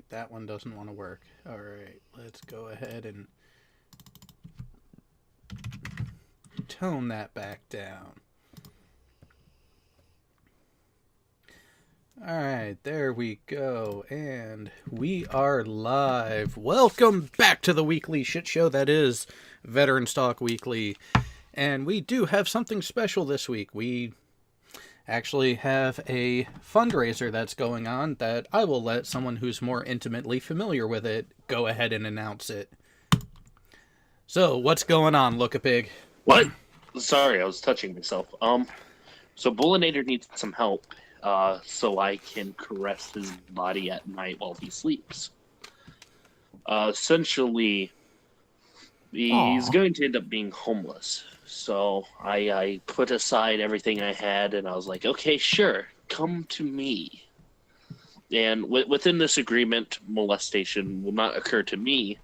Alright, that one doesn't want to work. Alright, let's go ahead and tone that back down. Alright, there we go. And we are live. Welcome back to the weekly shit show that is Veteran Talk Weekly. And we do have something special this week. We actually have a fundraiser that's going on that I will let someone who's more intimately familiar with it go ahead and announce it. So, what's going on, Look-a-Pig? What? Sorry, I was touching myself. So Bullinator needs some help, so I can caress his body at night while he sleeps. Essentially, he's going to end up being homeless. So I put aside everything I had, and I was like, okay, sure, come to me. And within this agreement, molestation will not occur to me,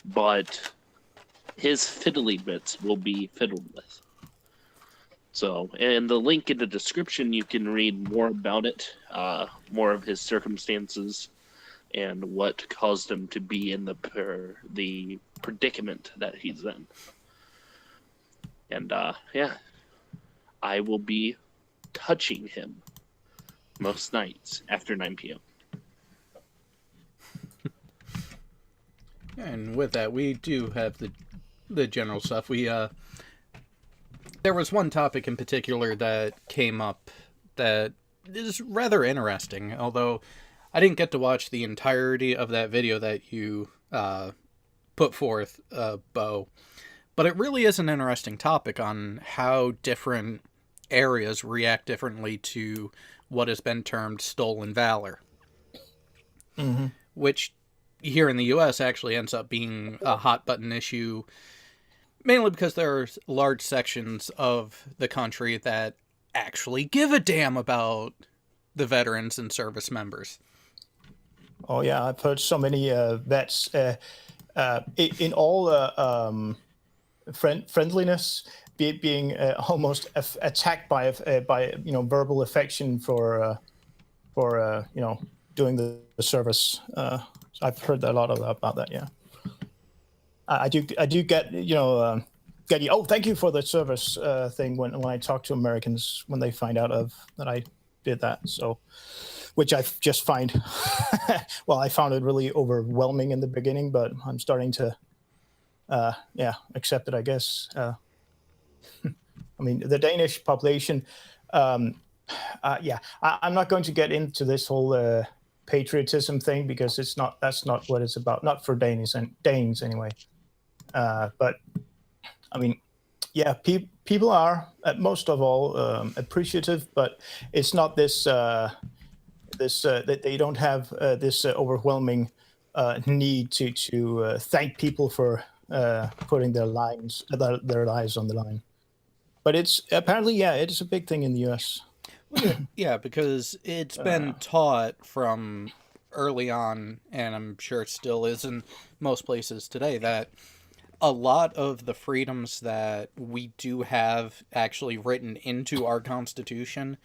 but his fiddly bits will be fiddled with. So, and the link in the description, you can read more about it, more of his circumstances, and what caused him to be in the predicament that he's in. And, yeah, I will be touching him most nights after 9 p.m. And with that, we do have the general stuff. There was one topic in particular that came up that is rather interesting, although I didn't get to watch the entirety of that video that you put forth, Bo. But it really is an interesting topic on how different areas react differently to what has been termed stolen valor. Mm-hmm. Which, here in the U.S., actually ends up being a hot-button issue, mainly because there are large sections of the country that actually give a damn about the veterans and service members. Oh, yeah, I've heard so many vets in all friendliness being almost attacked by verbal affection for doing the service. I've heard a lot about that. Yeah, I do get get oh, thank you for the service thing when I talk to Americans when they find out that I did that. So, which I just find well, I found it really overwhelming in the beginning, but I'm starting to accept it, I guess. I mean, the Danish population. I'm not going to get into this whole patriotism thing because that's not what it's about. Not for Danes anyway. But I mean, yeah, people are most of all appreciative, but it's not this that they don't have this overwhelming need to thank people for putting their lives on the line. But it's apparently, it's a big thing in the U.S. Yeah, because it's been taught from early on, and I'm sure it still is in most places today, that a lot of the freedoms that we do have actually written into our Constitution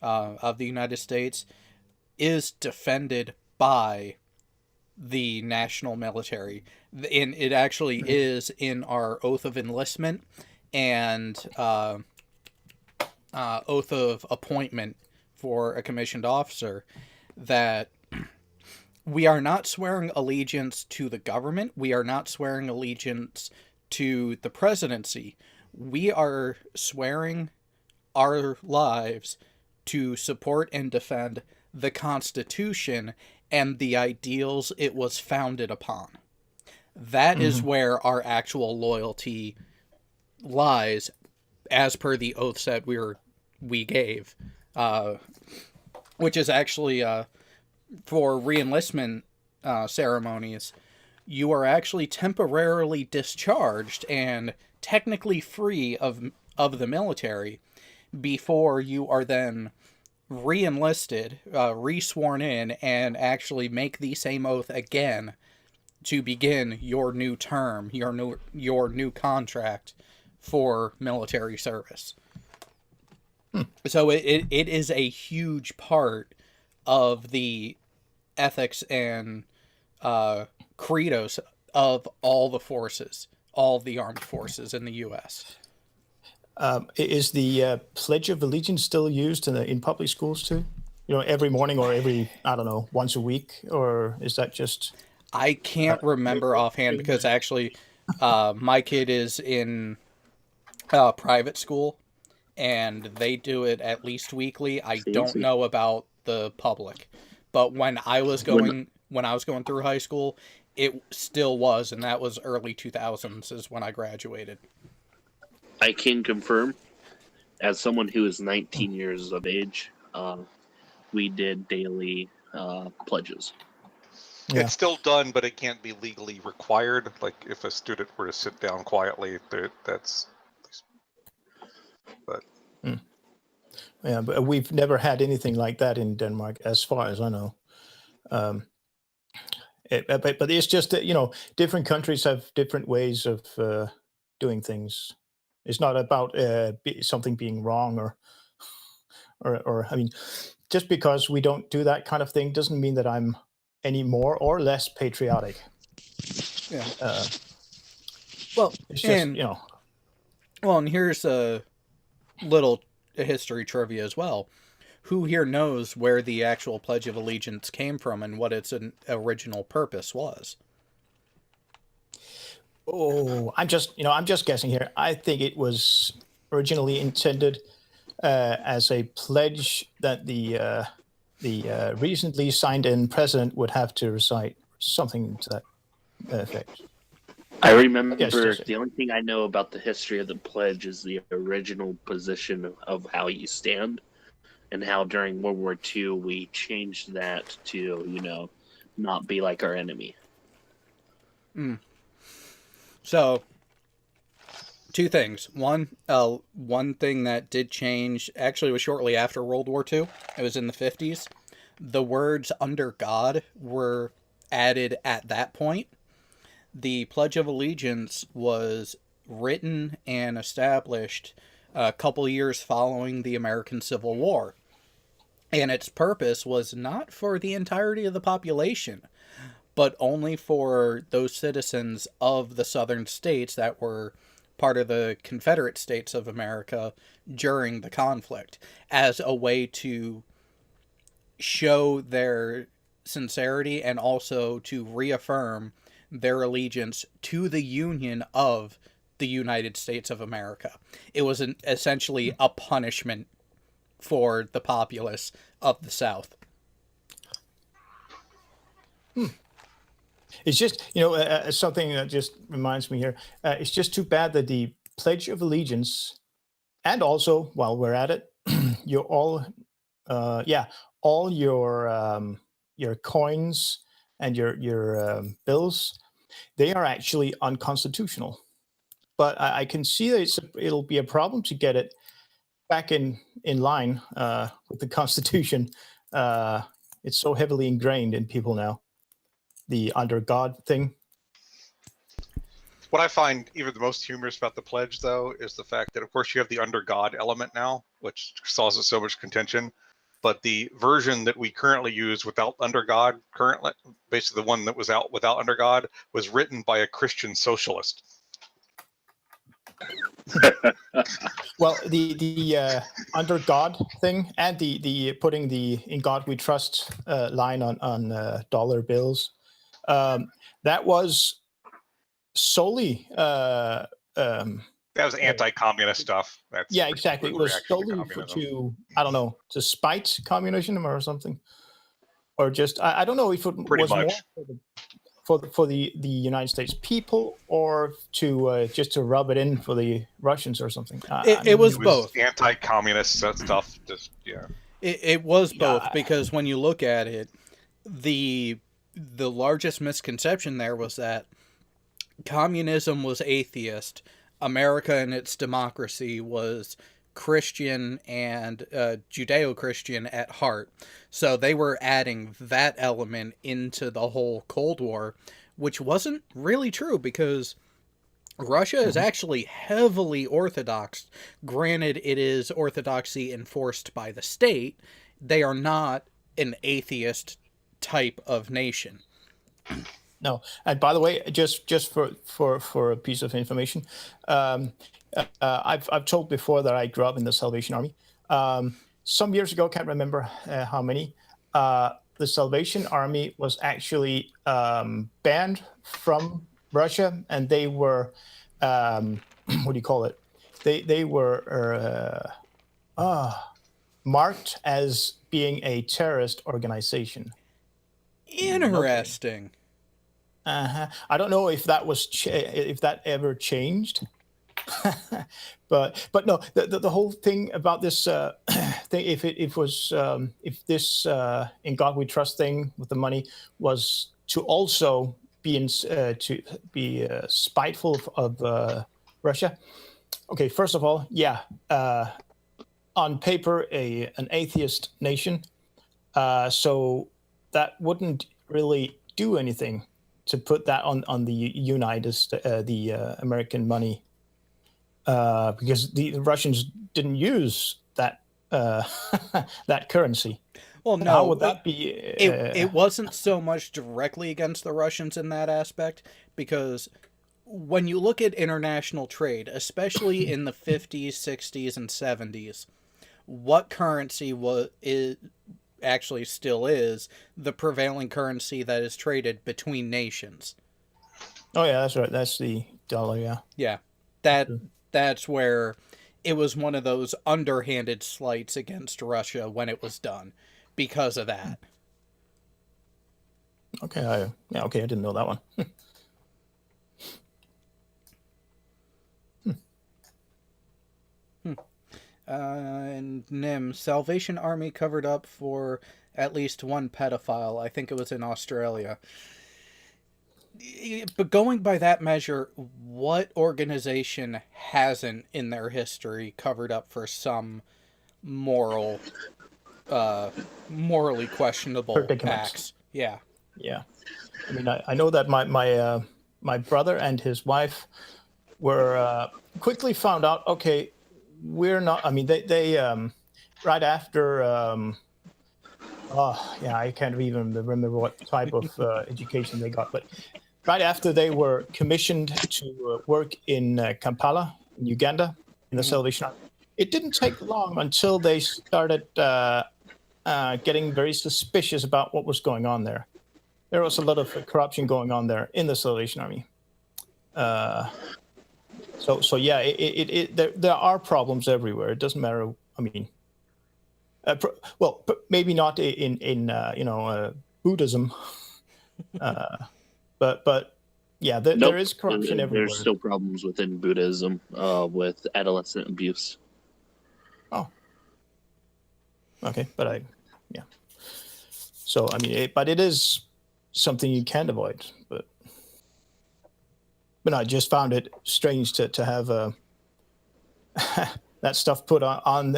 of the United States is defended by the national military. And it actually is in our oath of enlistment and oath of appointment for a commissioned officer, that we are not swearing allegiance to the government. We are not swearing allegiance to the presidency. We are swearing our lives to support and defend the Constitution and the ideals it was founded upon. That is where our actual loyalty lies, as per the oaths that we gave, which is actually for reenlistment ceremonies. You are actually temporarily discharged and technically free of the military before you are then re-enlisted, re-sworn in, and actually make the same oath again to begin your new term, your new contract for military service. So it is a huge part of the ethics and credos of all the forces, all the armed forces in the U.S. Is the Pledge of Allegiance still used in public schools too? Every morning or every, I don't know, once a week, or is that just? I can't remember offhand because actually, my kid is in private school, and they do it at least weekly. I don't Fancy. know about the public, but when I was going through high school, it still was, and that was early 2000s is when I graduated. I can confirm, as someone who is 19 years of age, we did daily pledges. Yeah. It's still done, but it can't be legally required. Like if a student were to sit down quietly, that's. But Yeah, but we've never had anything like that in Denmark, as far as I know. But it's just that different countries have different ways of doing things. It's not about something being wrong or I mean, just because we don't do that kind of thing doesn't mean that I'm any more or less patriotic. Yeah. Well, it's just Well, and here's a little history trivia as well. Who here knows where the actual Pledge of Allegiance came from and what its original purpose was? Oh, I'm just guessing here. I think it was originally intended as a pledge that the recently signed-in president would have to recite, something to that effect. I remember Yes. the only thing I know about the history of the pledge is the original position of how you stand, and how during World War II we changed that to, not be like our enemy. So, two things. One thing that did change actually was shortly after World War II. It was in the 50s. The words "under God" were added at that point. The Pledge of Allegiance was written and established a couple years following the American Civil War. And its purpose was not for the entirety of the population, but only for those citizens of the southern states that were part of the Confederate States of America during the conflict, as a way to show their sincerity and also to reaffirm their allegiance to the Union of the United States of America. It was essentially a punishment for the populace of the South. It's just, something that just reminds me here. It's just too bad that the Pledge of Allegiance, and also while we're at it, all your coins and your bills, they are actually unconstitutional. But I can see that it'll be a problem to get it back in line with the Constitution. It's so heavily ingrained in people now. The under God thing. what I find even the most humorous about the pledge, though, is the fact that, of course, you have the under God element now, which causes so much contention. But the version that we currently use without under God, basically the one that was out without under God, was written by a Christian socialist. Well, the under God thing and the putting the "In God We Trust" line on dollar bills, that was solely That was anti-communist stuff. yeah, exactly. It was reaction to solely communism. I don't know, to spite communism or something, or just I don't know if it Pretty was much. more for the United States people, or to just to rub it in for the Russians or something. It was both. Anti-communist stuff. Just It was both, because when you look at it, the largest misconception there was that communism was atheist, America and its democracy was Christian and Judeo-Christian at heart. So they were adding that element into the whole Cold War, which wasn't really true, because Russia is actually heavily Orthodox. Granted, it is Orthodoxy enforced by the state. They are not an atheist type of nation. No, and by the way, just for a piece of information, I've told before that I grew up in the Salvation Army. Some years ago, can't remember how many. The Salvation Army was actually banned from Russia, and they were what do you call it? They were marked as being a terrorist organization. Interesting. I don't know if that was if that ever changed, but no, the whole thing about this thing, if it was if this In God We Trust thing with the money was to also be to be spiteful of Russia. Okay, first of all, yeah, on paper, an atheist nation, so that wouldn't really do anything to put that on the American money, because the Russians didn't use that that currency. Well, And how no, would that be? it wasn't so much directly against the Russians in that aspect, because when you look at international trade, especially in the 50s, 60s, and 70s, what currency actually still is the prevailing currency that is traded between nations? Oh yeah, that's right. That's the dollar. Yeah. Yeah, that's where it was one of those underhanded slights against Russia when it was done because of that. Okay. Okay. I didn't know that one. And Nim, Salvation Army covered up for at least one pedophile. I think it was in Australia. But going by that measure, what organization hasn't in their history covered up for some morally questionable Predicaments. acts? Yeah. Yeah, I mean, I know that my brother and his wife were quickly found out. Okay, we're not. I mean, they right after. Yeah, I can't even remember what type of education they got, but right after they were commissioned to work in Kampala, in Uganda, in the Salvation Army, it didn't take long until they started getting very suspicious about what was going on there. There was a lot of corruption going on there in the Salvation Army. So yeah, there are problems everywhere. It doesn't matter. I mean, well, maybe not in Buddhism, but yeah, there is corruption everywhere. There's still problems within Buddhism with adolescent abuse. Oh, okay, but yeah. So I mean, but it is something you can't avoid. But I just found it strange to have that stuff put on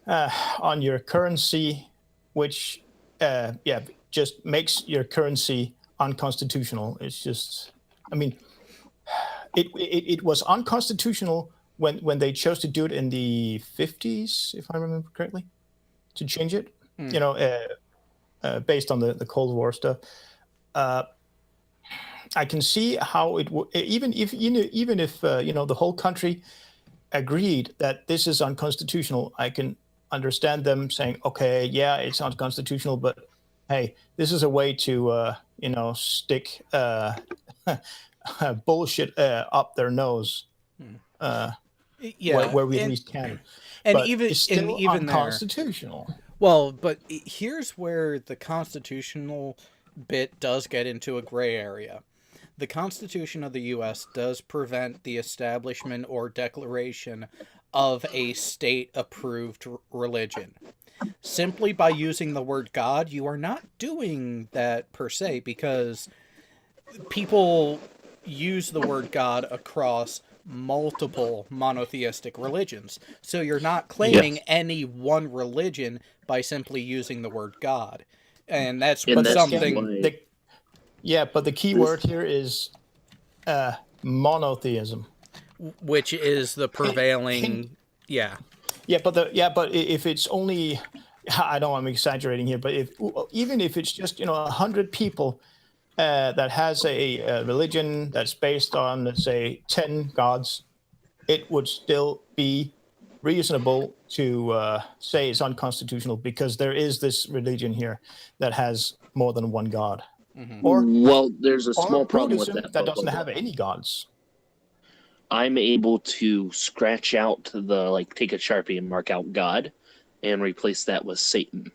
on your currency, which just makes your currency unconstitutional. It's just, I mean, it was unconstitutional when they chose to do it in the 50s, if I remember correctly, to change it. Based on the Cold War stuff. I can see how it would, even if the whole country agreed that this is unconstitutional. I can understand them saying, okay, yeah, it's unconstitutional, but hey, this is a way to stick bullshit up their nose. Where we at least can. And but even it's still even there, unconstitutional. well, but here's where the constitutional bit does get into a gray area. The Constitution of the U.S. does prevent the establishment or declaration of a state-approved religion. Simply by using the word God, you are not doing that per se, because people use the word God across multiple monotheistic religions. So you're not claiming any one religion by simply using the word God. And that's something... Yeah, but the key word here is monotheism, which is the prevailing. Yeah, but if it's only I know I'm exaggerating here, but even if it's just 100 people that has a religion that's based on, let's say, 10 gods, it would still be reasonable to say it's unconstitutional because there is this religion here that has more than one god. Or Well, there's a small problem with Buddhism that. doesn't have any gods. I'm able to scratch out take a Sharpie and mark out God and replace that with Satan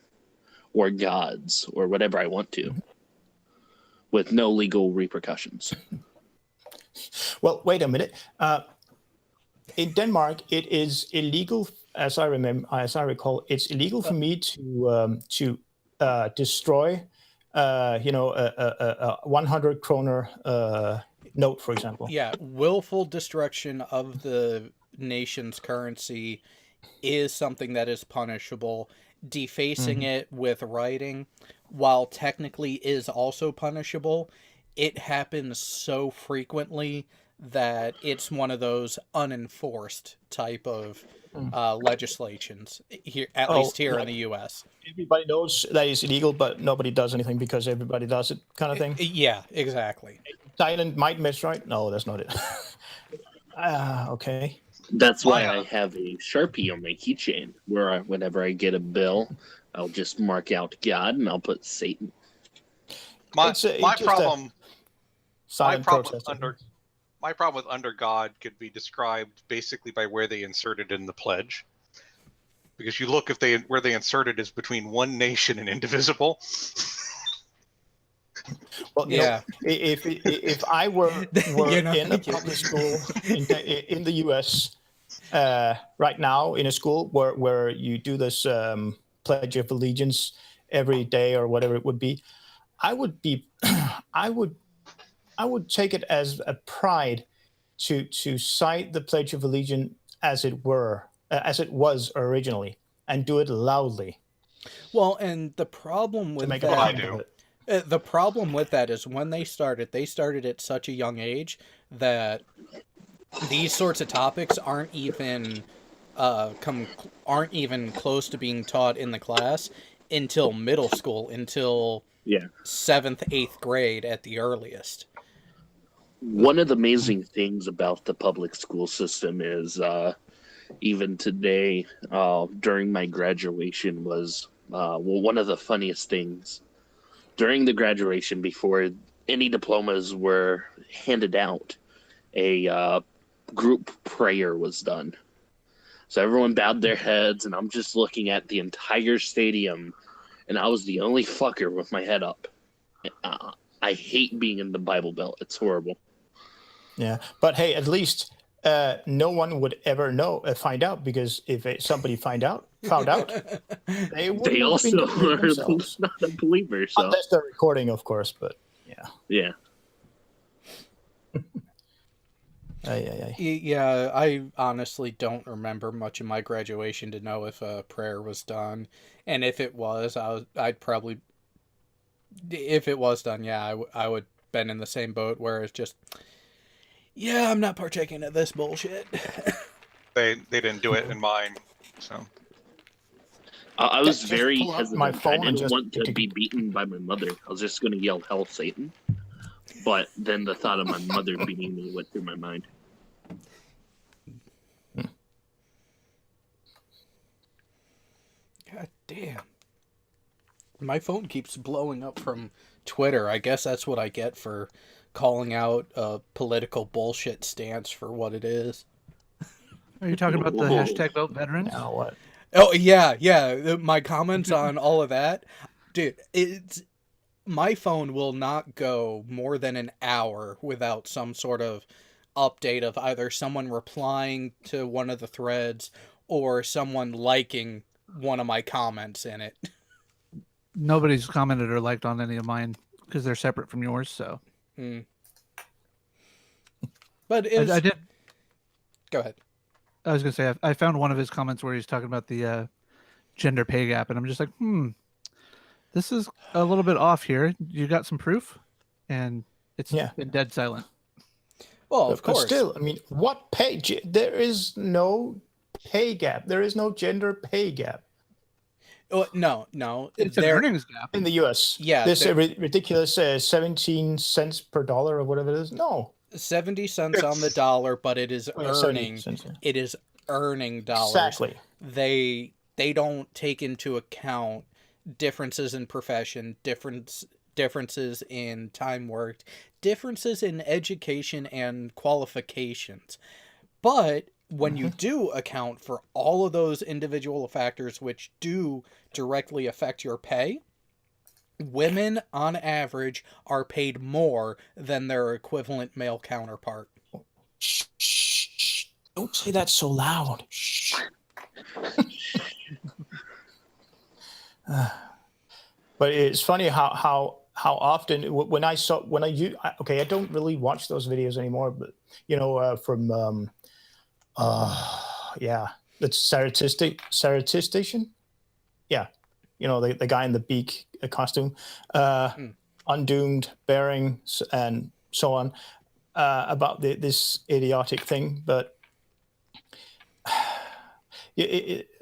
or gods or whatever I want to with no legal repercussions. Well, wait a minute. In Denmark, it is illegal, as I recall, it's illegal for me to destroy, a 100 kroner note, for example. Yeah, willful destruction of the nation's currency is something that is punishable. Defacing it with writing, while technically is also punishable, it happens so frequently that it's one of those unenforced type of legislations here, at least here in the U.S. Everybody knows that it's illegal, but nobody does anything because everybody does it, kind of thing. Yeah, exactly. Silent might miss, right? No, that's not it. Okay. That's why I have a Sharpie on my keychain where whenever I get a bill, I'll just mark out God and I'll put Satan. My problem with under God could be described basically by where they inserted in the pledge. Because you look where they inserted is between one nation and indivisible. Well, yeah. If I were in a public school in the U.S. Right now, in a school where you do this Pledge of Allegiance every day or whatever it would be, I would take it as a pride to cite the Pledge of Allegiance as it was originally, and do it loudly. Well, and the problem with make that, what I do. The problem with that is when they started at such a young age that these sorts of topics aren't even close to being taught in the class until middle school, until 7th, 8th grade at the earliest. One of the amazing things about the public school system is even today, during my graduation was one of the funniest things. During the graduation, before any diplomas were handed out, a group prayer was done. So everyone bowed their heads, and I'm just looking at the entire stadium, and I was the only fucker with my head up. I hate being in the Bible Belt. It's horrible. Yeah, but hey, at least no one would ever find out, because if somebody found out, they also are not a believer. So. Unless they're recording, of course, but yeah. Yeah, I honestly don't remember much of my graduation to know if a prayer was done, and if it was, I'd probably, if it was done, I would been in the same boat where it's just, I'm not partaking of this bullshit. They didn't do it in mine, so. I was very hesitant. My phone I didn't want to be beaten by my mother. I was just going to yell, "Hell, Satan!" But then the thought of my mother beating me went through my mind. God damn. My phone keeps blowing up from Twitter. I guess that's what I get for calling out a political bullshit stance for what it is. Are you talking about the hashtag vote veterans? Now what? Oh, yeah. My comments on all of that. Dude, my phone will not go more than an hour without some sort of update of either someone replying to one of the threads or someone liking one of my comments in it. Nobody's commented or liked on any of mine because they're separate from yours, so. But I did. Go ahead. I was going to say, I found one of his comments where he's talking about the gender pay gap, and I'm just like, this is a little bit off here. You got some proof? And it's been dead silent. Well, of course. But still, I mean, what pay? There is no pay gap. There is no gender pay gap. No. It's an earnings gap. in the U.S. Yeah, This ridiculous 17 cents per dollar or whatever it is. No, 70 cents on the dollar, but it is Oh, yeah, 70 earning. cents, yeah. It is earning dollars. Exactly. They don't take into account differences in profession, differences in time worked, differences in education and qualifications. But when you do account for all of those individual factors which do directly affect your pay, women on average are paid more than their equivalent male counterpart. Shh, shh, shh. Don't say that so loud. Shh. But it's funny how often when I don't really watch those videos anymore, but from that's Saratistician. Yeah, the guy in the beak costume, Undoomed, Bearing, and so on, about this idiotic thing. But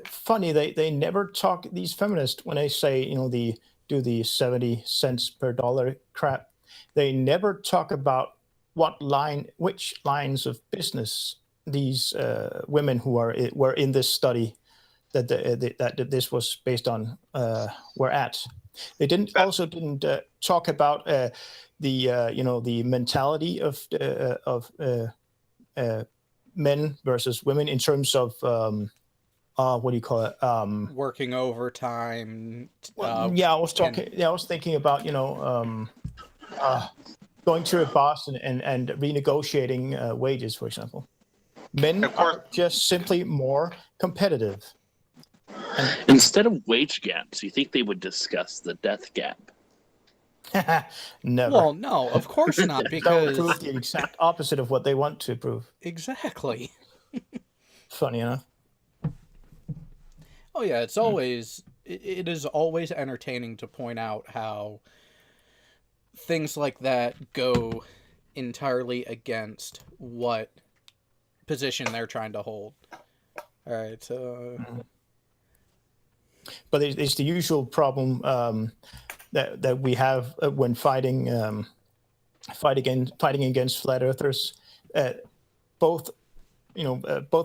funny, they never talk, these feminists, when they say they do the 70 cents per dollar crap, they never talk about which lines of business these women who were in this study that this was based on were at. They didn't talk about the mentality of men versus women in terms of what do you call it? Working overtime. I was thinking about going to a boss and renegotiating wages, for example. Men are just simply more competitive. Instead of wage gaps, you think they would discuss the death gap? Never. Well, no, of course not, because prove the exact opposite of what they want to prove. Exactly. Funny enough. Oh yeah, it's always it is always entertaining to point out how things like that go entirely against what position they're trying to hold. All right, so. But it's the usual problem that we have when fighting against flat earthers. Both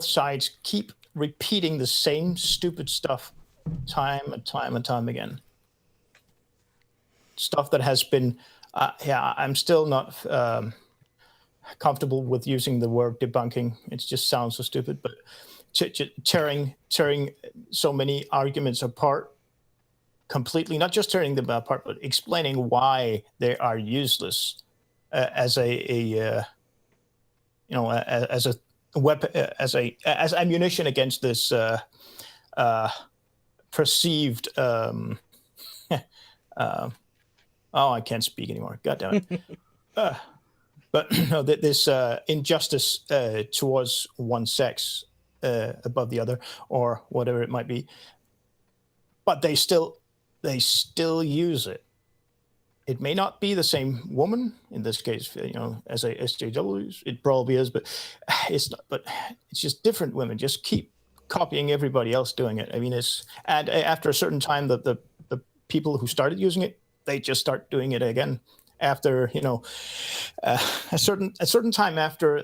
sides keep repeating the same stupid stuff time and time again. Stuff that has been, I'm still not comfortable with using the word debunking. It just sounds so stupid, but tearing so many arguments apart completely, not just tearing them apart, but explaining why they are useless as a weapon, as ammunition against this perceived I can't speak anymore. God damn it. But this injustice towards one sex above the other, or whatever it might be. But they still use it. It may not be the same woman in this case, as a SJW. It probably is, but it's not. But it's just different women. Just keep copying everybody else doing it. I mean, and after a certain time, the people who started using it, they just start doing it again. After a certain time after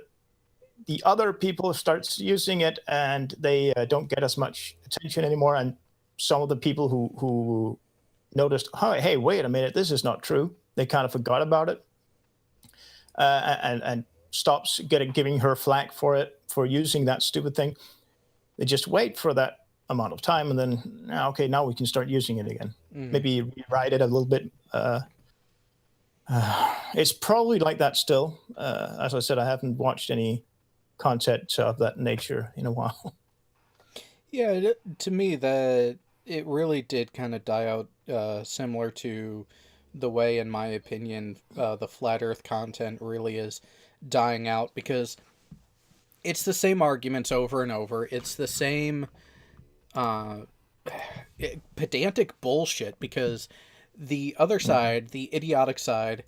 the other people starts using it, and they don't get as much attention anymore, and some of the people who noticed, oh, hey, wait a minute, this is not true. They kind of forgot about it, and stops giving her flack for using that stupid thing. They just wait for that amount of time, and then now we can start using it again. Maybe rewrite it a little bit. It's probably like that still. As I said, I haven't watched any content of that nature in a while. Yeah, to me, that it really did kind of die out, similar to the way, in my opinion, the Flat Earth content really is dying out, because it's the same arguments over and over. It's the same pedantic bullshit, because the other side, the idiotic side,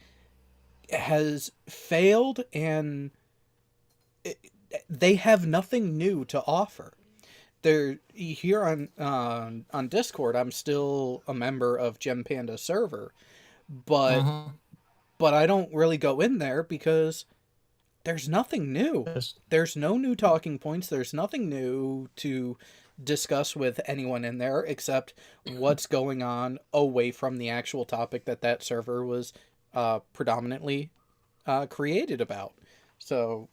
has failed, and they have nothing new to offer. there here on Discord, I'm still a member of Gem Panda server, but Mhm. but I don't really go in there because there's nothing new. Yes. There's no new talking points. There's nothing new to discuss with anyone in there except what's going on away from the actual topic that server was predominantly created about. So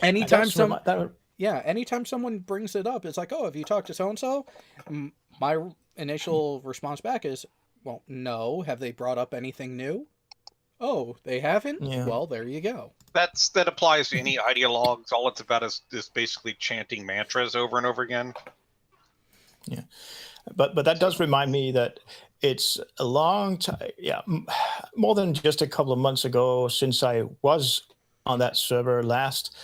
anytime That's some that. yeah, anytime someone brings it up, it's like, oh, have you talked to so and so? My initial response back is, well, no. Have they brought up anything new? Oh, they haven't? Yeah. Well, there you go. That applies to any ideologues. All it's about is basically chanting mantras over and over again. Yeah, but that does remind me that it's a long time. Yeah, more than just a couple of months ago since I was on that server last,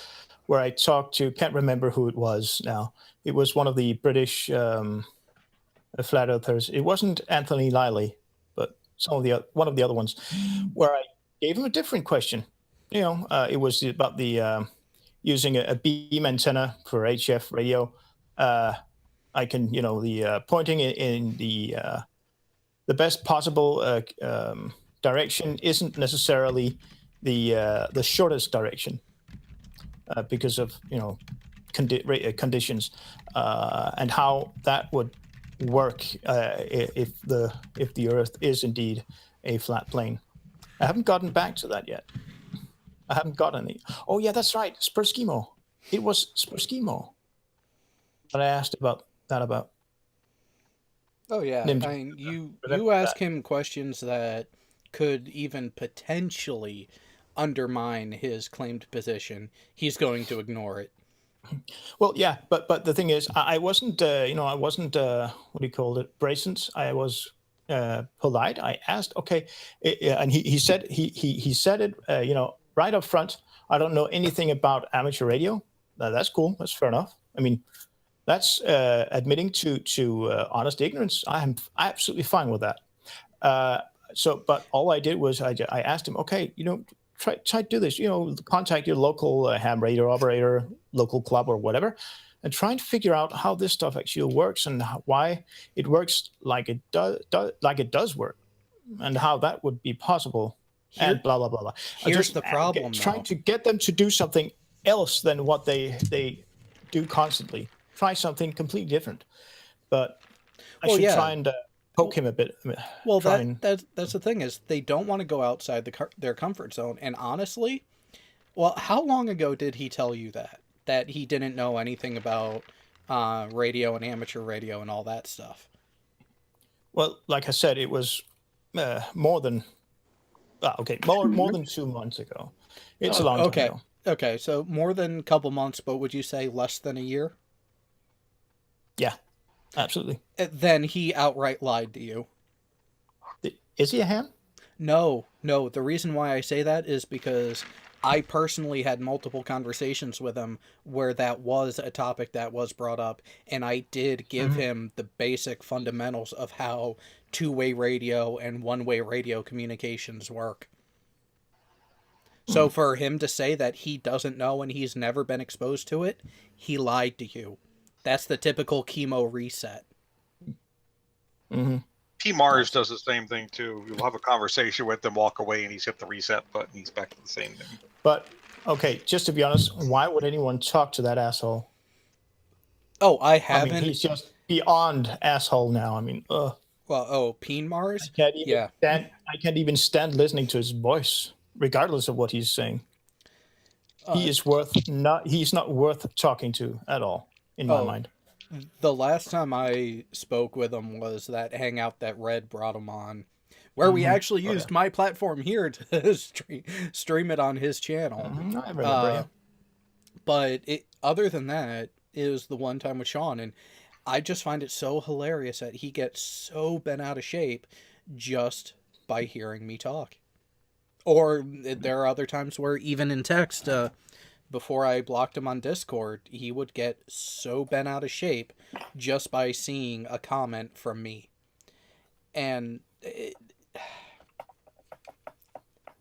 where I talked to, can't remember who it was now. It was one of the British flat earthers. It wasn't Anthony Liley, but one of the other ones, where I gave him a different question. It was about the using a beam antenna for HF radio. I can, the pointing in the best possible direction isn't necessarily the shortest direction because of conditions and how that would work if the Earth is indeed a flat plane. I haven't gotten back to that yet. I haven't got any. Oh yeah, that's right, Sperskimo. It was Sperskimo that I asked about. Oh yeah, Ninja. I mean, you ask him questions that could even potentially undermine his claimed position. He's going to ignore it. Well, yeah, but the thing is, I wasn't, I wasn't, what do you call it, brazen. I was polite. I asked, okay, and he said he said it, right up front. I don't know anything about amateur radio. That's cool. That's fair enough. I mean, that's admitting to honest ignorance. I am absolutely fine with that. But all I did was I asked him, okay, try to do this. Contact your local ham radio operator, local club, or whatever, and try and figure out how this stuff actually works and why it works like it does work, and how that would be possible. And blah blah blah blah. Here's the problem. Trying to get them to do something else than what they do constantly. Try something completely different. But I should try and poke him a bit. Well, that's the thing is they don't want to go outside their comfort zone. And honestly, well, how long ago did he tell you that he didn't know anything about radio and amateur radio and all that stuff? Well, like I said, it was more than more than 2 months ago. It's a long time ago. Okay, so more than a couple months, but would you say less than a year? Yeah, absolutely. Then he outright lied to you. Is he a ham? No. The reason why I say that is because I personally had multiple conversations with him where that was a topic that was brought up, and I did give him the basic fundamentals of how two-way radio and one-way radio communications work. So for him to say that he doesn't know and he's never been exposed to it, he lied to you. That's the typical chemo reset. Mm-hmm. P. Mars does the same thing too. You'll have a conversation with them, walk away, and he's hit the reset button. He's back to the same thing. But okay, just to be honest, why would anyone talk to that asshole? Oh, I haven't. I mean, he's just beyond asshole now. I mean, ugh. Well, Peen Mars? I can't even stand listening to his voice, regardless of what he's saying. He's not worth talking to at all, in my mind. The last time I spoke with him was that hangout that Red brought him on, where we actually used my platform here to stream it on his channel. I remember, But other than that, it was the one time with Sean, and I just find it so hilarious that he gets so bent out of shape just by hearing me talk. Or there are other times where even in text, before I blocked him on Discord, he would get so bent out of shape just by seeing a comment from me. And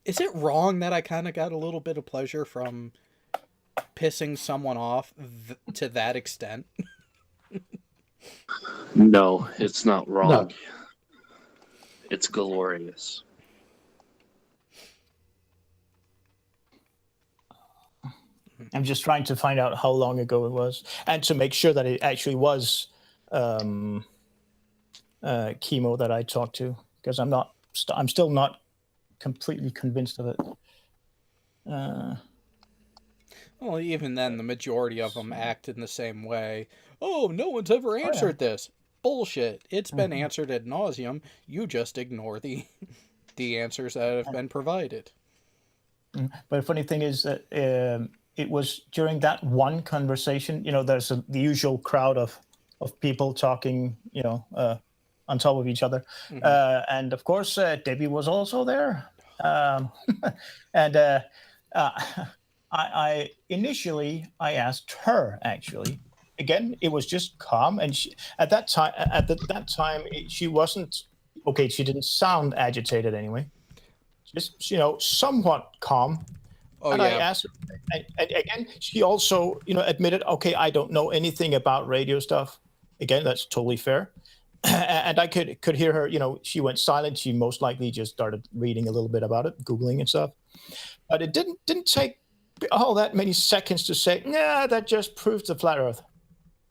is it wrong that I kind of got a little bit of pleasure from pissing someone off to that extent? No, it's not wrong. No. It's glorious. I'm just trying to find out how long ago it was, and to make sure that it actually was chemo that I talked to, because I'm still not completely convinced of it. Well, even then, the majority of them act in the same way. Oh, no one's ever answered this. Bullshit. It's been answered ad nauseum. You just ignore the answers that have been provided. But the funny thing is that it was during that one conversation, there's the usual crowd of people talking, on top of each other. And of course, Debbie was also there. And I initially asked her, actually. Again, it was just calm, and at that time she wasn't okay. She didn't sound agitated anyway. Just somewhat calm. Oh, and yeah. I asked her, and again, she also admitted, okay, I don't know anything about radio stuff. Again, that's totally fair. And I could hear her. She went silent. She most likely just started reading a little bit about it, Googling and stuff. But it didn't take all that many seconds to say, "Nah, that just proves the flat Earth."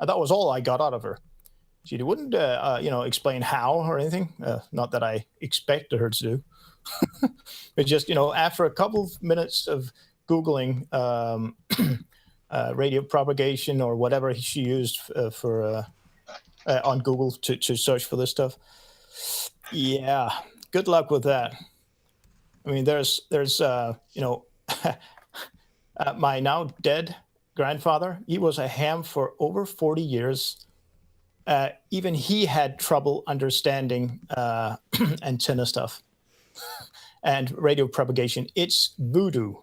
And that was all I got out of her. She wouldn't, explain how or anything. Not that I expected her to do. But just, after a couple of minutes of Googling radio propagation or whatever she used for on Google to search for this stuff. Yeah, good luck with that. I mean, there's my now dead grandfather. He was a ham for over 40 years. Even he had trouble understanding antenna stuff and radio propagation. It's voodoo.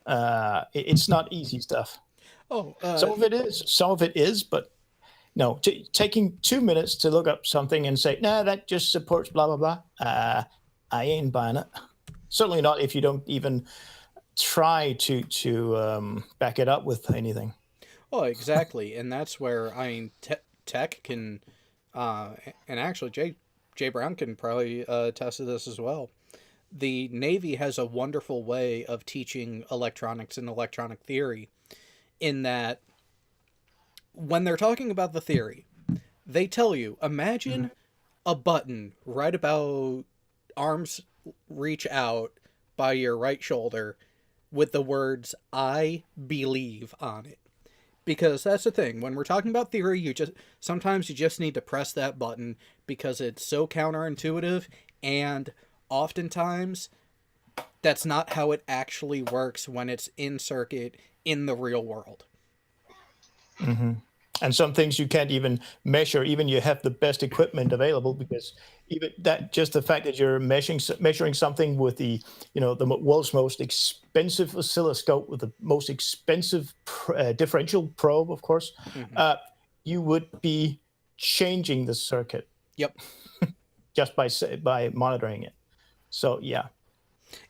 It's not easy stuff. Oh, some of it is, but no. Taking 2 minutes to look up something and say, "Nah, that just supports blah blah blah." I ain't buying it. Certainly not if you don't even try to back it up with anything. Oh, exactly, and that's where tech can, and actually Jay Brown can probably attest to this as well. The Navy has a wonderful way of teaching electronics and electronic theory, in that when they're talking about the theory, they tell you, imagine a button right about arms reach out by your right shoulder with the words "I believe" on it. Because that's the thing, when we're talking about theory, sometimes you just need to press that button because it's so counterintuitive, and oftentimes that's not how it actually works when it's in circuit in the real world. Mm-hmm. And some things you can't even measure, even you have the best equipment available, because even that, just the fact that you're measuring something with the world's most expensive oscilloscope with the most expensive differential probe, of course, you would be changing the circuit. Yep. Just by monitoring it. So yeah.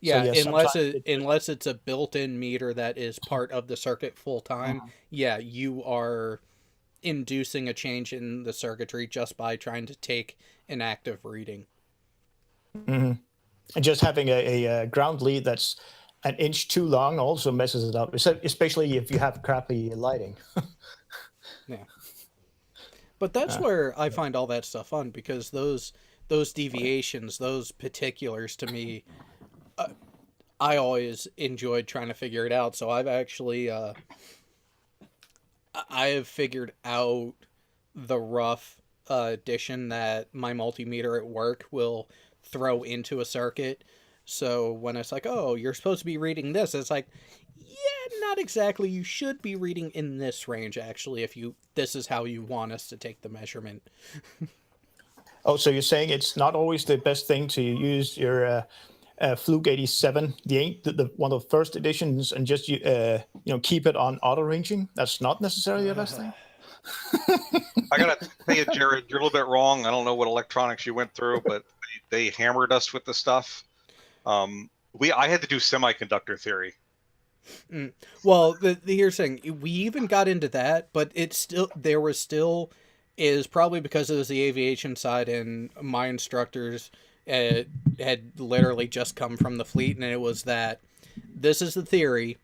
Yeah, so, unless it's a built-in meter that is part of the circuit full time, yeah, you are inducing a change in the circuitry just by trying to take an active reading. Mm-hmm. And just having a ground lead that's an inch too long also messes it up, especially if you have crappy lighting. Yeah. But that's where I find all that stuff fun, because those deviations, those particulars, to me, I always enjoyed trying to figure it out. So I've actually I have figured out the rough addition that my multimeter at work will throw into a circuit. So when it's like, oh, you're supposed to be reading this, it's like, yeah, not exactly. You should be reading in this range, actually, if this is how you want us to take the measurement. Oh, so you're saying it's not always the best thing to use your Fluke 87, the one of the first editions, and just keep it on auto ranging? That's not necessarily the best thing. I gotta tell you, Jared, you're a little bit wrong. I don't know what electronics you went through, but they hammered us with the stuff. I had to do semiconductor theory, Well, here's the thing. We even got into that, but there was still is probably because it was the aviation side, and my instructors had literally just come from the fleet, and it was that this is the theory,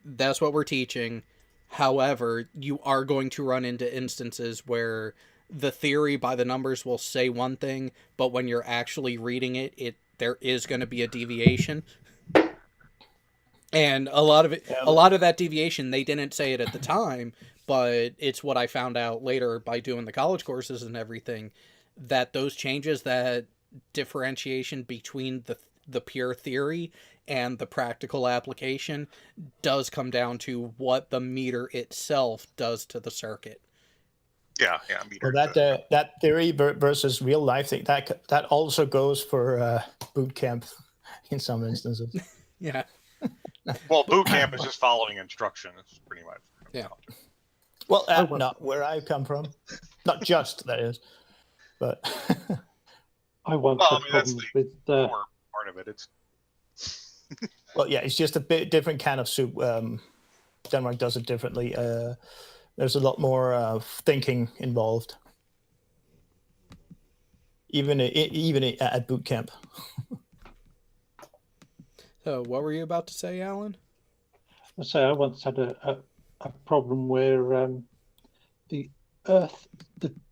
that's what we're teaching. However, you are going to run into instances where the theory by the numbers will say one thing, but when you're actually reading it there is going to be a deviation. And a lot of that deviation, they didn't say it at the time, but it's what I found out later by doing the college courses and everything, that those changes, that differentiation between the pure theory and the practical application does come down to what the meter itself does to the circuit. Yeah. Well, that theory versus real life thing, that also goes for boot camp in some instances. Yeah. Well, boot camp is just following instructions, pretty much. Yeah. Well, not where I come from. Not just, that is. But I once had problems with more part of it. It's well, yeah, it's just a bit different kind of soup. Denmark does it differently. There's a lot more thinking involved, even at boot camp. So, what were you about to say, Alan? I say I once had a problem where the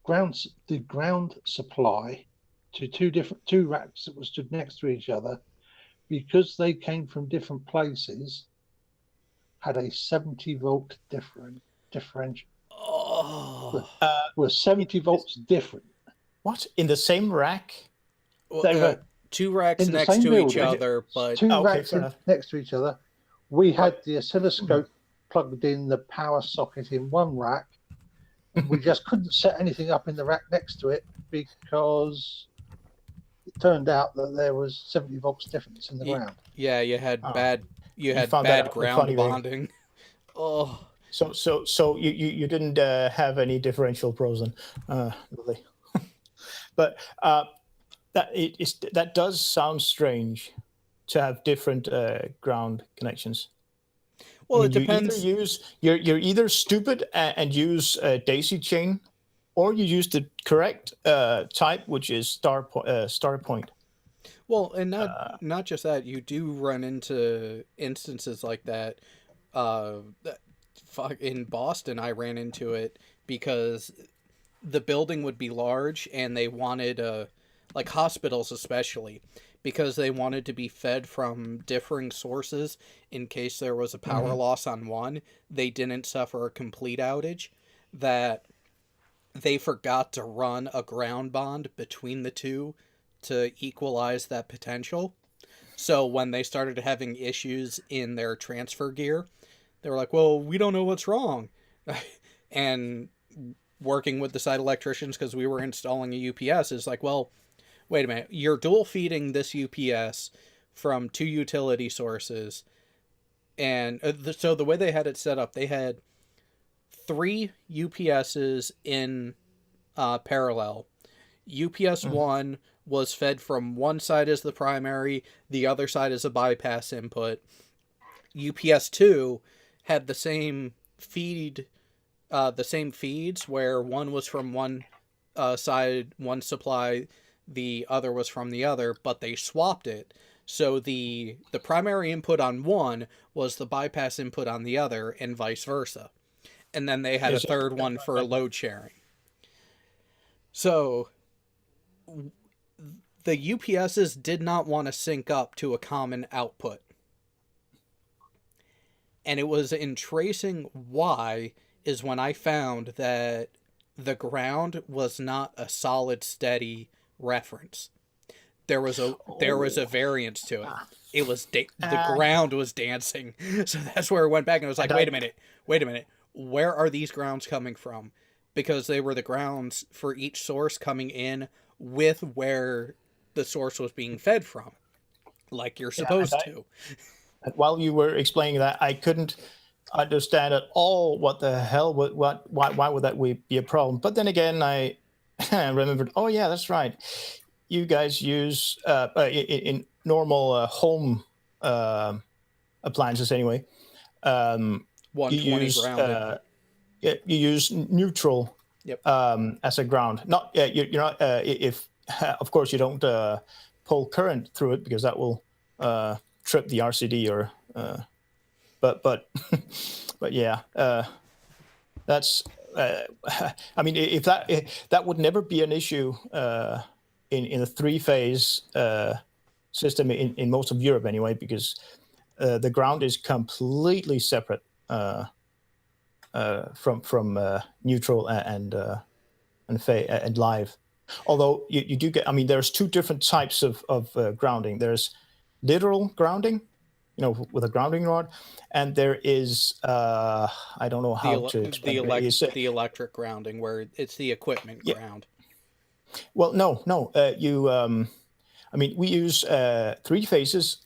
ground supply to two racks that were stood next to each other, because they came from different places, had a 70-volt differential. Oh. Were 70 volts different. What? In the same rack? They were two racks in the next same to each building, other, but two racks next to each other. We had the oscilloscope plugged in the power socket in one rack. We just couldn't set anything up in the rack next to it because it turned out that there was 70 volts difference in the ground. Yeah, you had bad ground bonding. Oh. So you didn't have any differential pros then, really. But that does sound strange to have different ground connections. Well, it depends. You're either stupid and use a daisy chain, or you use the correct type, which is star point. Well, and not just that, you do run into instances like that. In Boston, I ran into it because the building would be large, and they wanted like hospitals especially, because they wanted to be fed from differing sources in case there was a power loss on one. They didn't suffer a complete outage, that they forgot to run a ground bond between the two to equalize that potential. So when they started having issues in their transfer gear, they were like, well, we don't know what's wrong. And working with the site electricians, because we were installing a UPS, is like, well, wait a minute, you're dual feeding this UPS from two utility sources. And so the way they had it set up, they had 3 UPSs in parallel. UPS 1 was fed from one side as the primary, the other side as a bypass input. UPS 2 had the same feeds, where one was from one side, one supply, the other was from the other, but they swapped it. So the primary input on one was the bypass input on the other, and vice versa. And then they had a third one for load sharing. So the UPSs did not want to sync up to a common output. And it was in tracing why is when I found that the ground was not a solid, steady reference. There was a variance to it. It was the ground was dancing. So that's where it went back, and it was like, wait a minute. Where are these grounds coming from? Because they were the grounds for each source coming in with where the source was being fed from, like you're supposed to. While you were explaining that, I couldn't understand at all what the hell, why would that be a problem. But then again, I remembered, oh yeah, that's right. You guys use in normal home appliances anyway. you 120 use grounded. you use neutral Yep. as a ground. Not you're not if of course you don't pull current through it because that will trip the RCD or but but yeah, that's I mean if that would never be an issue in a three-phase system in most of Europe anyway, because the ground is completely separate from neutral and live. Although you do get, I mean, there's two different types of grounding. There's literal grounding, you know, with a grounding rod, and there is I don't know how to explain it. The electric grounding, where it's the equipment ground. Well, no. I mean, we use three phases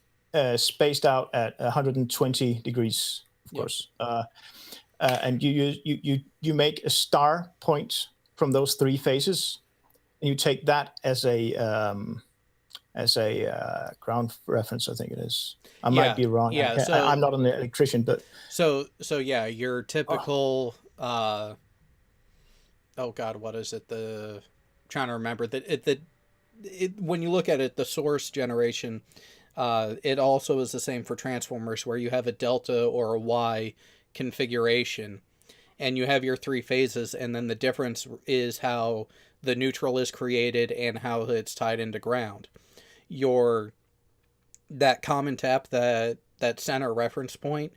spaced out at 120 degrees, of course. And you make a star point from those three phases, and you take that as a ground reference. I think it is. I might be wrong. Yeah, I'm not an electrician, but so yeah, your typical. Oh God, what is it? Trying to remember that when you look at it, the source generation, it also is the same for transformers, where you have a delta or a Y configuration, and you have your three phases, and then the difference is how the neutral is created and how it's tied into ground. That common tap, that center reference point,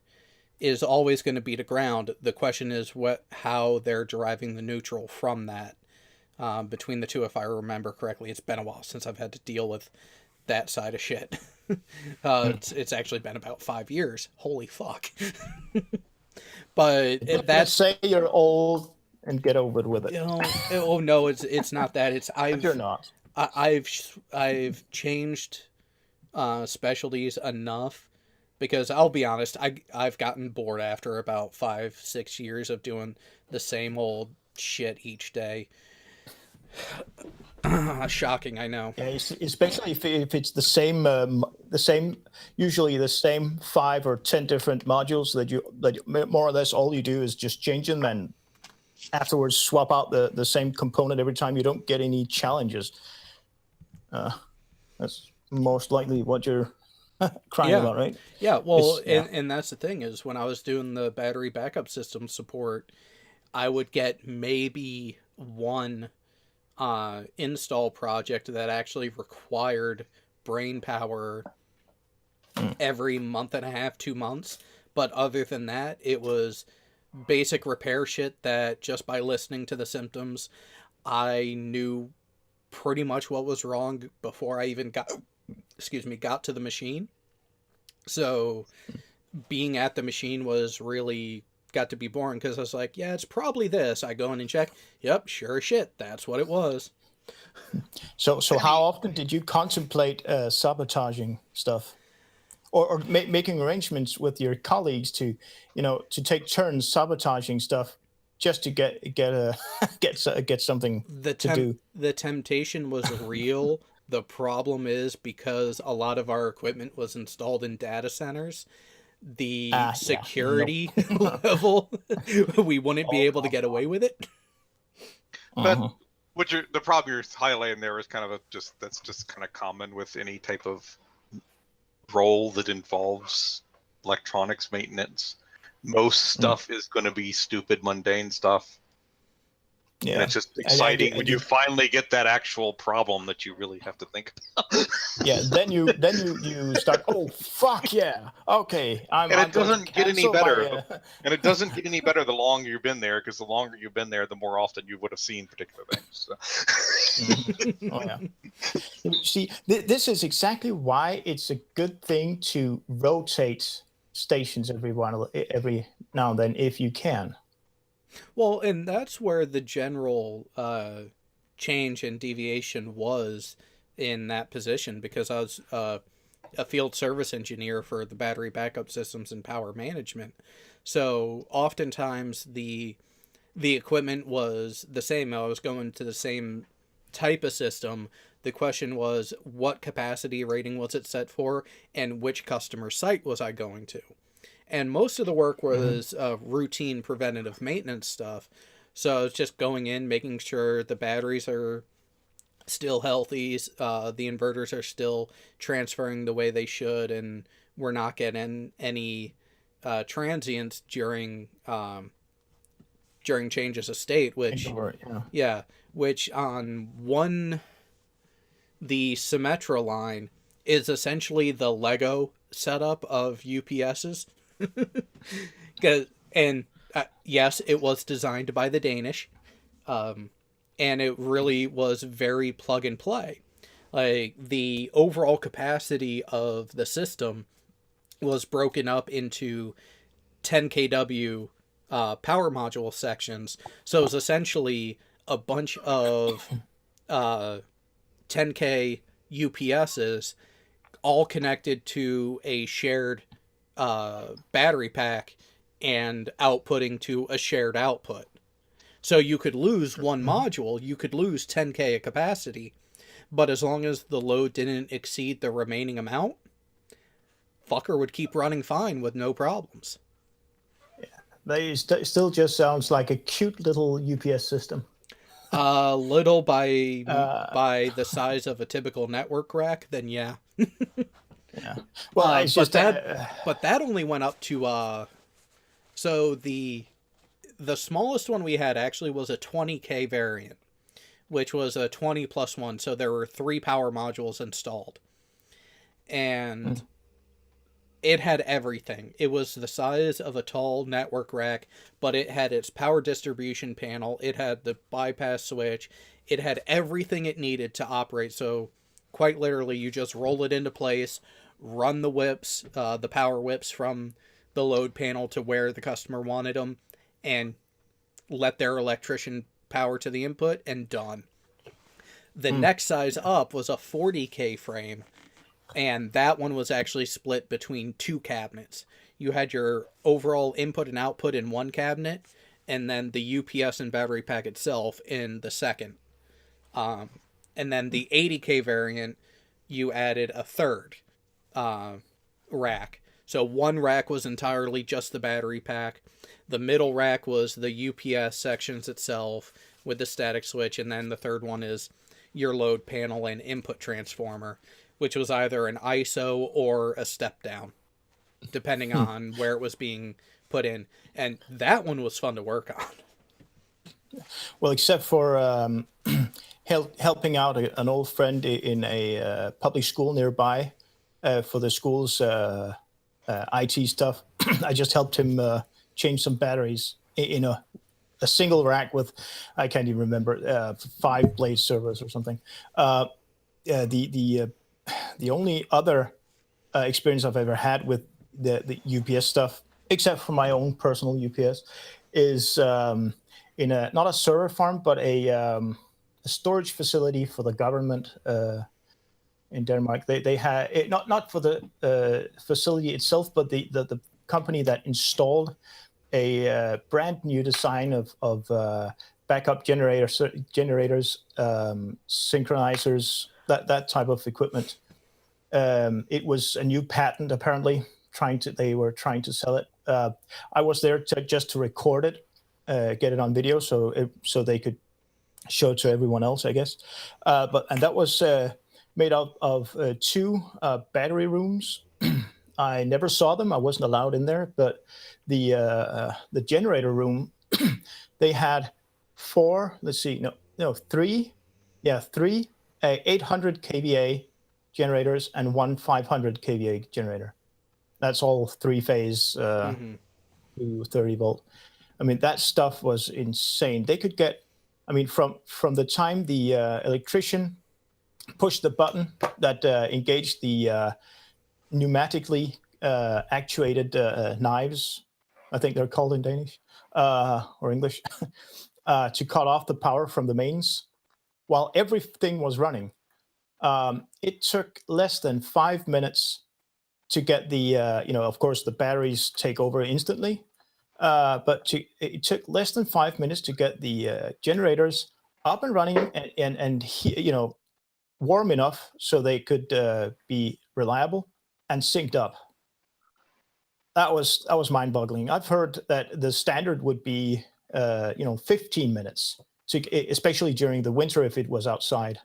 is always going to be to ground. The question is how they're deriving the neutral from that. Between the two, if I remember correctly. It's been a while since I've had to deal with that side of shit. It's actually been about 5 years. Holy fuck. But let's say you're old and get over with it. Oh no, it's not that. You're not. I've changed specialties enough, because I'll be honest, I've gotten bored after about 5-6 years of doing the same old shit each day. Shocking, I know. Yeah, especially if it's the same, usually the same 5 or 10 different modules that more or less all you do is just change them and afterwards swap out the same component every time. You don't get any challenges. That's most likely what you're crying about, right? Yeah, well, and that's the thing, is when I was doing the battery backup system support, I would get maybe one install project that actually required brain power every month and a half, 2 months. But other than that, it was basic repair shit that just by listening to the symptoms, I knew pretty much what was wrong before I even got to the machine. So being at the machine was really got to be boring, because I was like, yeah, it's probably this. I go in and check. Yep, sure as shit, that's what it was. So how often did you contemplate sabotaging stuff, or making arrangements with your colleagues to take turns sabotaging stuff just to get something to do? The temptation was real. The problem is, because a lot of our equipment was installed in data centers, the security level, we wouldn't be able to get away with it. But the problem you're highlighting there is that's just kind of common with any type of role that involves electronics maintenance. Most stuff is going to be stupid, mundane stuff. Yeah, and it's just exciting when you finally get that actual problem that you really have to think about. Yeah, then you start. Oh fuck yeah! Okay, it doesn't get any better. And it doesn't get any better the longer you've been there, because the longer you've been there, the more often you would have seen particular things. So. Oh yeah. See, this is exactly why it's a good thing to rotate stations every now and then if you can. Well, and that's where the general change and deviation was in that position, because I was a field service engineer for the battery backup systems and power management. So oftentimes the equipment was the same. I was going to the same type of system. The question was, what capacity rating was it set for, and which customer site was I going to? and most of the work was routine preventative maintenance stuff. So it's just going in, making sure the batteries are still healthy, the inverters are still transferring the way they should, and we're not getting any transients during changes of state, which which on the Symmetra line is essentially the Lego setup of UPSs. And yes, it was designed by the Danish, and it really was very plug and play. Like, the overall capacity of the system was broken up into 10 kW power module sections. So it was essentially a bunch of 10K UPSs all connected to a shared battery pack and outputting to a shared output. So you could lose one module, you could lose 10K of capacity, but as long as the load didn't exceed the remaining amount, fucker would keep running fine with no problems. They still just sounds like a cute little UPS system. Little by the size of a typical network rack, then yeah. Yeah. Well, it's just but that only went up to so the smallest one we had actually was a 20K variant, which was a 20 plus 1, so there were 3 power modules installed. And it had everything. It was the size of a tall network rack, but it had its power distribution panel, it had the bypass switch, it had everything it needed to operate. So quite literally, you just roll it into place, run the whips, the power whips from the load panel to where the customer wanted them, and let their electrician power to the input, and done. The next size up was a 40K frame, and that one was actually split between 2 cabinets. You had your overall input and output in one cabinet, and then the UPS and battery pack itself in the second. And then the 80K variant, you added a third rack. So one rack was entirely just the battery pack. The middle rack was the UPS sections itself with the static switch, and then the third one is your load panel and input transformer, which was either an ISO or a step down, depending on where it was being put in. And that one was fun to work on. Well, except for helping out an old friend in a public school nearby for the school's IT stuff. I just helped him change some batteries in a single rack with, I can't even remember, 5 blade servers or something. The only other experience I've ever had with the UPS stuff, except for my own personal UPS, is in a not a server farm, but a storage facility for the government in Denmark. They had it, not for the facility itself, but the company that installed a brand new design of backup generators, synchronizers, that type of equipment. It was a new patent, apparently. They were trying to sell it. I was there just to record it, get it on video, so they could show it to everyone else, I guess. And that was made up of 2 battery rooms. I never saw them. I wasn't allowed in there. But the generator room, they had 4. Let's see, no, 3. Yeah, 3 800 kVA generators and 1 500 kVA generator. That's all 3-phase to 30 volt. I mean, that stuff was insane. They could get, I mean, from the time the electrician pushed the button that engaged the pneumatically actuated knives, I think they're called in Danish or English, to cut off the power from the mains while everything was running. It took less than 5 minutes to get the, of course, the batteries take over instantly. But it took less than 5 minutes to get the generators up and running and warm enough so they could be reliable and synced up. that was mind-boggling. I've heard that the standard would be 15 minutes. So especially during the winter, if it was outside,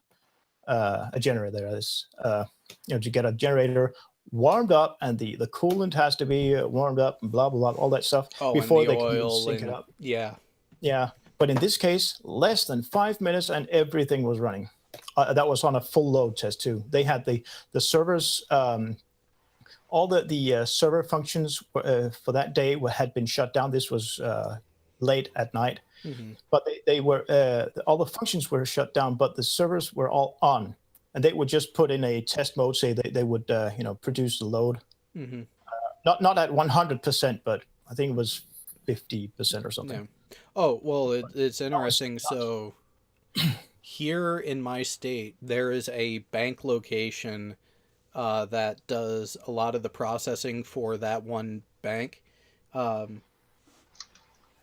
a generator there is to get a generator warmed up, and the coolant has to be warmed up, and blah blah blah, all that stuff before they can sync it up. Yeah. But in this case, less than 5 minutes, and everything was running. That was on a full load test too. They had the servers, all the server functions for that day had been shut down. This was late at night, but they were all the functions were shut down, but the servers were all on, and they would just put in a test mode. Say they would produce the load, not at 100%, but I think it was 50% or something. Yeah. Oh well, it's interesting. So here in my state, there is a bank location that does a lot of the processing for that one bank.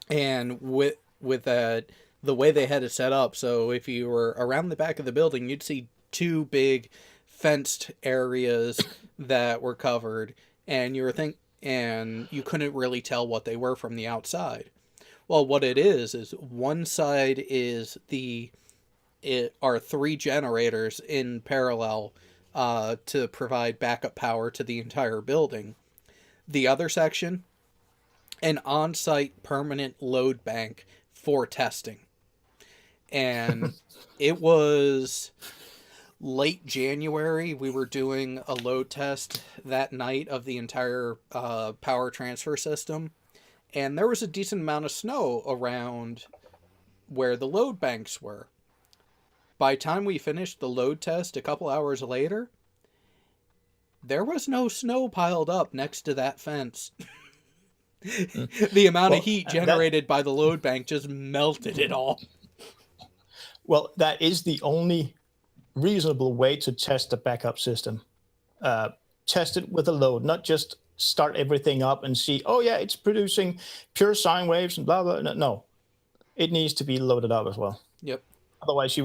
And with that, the way they had it set up, so if you were around the back of the building, you'd see two big fenced areas that were covered, and and you couldn't really tell what they were from the outside. Well, what it is one side are 3 generators in parallel to provide backup power to the entire building. The other section, an on-site permanent load bank for testing. And it was late January. We were doing a load test that night of the entire power transfer system. And there was a decent amount of snow around where the load banks were. By the time we finished the load test a couple hours later, there was no snow piled up next to that fence. The amount of heat generated by the load bank just melted it all. Well, that is the only reasonable way to test a backup system. Test it with a load, not just start everything up and see, oh yeah, it's producing pure sine waves and blah, blah. No, it needs to be loaded up as well. Yep. Otherwise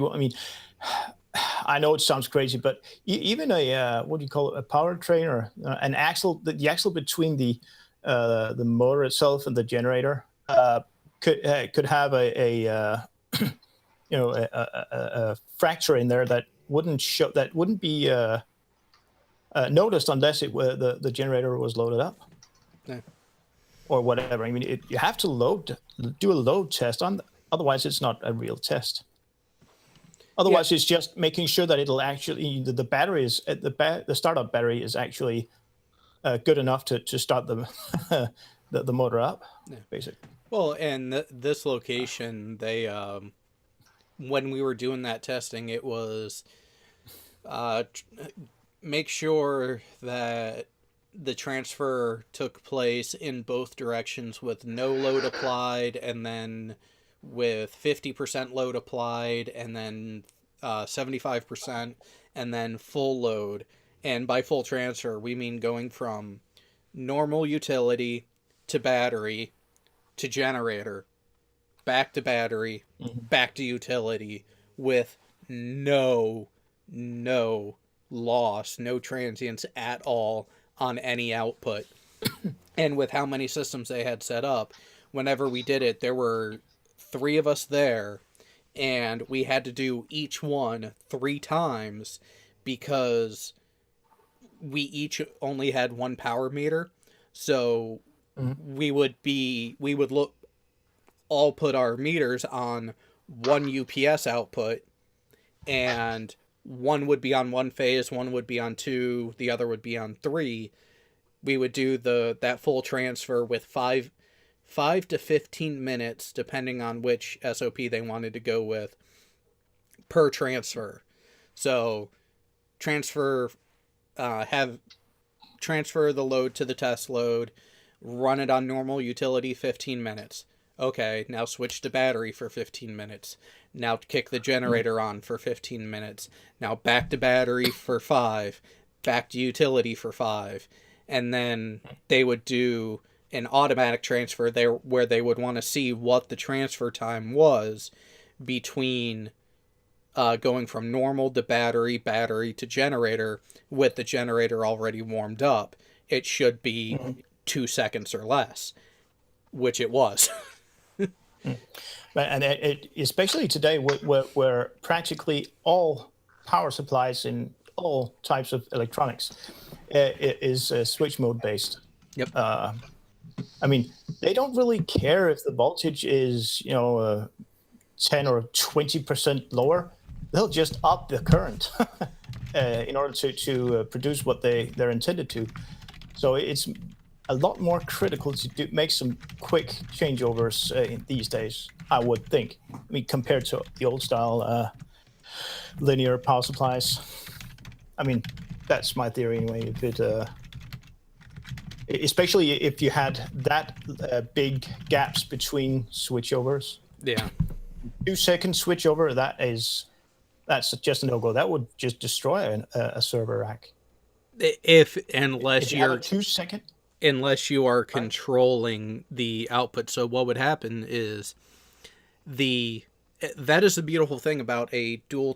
I know it sounds crazy, but even a, what do you call it, a powertrain or an axle, the axle between the motor itself and the generator could have a fracture in there that wouldn't be noticed unless the generator was loaded up, or whatever. I mean, you have to do a load test on. Otherwise, it's not a real test. Otherwise, it's just making sure that it'll actually the battery is the startup battery is actually good enough to start the the motor up, basically. Well, and this location, they when we were doing that testing, it was make sure that the transfer took place in both directions with no load applied, and then with 50% load applied, and then 75%, and then full load. And by full transfer, we mean going from normal utility to battery to generator, back to battery, back to utility, with no loss, no transients at all on any output. And with how many systems they had set up, whenever we did it, there were 3 of us there, and we had to do each one 3 times because we each only had 1 power meter. So we would all put our meters on 1 UPS output, and one would be on 1 phase, one would be on 2, the other would be on 3. We would do that full transfer with 5 to 15 minutes, depending on which SOP they wanted to go with, per transfer. So transfer the load to the test load, run it on normal utility 15 minutes. Okay, now switch to battery for 15 minutes. Now kick the generator on for 15 minutes. Now back to battery for 5, back to utility for 5. And then they would do an automatic transfer there where they would want to see what the transfer time was between going from normal to battery to generator, with the generator already warmed up. It should be 2 seconds or less, which it was. And it especially today, where practically all power supplies in all types of electronics is switch mode based. Yep. I mean, they don't really care if the voltage is 10 or 20% lower. They'll just up the current in order to produce what they're intended to. So it's a lot more critical to make some quick changeovers these days, I would think. I mean, compared to the old style linear power supplies. I mean, that's my theory anyway. If it, especially if you had that big gaps between switchovers. Yeah. 2-second switchover, that's just a no-go. That would just destroy a server rack. Unless you have a 2-second. Unless you are controlling the output. So what would happen is that is the beautiful thing about a dual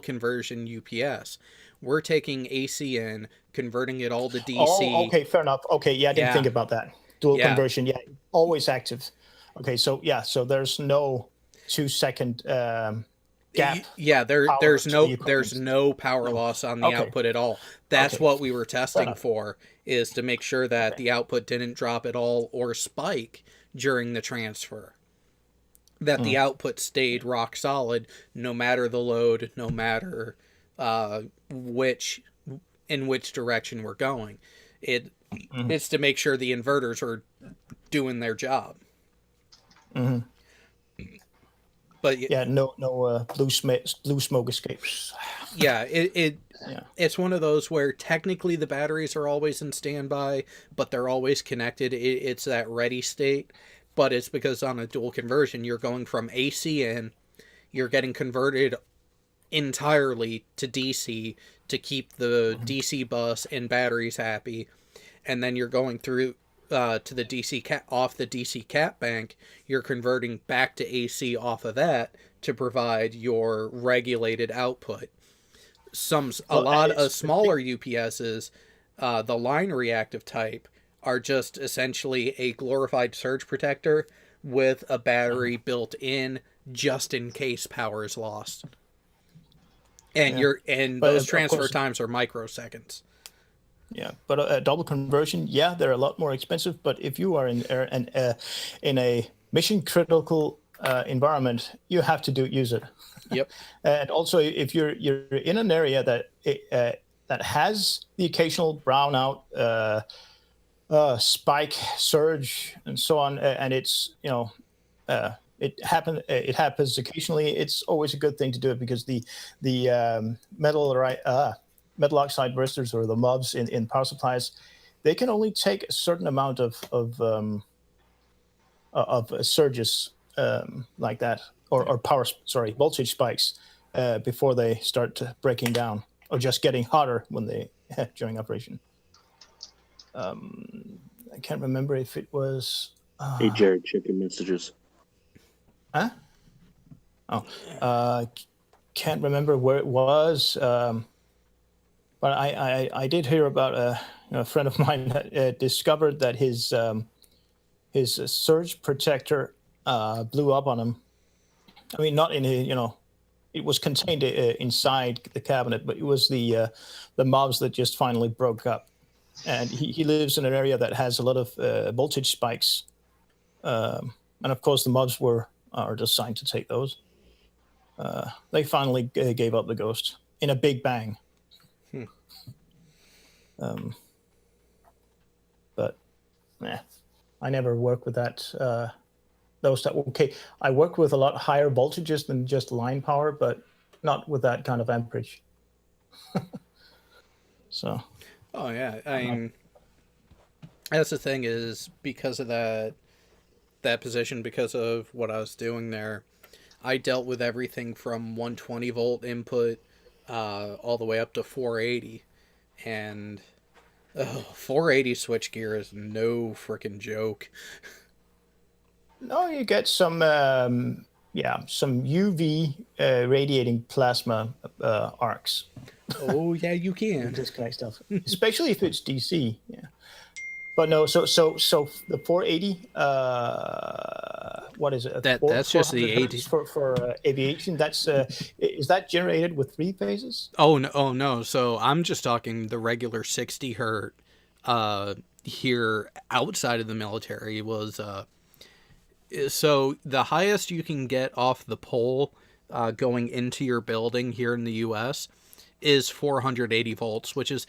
conversion UPS. We're taking AC in, converting it all to DC. Oh, okay, fair enough. Okay, yeah, I didn't think about that. Dual conversion, always active. Okay, so there's no 2-second gap. Yeah, there's no power loss on the output at all. That's what we were testing for, is to make sure that the output didn't drop at all or spike during the transfer. That the output stayed rock solid no matter the load, no matter in which direction we're going. It's to make sure the inverters are doing their job. Mm-hmm. But no blue smoke escapes. Yeah, it's one of those where technically the batteries are always in standby, but they're always connected. It's that ready state, but it's because on a dual conversion, you're going from AC in, you're getting converted entirely to DC to keep the DC bus and batteries happy, and then you're going through to the DC off the DC cap bank, you're converting back to AC off of that to provide your regulated output. A lot of smaller UPSs, the line reactive type, are just essentially a glorified surge protector with a battery built in just in case power is lost. And those transfer times are microseconds. Yeah, but a double conversion, they're a lot more expensive. But if you are in a mission critical environment, you have to use it. Yep. And also, if you're in an area that has the occasional brownout, spike, surge, and so on, and it's it happens occasionally. It's always a good thing to do it because the metal oxide bursters, or the MUBs in power supplies, they can only take a certain amount of surges like that, or voltage spikes before they start breaking down or just getting hotter when they during operation. I can't remember if it was. Hey Jared, check your messages. Huh? Oh, can't remember where it was. But I did hear about a friend of mine that discovered that his surge protector blew up on him. I mean, not in it was contained inside the cabinet, but it was the MUBs that just finally broke up. And he lives in an area that has a lot of voltage spikes, and of course the MUBs are designed to take those. They finally gave up the ghost in a big bang. But I never work with that. I work with a lot higher voltages than just line power, but not with that kind of amperage. So. Oh yeah, I mean, that's the thing, is because of that position, because of what I was doing there, I dealt with everything from 120 volt input all the way up to 480. And 480 switchgear is no freaking joke. No, you get some UV radiating plasma arcs. Oh yeah, you can. Disconnect stuff, especially if it's DC. Yeah. But no, so the 480. What is it? That's just the 400 hertz for aviation. That's is that generated with 3 phases? Oh no. So I'm just talking the regular 60 hertz. Here outside of the military was so the highest you can get off the pole going into your building here in the U.S. is 480 volts, which is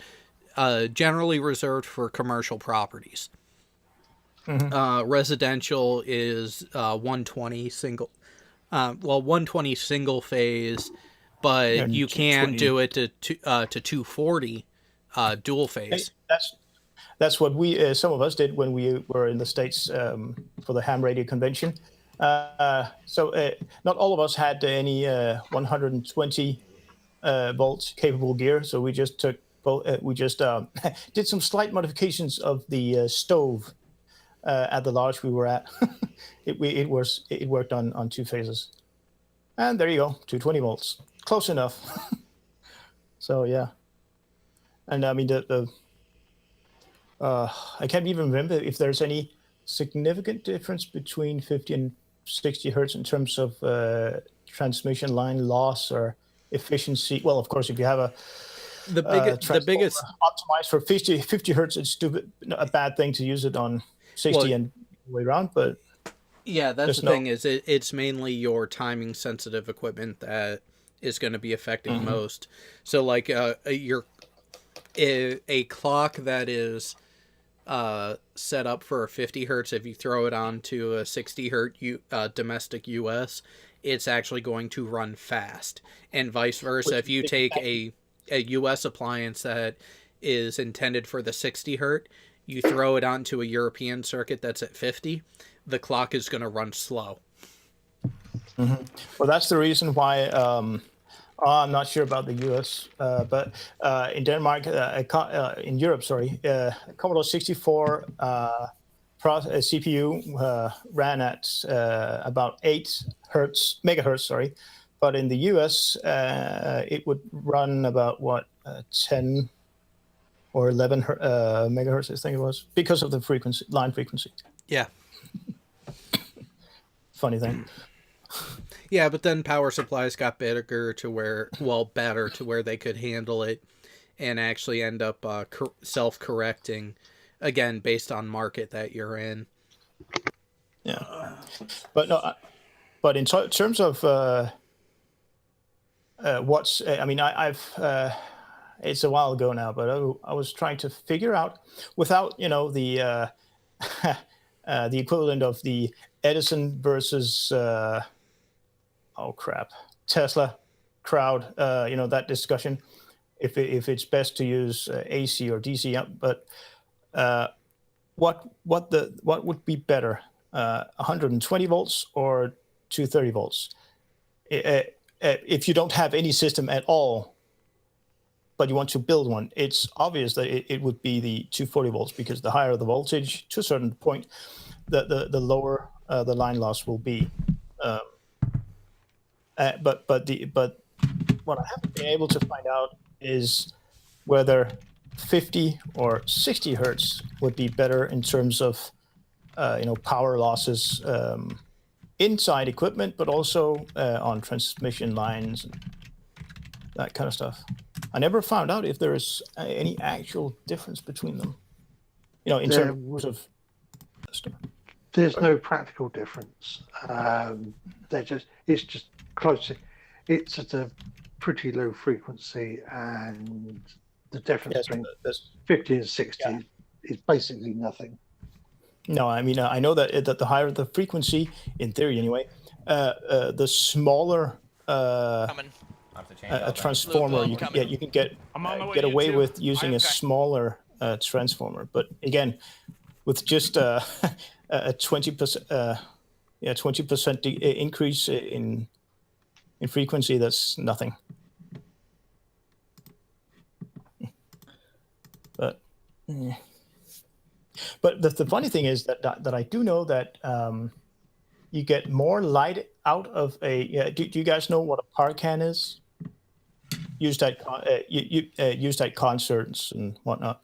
generally reserved for commercial properties. Residential is 120 single. 120 single phase, but And you can 220. do it to 240 dual phase. That's what we some of us did when we were in the States for the ham radio convention. So not all of us had any 120 volts capable gear, so we just took did some slight modifications of the stove at the lodge we were at. it worked on 2 phases, and there you go, 220 volts, close enough. So yeah, and I mean I can't even remember if there's any significant difference between 50 and 60 hertz in terms of transmission line loss or efficiency. Well, of course, if you have the biggest optimized for 50 hertz, it's a bad thing to use it on 60 and the way around. But yeah, that's the thing is it's mainly your timing sensitive equipment that is going to be affected most. So like a clock that is set up for 50 hertz, if you throw it onto a 60 hertz domestic US, it's actually going to run fast, and vice versa. If you take a US appliance that is intended for the 60 hertz, you throw it onto a European circuit that's at 50, the clock is going to run slow. Well, that's the reason why I'm not sure about the US, but in Denmark, in Europe, sorry, Commodore 64 CPU ran at about 8 megahertz, sorry. But in the US, it would run about 10 or 11 megahertz, I think it was, because of the line frequency. Yeah. Funny thing. Yeah, but then power supplies got better to where they could handle it and actually end up self-correcting, again, based on market that you're in. Yeah. But no, but in terms of I've it's a while ago now, but I was trying to figure out, without the the equivalent of the Edison versus Tesla crowd, that discussion, if it's best to use AC or DC, but what would be better, 120 volts or 230 volts? If you don't have any system at all, but you want to build one, it's obvious that it would be the 240 volts, because the higher the voltage, to a certain point, the lower the line loss will be. But what I haven't been able to find out is whether 50 or 60 hertz would be better in terms of power losses inside equipment, but also on transmission lines and that kind of stuff. I never found out if there is any actual difference between them. In terms of stuff. There's no practical difference. It's just close. It's at a pretty low frequency, and the difference between 50 and 60 is basically nothing. No, I mean, I know that the higher the frequency, in theory anyway, the smaller a transformer you can get away with using a smaller transformer. But again, with just a 20% 20% increase in frequency, that's nothing. But the funny thing is that I do know that you get more light out of a. Do you guys know what a Parcan is? Used at concerts and whatnot.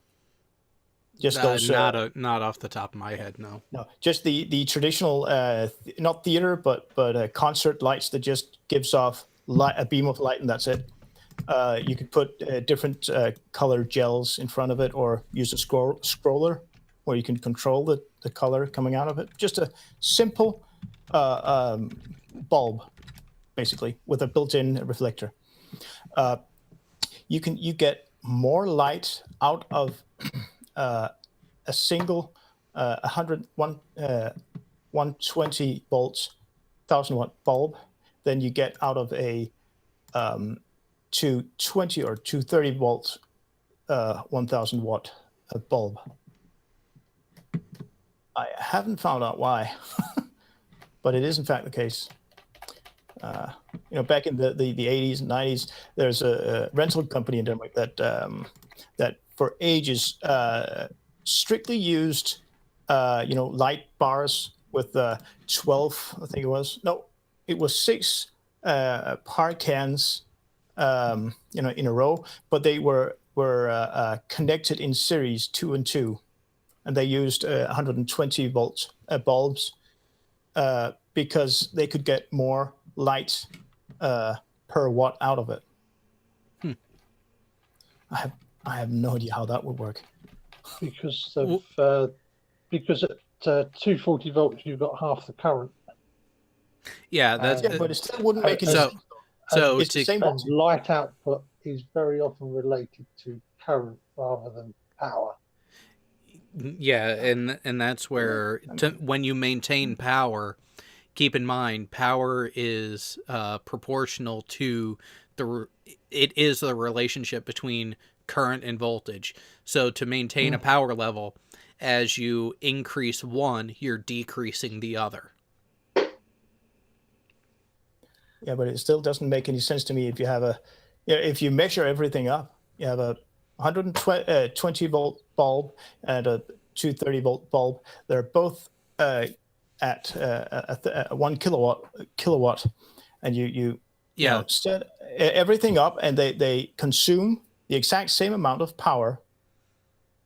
Just those not off the top of my head, no. No, just the traditional not theater but concert lights that just gives off a beam of light, and that's it. You could put different color gels in front of it, or use a scroller where you can control the color coming out of it. Just a simple bulb, basically, with a built-in reflector. You get more light out of a single 120 volts 1000 watt bulb than you get out of a 220 or 230 volt 1000 watt bulb. I haven't found out why, but it is in fact the case. Back in the 80s and 90s, there's a rental company in Denmark that for ages strictly used light bars with 12, I think it was. No, it was 6 par cans in a row, but they were connected in series 2 and 2, and they used 120 volt bulbs because they could get more light per watt out of it. I have no idea how that would work. Because at 240 volts you've got half the current. Yeah, that's but it still wouldn't make any sense. So it's the same and light output is very often related to current rather than power. Yeah, and that's where when you maintain power, keep in mind power is proportional to it is the relationship between current and voltage. So to maintain a power level, as you increase one, you're decreasing the other. Yeah, but it still doesn't make any sense to me if you have if you measure everything up, you have a 120 volt bulb and a 230 volt bulb. They're both at 1 kilowatt, and you set everything up, and they consume the exact same amount of power.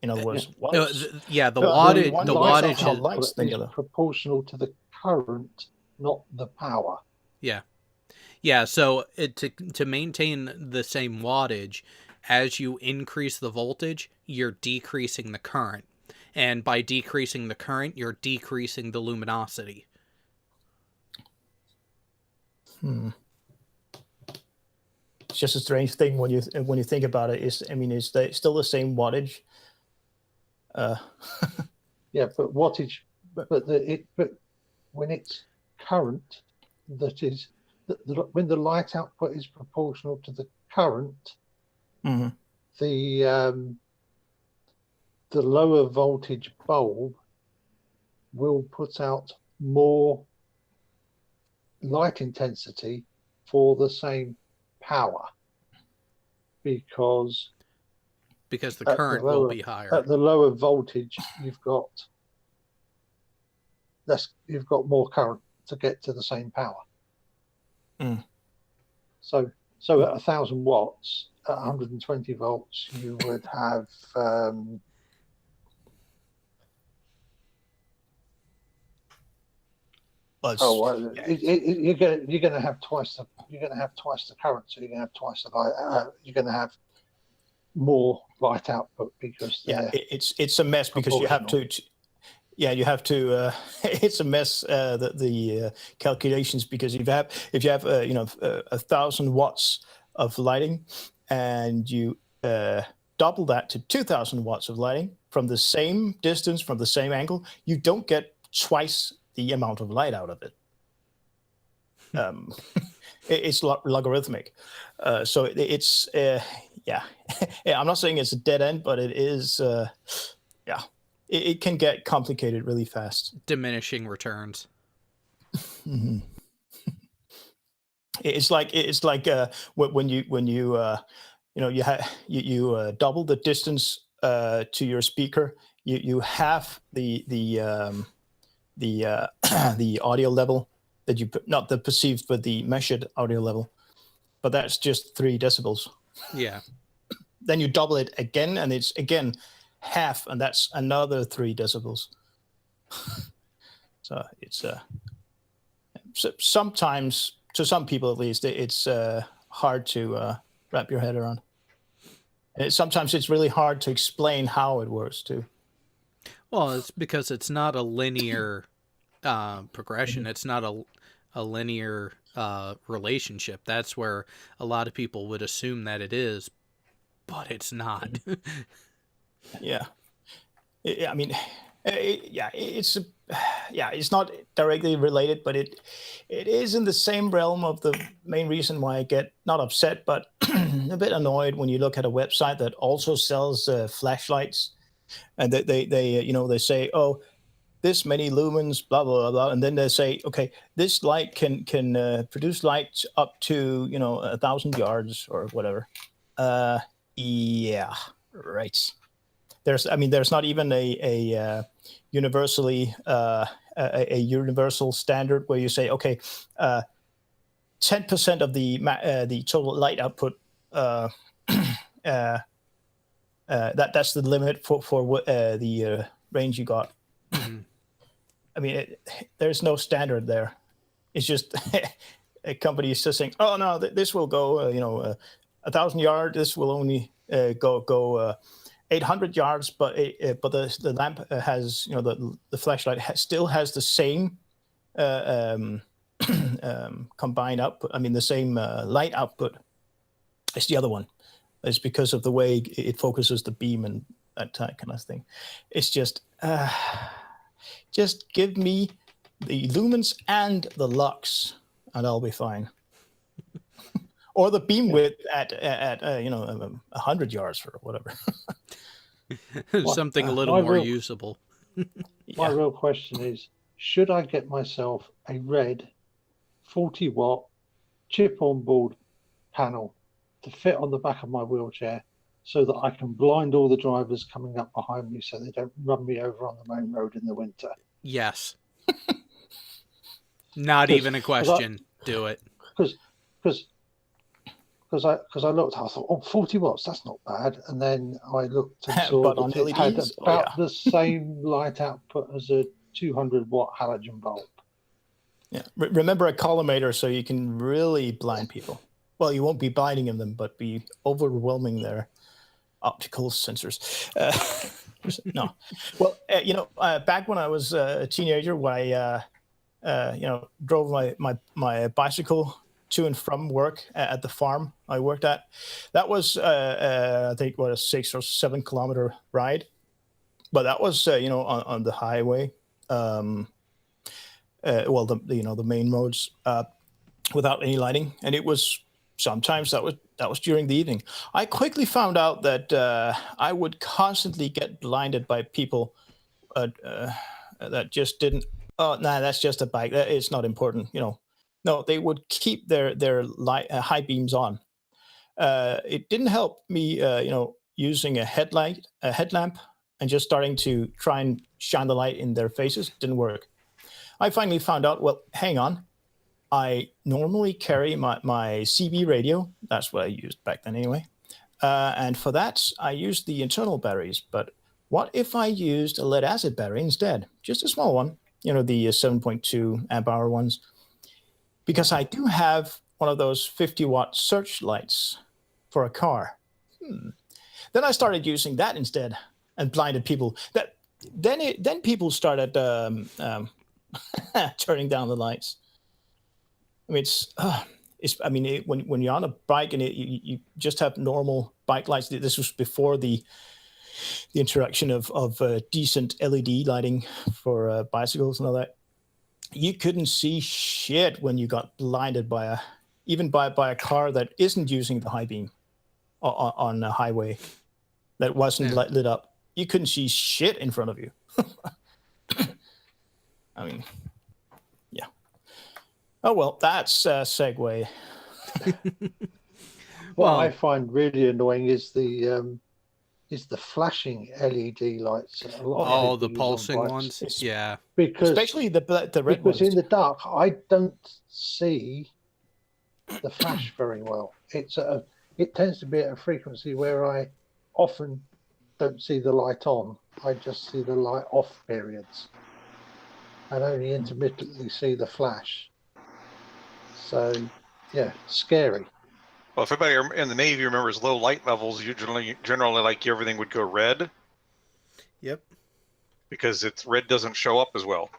In other words, the wattage is proportional to the current, not the power. Yeah. So to maintain the same wattage, as you increase the voltage, you're decreasing the current, and by decreasing the current, you're decreasing the luminosity. It's just a strange thing when you think about it. Is still the same wattage? Yeah, but wattage, but when it's current, that is, when the light output is proportional to the current, the lower voltage bulb will put out more light intensity for the same power, because the current will be higher. At the lower voltage, you've got more current to get to the same power. So at 1,000 watts, at 120 volts, you would have you're going to have twice the current, so you're going to have twice the light. You're going to have more light output because it's a mess, because you have to it's a mess, the calculations, because if you have 1,000 watts of lighting, and you double that to 2,000 watts of lighting from the same distance, from the same angle, you don't get twice the amount of light out of it. It's logarithmic. So it's I'm not saying it's a dead end, but it is it can get complicated really fast. Diminishing returns. It's like when you double the distance to your speaker, you have the audio level that you not the perceived but the measured audio level, but that's just 3 decibels. Yeah. Then you double it again, and it's again half, and that's another 3 decibels. So it's sometimes, to some people at least, it's hard to wrap your head around. Sometimes it's really hard to explain how it works too. Well, it's because it's not a linear progression. It's not a linear relationship. That's where a lot of people would assume that it is, but it's not. Yeah. I mean, it's not directly related, but it is in the same realm of the main reason why I get not upset, but a bit annoyed when you look at a website that also sells flashlights, and they say, oh, this many lumens, blah blah blah, and then they say, okay, this light can produce light up to 1,000 yards or whatever. Yeah, right. There's not even a universally a universal standard where you say, okay, 10% of the total light output, that's the limit for what the range you got. Mm-hmm. I mean, there's no standard there. It's just a company is just saying, oh no, this will go 1,000 yards. This will only go 800 yards, but the lamp has, the flashlight still has the same combined output. I mean, the same light output as the other one. It's because of the way it focuses the beam and that kind of thing. It's just give me the lumens and the lux, and I'll be fine. Or the beam width at 100 yards or whatever. Something a little more usable. My real question is, should I get myself a red 40-watt chip-on-board panel to fit on the back of my wheelchair so that I can blind all the drivers coming up behind me so they don't run me over on the main road in the winter? Yes. Not even a question. Do it. Because I looked, I thought, oh, 40 watts, that's not bad. And then I looked and saw but that on it had LEDs? about the same light output as a 200-watt halogen bulb. Yeah. Remember a collimator so you can really blind people. Well, you won't be blinding them, but be overwhelming their optical sensors. No. Well, back when I was a teenager, when I drove my bicycle to and from work at the farm I worked at, that was I think a 6 or 7 kilometer ride, but that was on the highway, the main roads, without any lighting, and it was sometimes that was during the evening. I quickly found out that I would constantly get blinded by people that just didn't. Oh, nah, that's just a bike. It's not important, No, they would keep their light, high beams on. It didn't help me, using a headlamp, and just starting to try and shine the light in their faces. Didn't work. I finally found out, well, hang on. I normally carry my CB radio. That's what I used back then anyway. And for that, I used the internal batteries. But what if I used a lead acid battery instead? Just a small one, the 7.2 amp hour ones. Because I do have one of those 50-watt searchlights for a car. Then I started using that instead and blinded people. Then people started turning down the lights. I mean, when you're on a bike and you just have normal bike lights. This was before the introduction of decent LED lighting for bicycles and all that. You couldn't see shit when you got blinded by a car that isn't using the high beam on a highway that wasn't lit up. You couldn't see shit in front of you. I mean, yeah. Oh well, that's a segue. What I find really annoying is the flashing LED lights. The pulsing ones. Yeah. Because especially the red because ones. in the dark, I don't see the flash very well. It tends to be at a frequency where I often don't see the light on. I just see the light off periods, and only intermittently see the flash. So, yeah, scary. Well, if everybody in the Navy remembers low light levels, generally like everything would go red Yep. because red doesn't show up as well.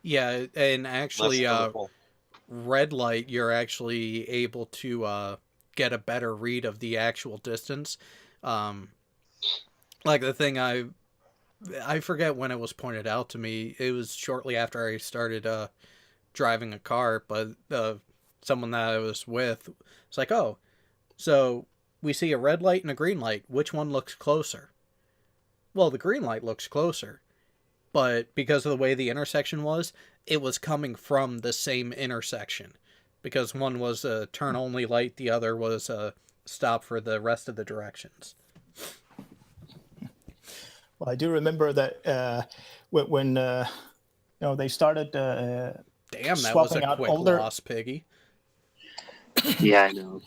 Yeah, and actually, Less visible. red light, you're actually able to get a better read of the actual distance. Like the thing I forget when it was pointed out to me. It was shortly after I started driving a car, but someone that I was with was like, "Oh, so we see a red light and a green light. Which one looks closer?" Well, the green light looks closer, but because of the way the intersection was, it was coming from the same intersection. Because one was a turn-only light, the other was a stop for the rest of the directions. Well, I do remember that when they started Damn, that was swapping a out quick older. loss, Piggy. Yeah, I know.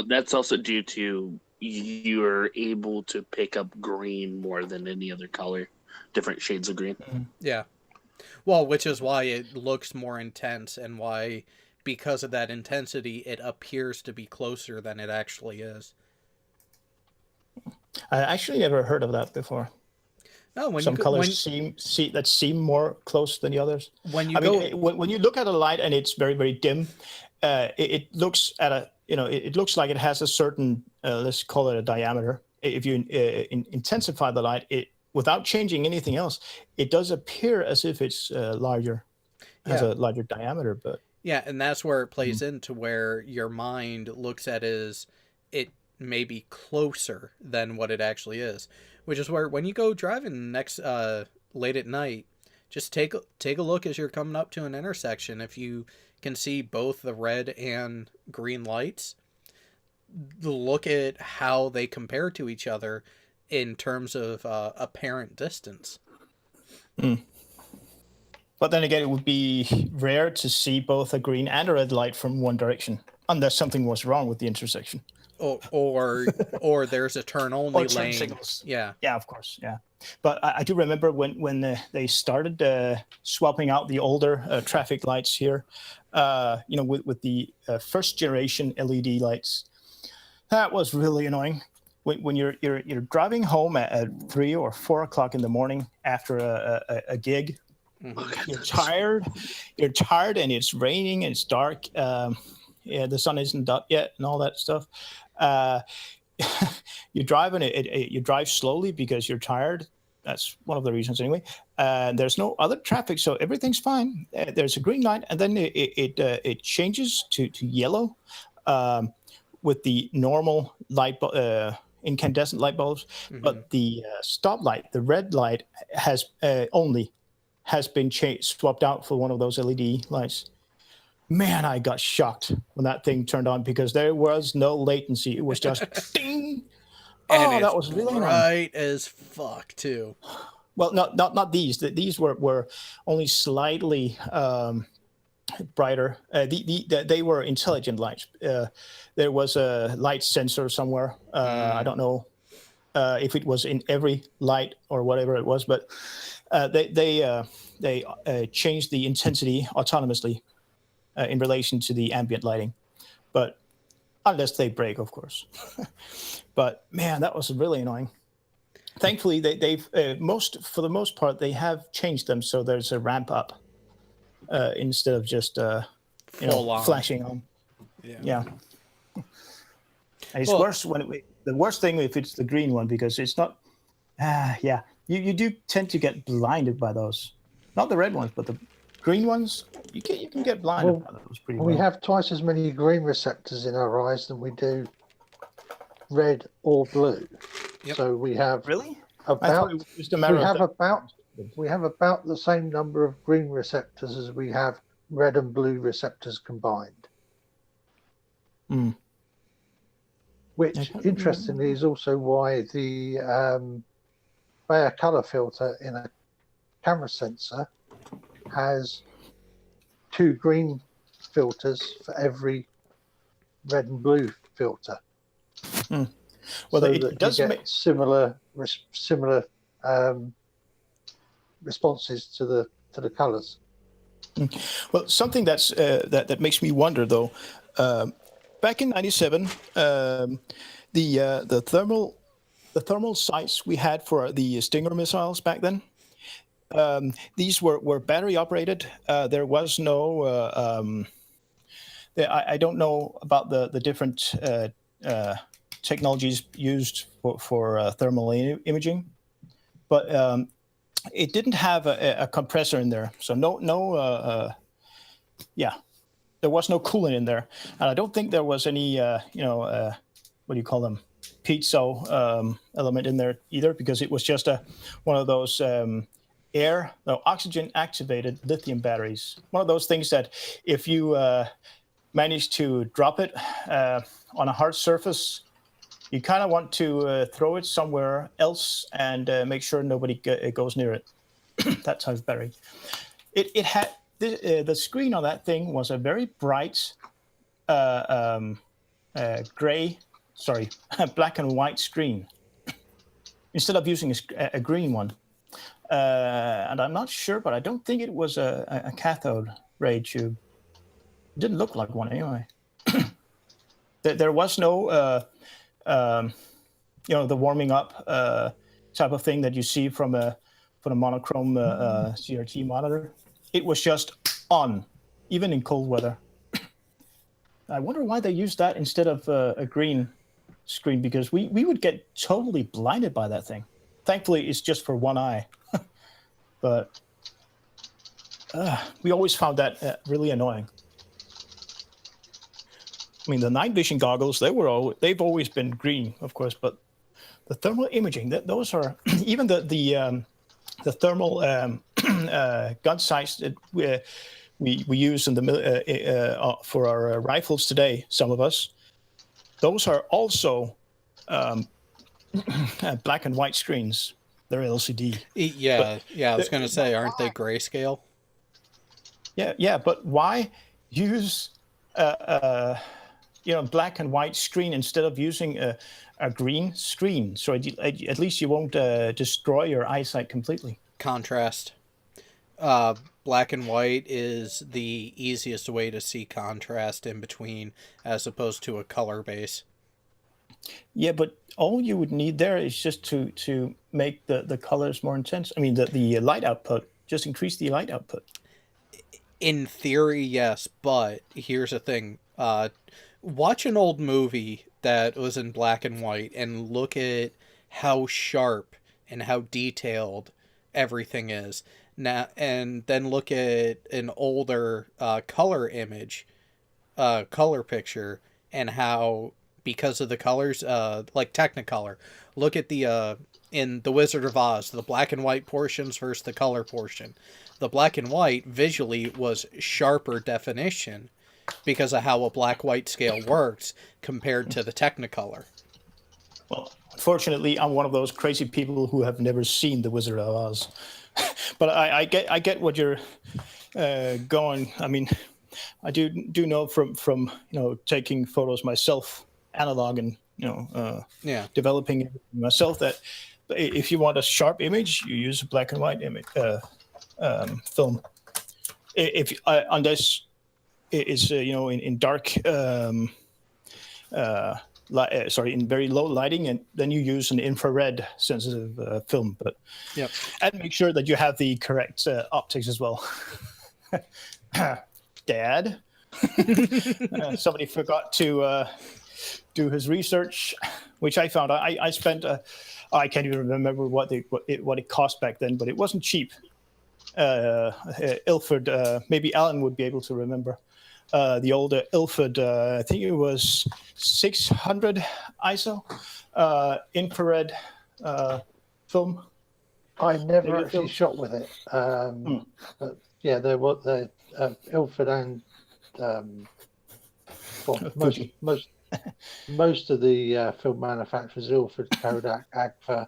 That's also due to you're able to pick up green more than any other color, different shades of green. Yeah. Well, which is why it looks more intense and why, because of that intensity, it appears to be closer than it actually is. I actually never heard of that before. No, when Some you colors seem more close than the others. when you I go mean, when you look at a light and it's very, very dim, it looks at it looks like it has a certain let's call it a diameter. If you intensify the light, without changing anything else, it does appear as if it's larger, has a larger diameter. But yeah, and that's where it plays into where your mind looks at it may be closer than what it actually is, which is where when you go driving next late at night, just take a look as you're coming up to an intersection. If you can see both the red and green lights, look at how they compare to each other in terms of apparent distance. But then again, it would be rare to see both a green and a red light from one direction, unless something was wrong with the intersection. Or there's a turn only Or turn lane. signals. Yeah. Yeah, of course. Yeah. But I do remember when they started swapping out the older traffic lights here, with the first generation LED lights. That was really annoying. When you're driving home at 3 or 4 o'clock in the morning after a gig, you're tired, and it's raining and it's dark. The sun isn't up yet and all that stuff. You drive slowly because you're tired. That's one of the reasons anyway. There's no other traffic, so everything's fine. There's a green light, and then it changes to yellow with the normal incandescent light bulbs. But the stoplight, the red light, has been swapped out for one of those LED lights. Man, I got shocked when that thing turned on because there was no latency. It was just ding. And that was really bright as fuck too. Well, not these. These were only slightly brighter. They were intelligent lights. There was a light sensor somewhere. I don't know if it was in every light or whatever it was, but they changed the intensity autonomously in relation to the ambient lighting, but unless they break, of course. But man, that was really annoying. Thankfully, they've for the most part they have changed them so there's a ramp up instead of just flashing on. Yeah. And it's worse the worst thing if it's the green one because it's not. You do tend to get blinded by those, not the red ones, but the green ones. You can get blinded by those pretty well. We have twice as many green receptors in our eyes than we do red or blue. Yep. So we have Really? about it was just a matter we have about the same number of green receptors as we have red and blue receptors combined. Which, interestingly, is also why the Bayer color filter in a camera sensor has 2 green filters for every red and blue filter. Well, so it that does you make get similar responses to the colours. well something that's that makes me wonder though. Back in '97, the thermal sights we had for the Stinger missiles back then. These were battery operated. There was no. I don't know about the different technologies used for thermal imaging, but it didn't have a compressor in there, so there was no coolant in there, and I don't think there was any what do you call them, piezo element in there either, because it was just one of those oxygen activated lithium batteries. One of those things that if you manage to drop it on a hard surface, you kind of want to throw it somewhere else and make sure nobody goes near it. That type of battery. It had the screen on that thing was a very bright black and white screen instead of using a green one. And I'm not sure, but I don't think it was a cathode ray tube. It didn't look like one anyway. There was no, the warming up type of thing that you see from a monochrome CRT monitor. It was just on, even in cold weather. I wonder why they used that instead of a green screen, because we would get totally blinded by that thing. Thankfully, it's just for one eye. But we always found that really annoying. I mean, the night vision goggles, they've always been green, of course, but the thermal imaging, those are even the thermal gun sights that we use in the for our rifles today. Some of us, those are also black and white screens. They're LCD. Yeah, I was going to say, aren't they grayscale? Yeah, but why use black and white screen instead of using a green screen? So at least you won't destroy your eyesight completely. Contrast. Black and white is the easiest way to see contrast in between, as opposed to a color base. Yeah, but all you would need there is just to make the colors more intense. I mean, the light output, just increase the light output. In theory, yes, but here's the thing. Watch an old movie that was in black and white and look at how sharp and how detailed everything is. Now, and then look at an older color image, color picture, and how, because of the colors, like Technicolor, look at the in The Wizard of Oz, the black and white portions versus the color portion. The black and white visually was sharper definition because of how a black-white scale works compared to the Technicolor. Well, unfortunately, I'm one of those crazy people who have never seen The Wizard of Oz. But I get what you're going. I mean, I do know from taking photos myself, analog, and developing it myself, that if you want a sharp image, you use a black and white image film. Unless it's in dark, in very low lighting, and then you use an infrared sensitive film. But and make sure that you have the correct optics as well. Dad, somebody forgot to do his research, which I found. I spent I can't even remember what it cost back then, but it wasn't cheap. Ilford, maybe Alan would be able to remember. The older Ilford, I think it was 600 ISO infrared film. I never actually shot with it, but yeah, there was the Ilford and most of the film manufacturers, Ilford, Kodak, Agfa,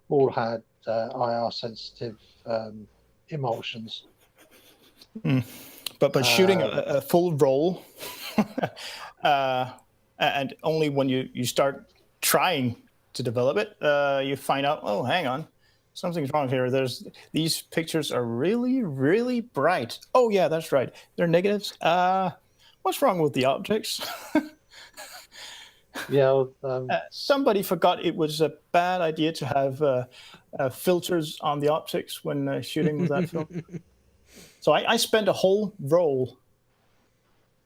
all had IR sensitive emulsions. But shooting a full roll, and only when you start trying to develop it, you find out, oh, hang on, something's wrong here. These pictures are really, really bright. Oh yeah, that's right. They're negatives. What's wrong with the optics? Yeah. Somebody forgot it was a bad idea to have filters on the optics when shooting with that film. So I spent a whole roll,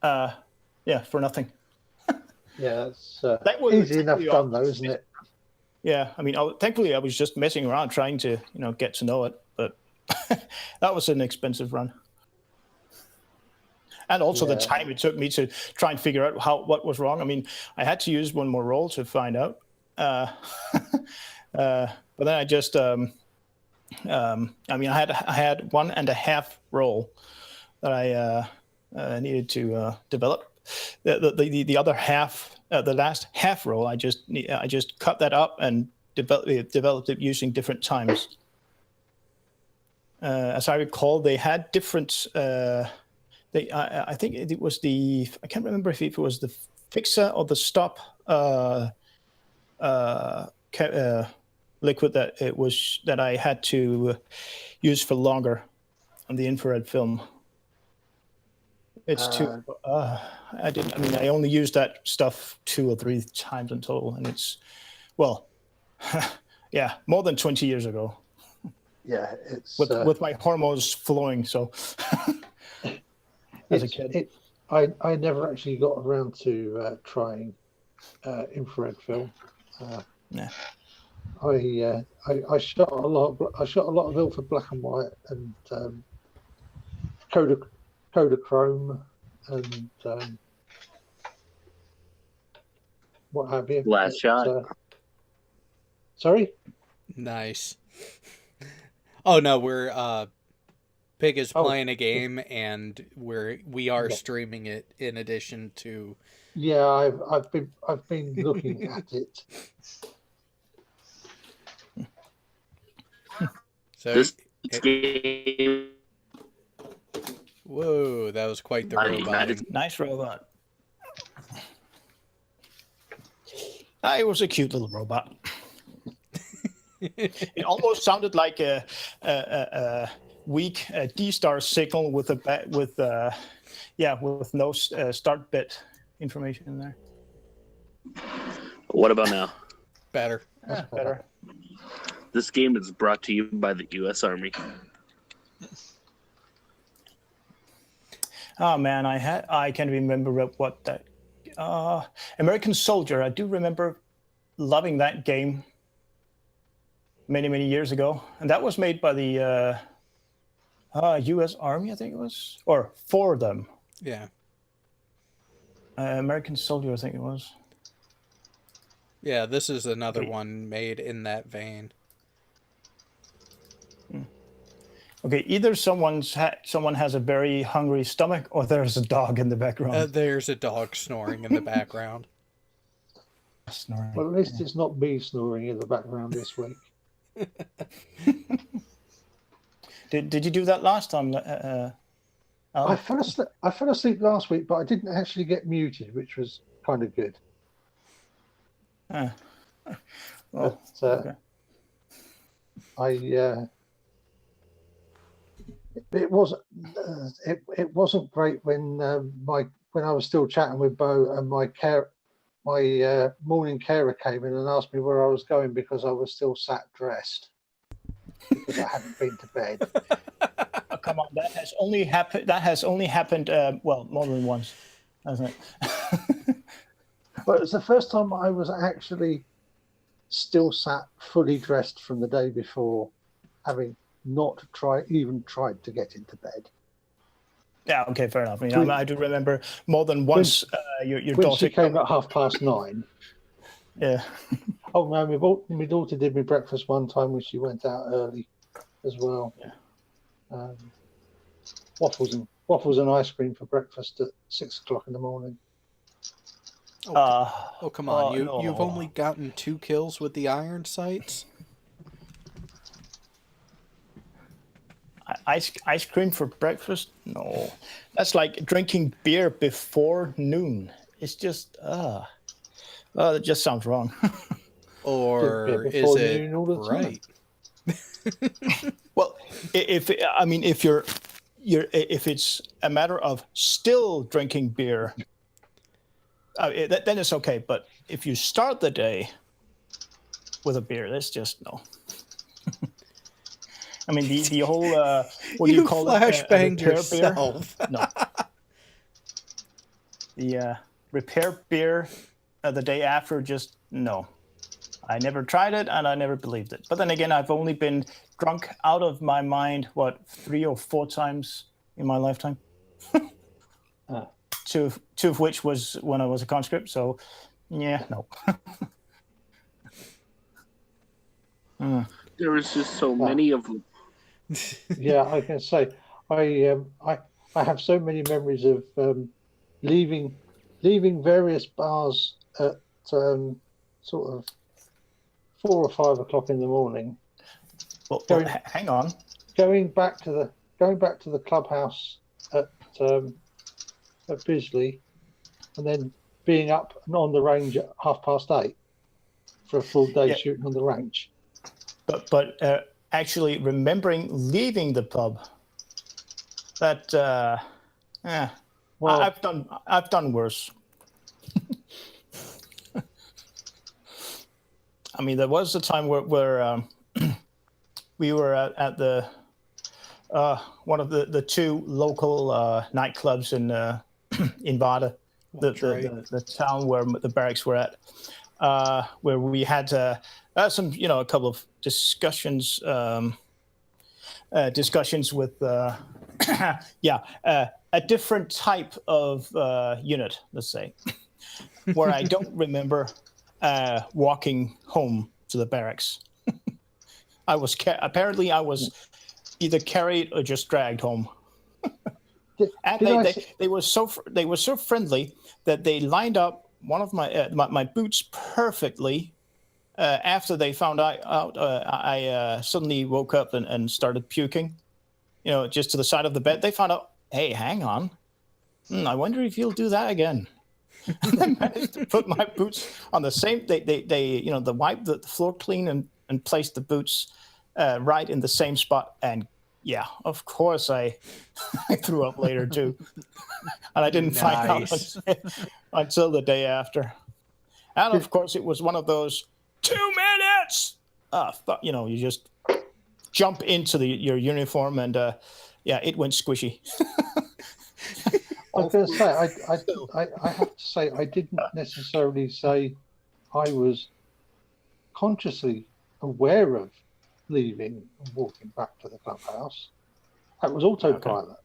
for nothing. Yeah, it's That was easy enough totally done, though, isn't it? Yeah, I mean, thankfully I was just messing around trying to, get to know it, but that was an expensive run. And also the time it took me to try and figure out what was wrong. I mean, I had to use one more roll to find out. But then I just, I had 1.5 roll that I needed to develop. The other half, the last half roll, I just cut that up and developed it using different times. As I recall, they had different. I think it was I can't remember if it was the fixer or the stop liquid that I had to use for longer on the infrared film. It's too. I only used that stuff 2 or 3 times in total, and it's, more than 20 years ago. Yeah, it's with my hormones flowing. So, as a kid, I never actually got around to trying infrared film. I shot a lot. I shot a lot of Ilford black and white and Kodachrome and what have you. Last shot. Sorry? Nice. Oh no, we're Pig is playing a game and we are streaming it in addition to. Yeah, I've been looking at it. So this game. Whoa, that was quite the robot. Nice robot. It was a cute little robot. It almost sounded like a weak D-star signal with no start bit information in there. What about now? Better. That's better. This game is brought to you by the U.S. Army. Oh man, I can't remember what that American Soldier. I do remember loving that game many years ago, and that was made by the U.S. Army, I think it was, or for them. Yeah. American Soldier, I think it was. Yeah, this is another one made in that vein. Okay, either someone has a very hungry stomach, or there's a dog in the background. There's a dog snoring in the background. Snoring. Well, at least it's not me snoring in the background this week. Did you do that last time? I fell asleep last week, but I didn't actually get muted, which was kind of good. Okay. It wasn't great when I was still chatting with Bo and my morning carer came in and asked me where I was going because I was still sat dressed because I hadn't been to bed. Oh, come on, that has only happened more than once, hasn't it? But it was the first time I was actually still sat fully dressed from the day before, having not even tried to get into bed. Yeah, okay, fair enough. I mean, I do remember more than once your when daughter she came at 9:30. Yeah. Oh no, my daughter did me breakfast one time when she went out early as well. Yeah. Waffles and ice cream for breakfast at 6:00 in the morning. Oh, come on. No. You've only gotten 2 kills with the iron sights? Ice cream for breakfast? No. That's like drinking beer before noon. It's just, that just sounds wrong. Or is before it noon all the time. right? Well, if it's a matter of still drinking beer, then it's okay. But if you start the day with a beer, that's just no. I mean, the whole what do you call it? Flashbanged Repair yourself. beer? No. The repair beer the day after, just no. I never tried it and I never believed it. But then again, I've only been drunk out of my mind, 3 or 4 times in my lifetime? Two of which was when I was a conscript. So, yeah, no. There was just so many of them. Yeah, I can say I have so many memories of leaving various bars at sort of 4 or 5 o'clock in the morning. Well, hang on. Going back to the clubhouse at Bisley, and then being up and on the range at 8:30 for a full day shooting on the range. But actually remembering leaving the pub, that well, I've done worse. I mean, there was a time where we were at the one of the 2 local nightclubs in Vada, the town where the barracks were at, where we had some, a couple of discussions with a different type of unit, let's say, where I don't remember walking home to the barracks. I was apparently either carried or just dragged home. And they were so friendly that they lined up one of my boots perfectly. After they found out, I suddenly woke up and started puking, just to the side of the bed. They found out, hey, hang on, I wonder if you'll do that again. And I managed to put my boots on the same. They wiped the floor clean and placed the boots right in the same spot. And yeah, of course I threw up later too, and I didn't find out until the day after. And of course, it was one of those 2 minutes. You just jump into your uniform, and it went squishy. I was going to say, I have to say, I didn't necessarily say I was consciously aware of leaving and walking back to the clubhouse. That was autopilot. Okay.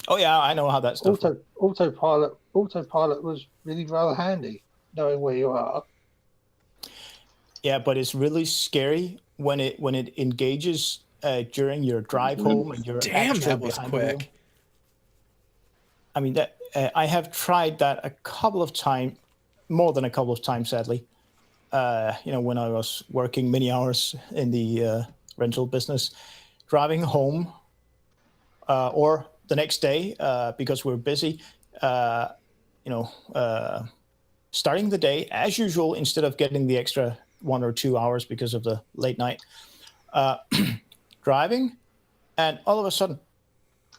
Oh yeah, I know how that stuff. Autopilot was really rather handy, knowing where you are. Yeah, but it's really scary when it engages during your drive home and you're that was quick. I mean, that I have tried that a couple of times, more than a couple of times, sadly. When I was working many hours in the rental business, driving home, or the next day because we're busy, starting the day as usual instead of getting the extra 1 or 2 hours because of the late night, driving, and all of a sudden,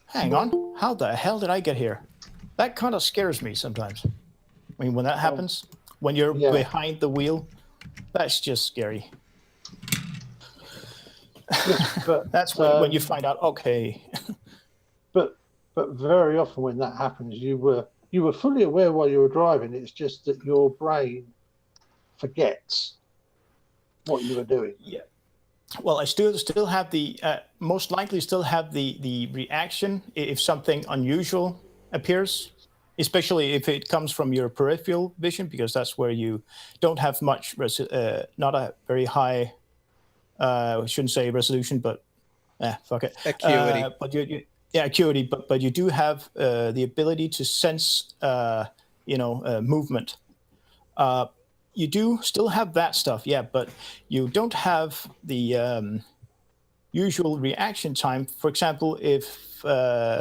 hang on, how the hell did I get here? That kind of scares me sometimes. I mean, when that happens, when you're behind the wheel, that's just scary. Yes, but that's when you find out, okay. But very often when that happens, you were fully aware while you were driving. It's just that your brain forgets what you were doing. Yeah. Well, I still have the most likely still have the reaction if something unusual appears, especially if it comes from your peripheral vision, because that's where you don't have much, not a very high, I shouldn't say resolution, but fuck it. Acuity. But acuity, but you do have the ability to sense, movement. You do still have that stuff, but you don't have the usual reaction time. For example, if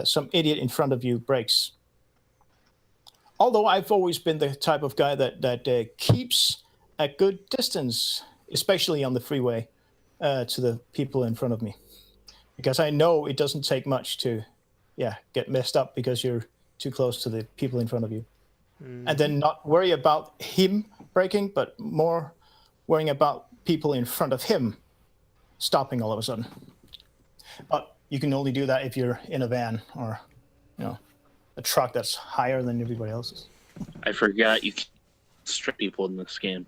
some idiot in front of you brakes. Although I've always been the type of guy that keeps a good distance, especially on the freeway, to the people in front of me, because I know it doesn't take much to, get messed up because you're too close to the people in front of you, and then not worry about him braking, but more worrying about people in front of him stopping all of a sudden. But you can only do that if you're in a van or, a truck that's higher than everybody else's. I forgot you can strip people in this game.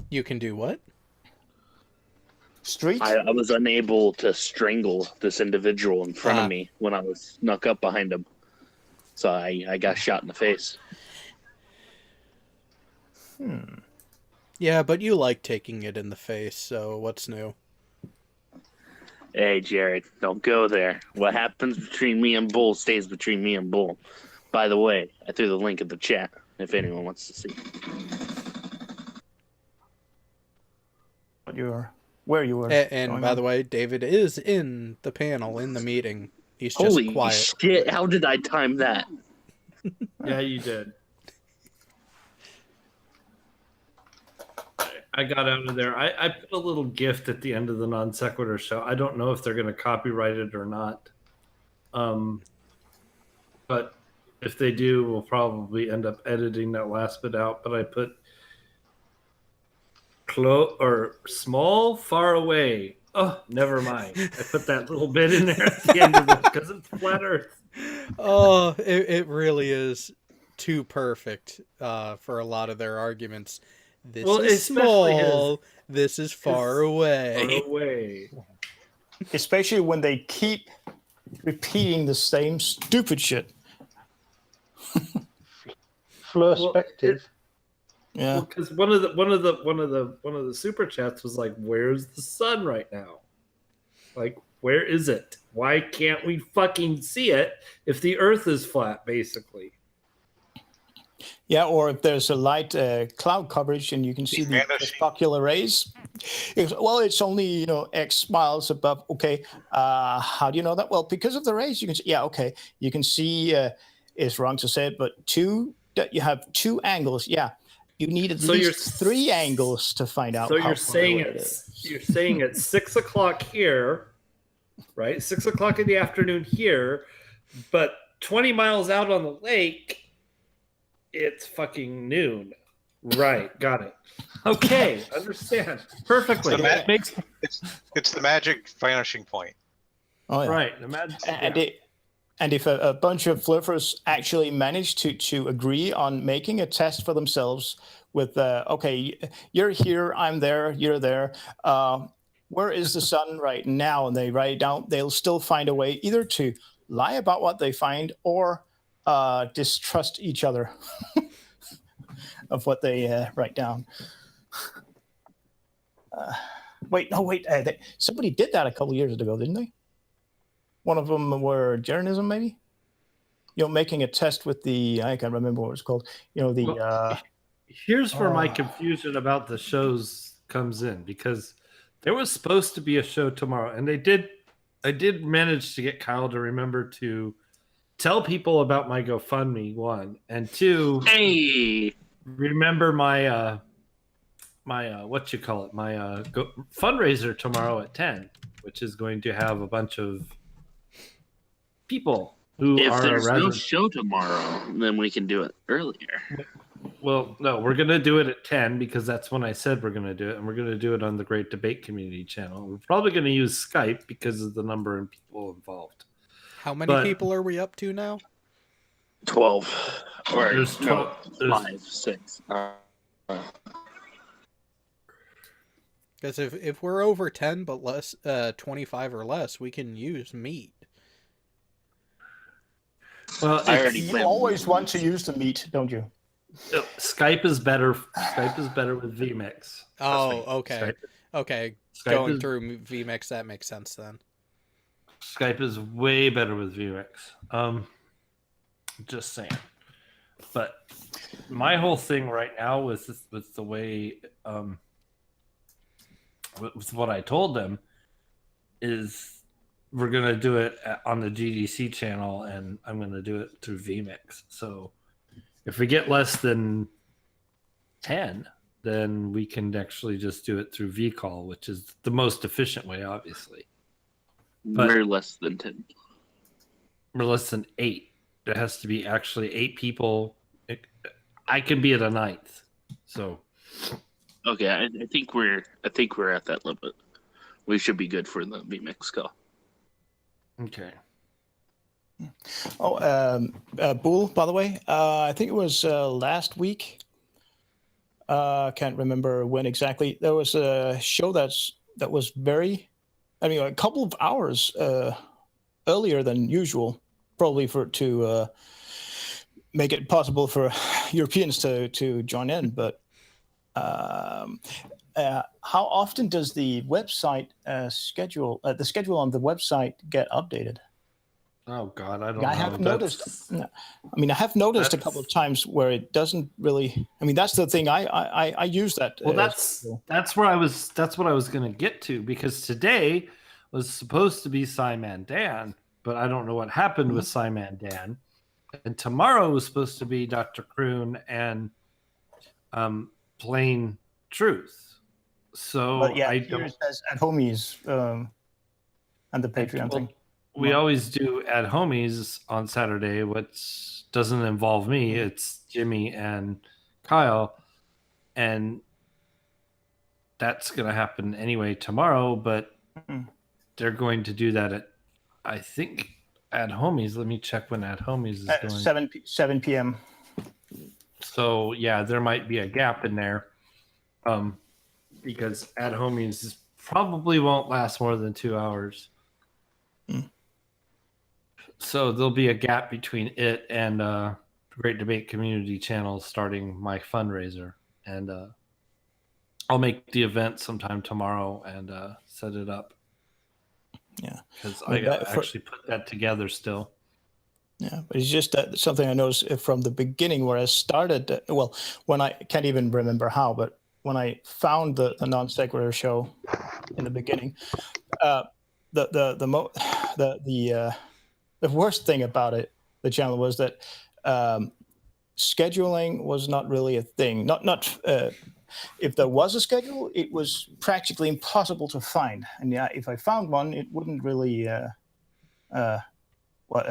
You can do what? Street? I was unable to strangle this individual in front of me when I was snuck up behind him. So I got shot in the face. Yeah, but you like taking it in the face, so what's new? Hey, Jared, don't go there. What happens between me and Bull stays between me and Bull. By the way, I threw the link in the chat if anyone wants to see. Where you were. And by the way, David is in the panel, in the meeting. He's just Holy quiet. shit, how did I time that? Yeah, you did. I got out of there. I put a little gift at the end of the non sequitur show. I don't know if they're going to copyright it or not. But if they do, we'll probably end up editing that last bit out. But I put small, far away. Oh, never mind. I put that little bit in there at the end of it because it's flat Earth. Oh, it really is too perfect for a lot of their arguments. This is small. This is far away. Far away. Especially when they keep repeating the same stupid shit. Flurspective. Yeah. Because one of the super chats was like, "Where's the sun right now? Like, where is it? Why can't we fucking see it if the Earth is flat?" Basically. Yeah, or if there's a light cloud coverage and you can see the specular rays. It's only X miles above. Okay, how do you know that? Well, because of the rays, you can see. Yeah, okay, you can see. It's wrong to say it, but you have two angles. Yeah, you need at least three angles to find out. So how you're far saying away it is. you're saying at 6 o'clock here, right? 6 o'clock in the afternoon here, but 20 miles out on the lake. It's fucking noon. Right, got it. Okay, understand. Perfectly. It's the magic vanishing point. Oh, yeah. Right. And if a bunch of flippers actually manage to agree on making a test for themselves with, okay, you're here, I'm there, you're there. Where is the sun right now? And they write it down. They'll still find a way either to lie about what they find or distrust each other of what they write down. Somebody did that a couple years ago, didn't they? One of them were journalism, maybe. Making a test with I can't remember what it was called. Here's where my confusion about the shows comes in, because there was supposed to be a show tomorrow, and I did manage to get Kyle to remember to tell people about my GoFundMe, one, and two. Hey, remember my my fundraiser tomorrow at 10, which is going to have a bunch of people who if are there's no show tomorrow, then we can do it earlier. Well, no, we're going to do it at 10 because that's when I said we're going to do it, and we're going to do it on the Great Debate Community channel. We're probably going to use Skype because of the number of people involved. How many people are we up to now? 12. Or there's 12. No, 5, 6. Because if we're over 10 but less, 25 or less, we can use Meet. Well, you always want to use the Meet, don't you? Skype is better. Skype is better with vMix. Oh, okay. Okay, going through vMix, that makes sense then. Skype is way better with vMix. Just saying. But my whole thing right now with the way with what I told them is we're gonna do it on the GDC channel, and I'm gonna do it through vMix. So if we get less than 10, then we can actually just do it through vCall, which is the most efficient way, obviously. But- We're less than 10. Or less than 8. There has to be actually 8 people. I can be at a 9th. So Okay, I think we're at that limit. We should be good for the vMix call. okay. Oh, Bull, by the way, I think it was last week. I can't remember when exactly. There was a show that was very, a couple of hours earlier than usual, probably to make it possible for Europeans to join in. But how often does the website schedule on the website get updated? Oh God, I don't know. I have noticed. I have noticed a couple of times where it doesn't really. That's the thing. I use that. Well, that's what I was going to get to, because today was supposed to be Simon Dan, but I don't know what happened with Simon Dan, and tomorrow was supposed to be Dr. Kroon and Plain Truth. So But yeah, I here don't. it says at homies and the Patreon thing. We always do at homies on Saturday, which doesn't involve me. It's Jimmy and Kyle, and that's going to happen anyway tomorrow. But they're going to do that at, I think, at homies. Let me check when at homies is At going. 7 p.m. So yeah, there might be a gap in there, because at homies probably won't last more than 2 hours. So there'll be a gap between it and Great Debate Community Channel starting my fundraiser, and I'll make the event sometime tomorrow and set it up. Yeah, because I gotta actually put that together still. Yeah, but it's just that something I noticed from the beginning where I started. When I can't even remember how, but when I found the non sequitur show in the beginning, the worst thing about the channel was that scheduling was not really a thing. If there was a schedule, it was practically impossible to find. And yeah, if I found one, it wouldn't really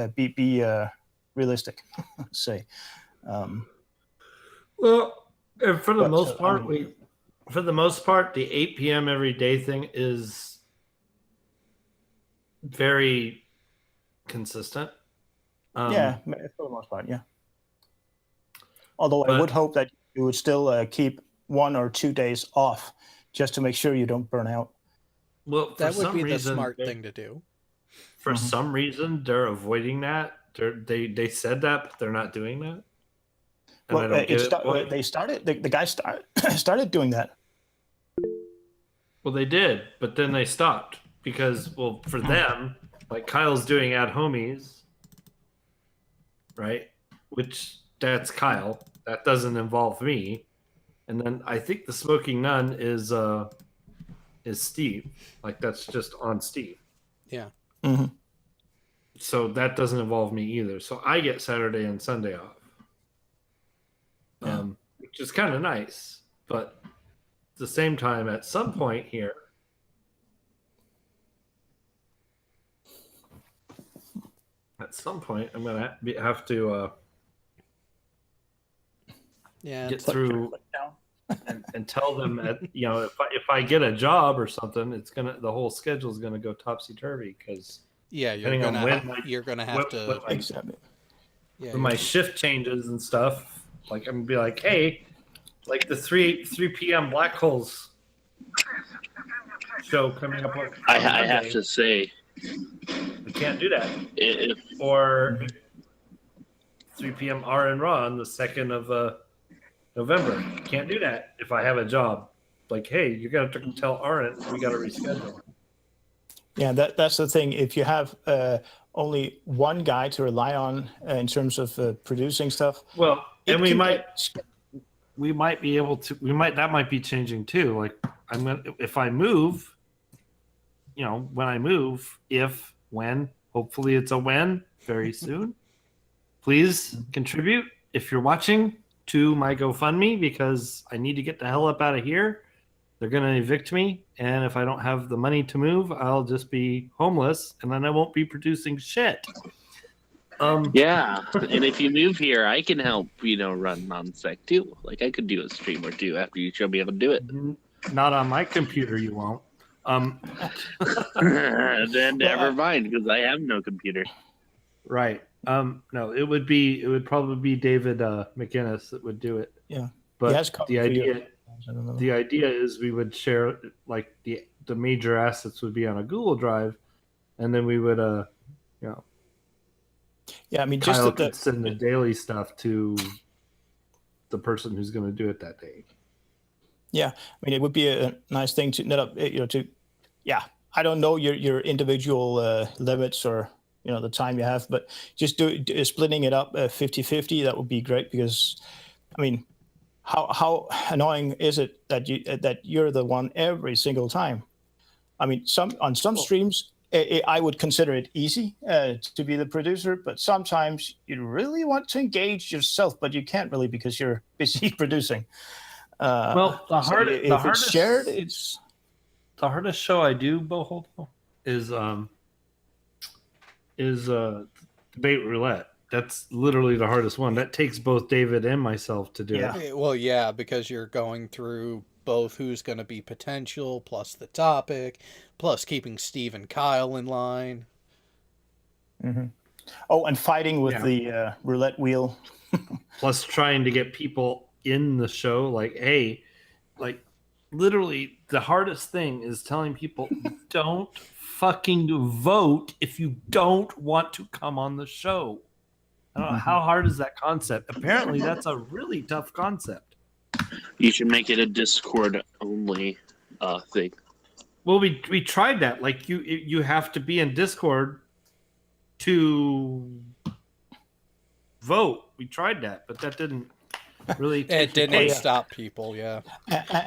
be realistic, say. Well, for the most part, the 8 p.m. every day thing is very consistent. Yeah, for the most part, yeah. Although I would hope that you would still keep 1 or 2 days off just to make sure you don't burn out. Well, that would be the smart thing to do. For some reason, they're avoiding that. They said that, but they're not doing that. And well, they started. The guy started doing that. Well, they did, but then they stopped because, for them, like Kyle's doing at homies, right? Which that's Kyle. That doesn't involve me. And then I think the Smoking Nun is Steve. Like that's just on Steve. Yeah. Mm-hmm. So that doesn't involve me either. So I get Saturday and Sunday off, which is kind of nice. But at the same time, at some point here, I'm gonna have to get through and tell them if I get a job or something, the whole schedule is gonna go topsy turvy because you're gonna have to exactly. When my shift changes and stuff, like I'm gonna be like, hey, like the 3 p.m. Black Holes show coming up. I have to say, we can't do that. Or 3 p.m. RN Raw on the 2nd of November. Can't do that if I have a job. Like, hey, you got to tell RN we got to reschedule. Yeah, that's the thing. If you have only one guy to rely on in terms of producing stuff, well, and we might be able to. That might be changing too. Like, if I move, when I move, hopefully it's a when very soon. Please contribute if you're watching. to my GoFundMe because I need to get the hell up out of here. They're going to evict me. And if I don't have the money to move, I'll just be homeless and then I won't be producing shit. Yeah. And if you move here, I can help, run non-sec too. Like I could do a stream or two after you show me how to do it. Not on my computer, you won't. Then never mind, because I have no computer. Right. No, it would probably be David McInnes that would do it. Yeah. But the idea is we would share like the major assets would be on a Google Drive, and then we would Yeah, I mean, Kyle just could send the daily stuff to the person who's going to do it that day. Yeah, I mean, it would be a nice thing to net up, I don't know your individual limits or the time you have, but just splitting it up 50-50, that would be great, because I mean, how annoying is it that you're the one every single time? I mean, on some streams I would consider it easy to be the producer, but sometimes you really want to engage yourself, but you can't really because you're busy producing. The hardest show I do, Boholdo, is debate roulette. That's literally the hardest one. That takes both David and myself to do it. Well, yeah, because you're going through both who's going to be potential, plus the topic, plus keeping Steve and Kyle in line. Mm-hmm. Oh, and fighting with the roulette wheel. Plus trying to get people in the show, literally the hardest thing is telling people don't fucking vote if you don't want to come on the show. I don't know how hard is that concept. Apparently that's a really tough concept. You should make it a Discord only thing. Well, we tried that. Like you have to be in Discord to vote. We tried that, but that didn't really. It didn't stop people. Yeah,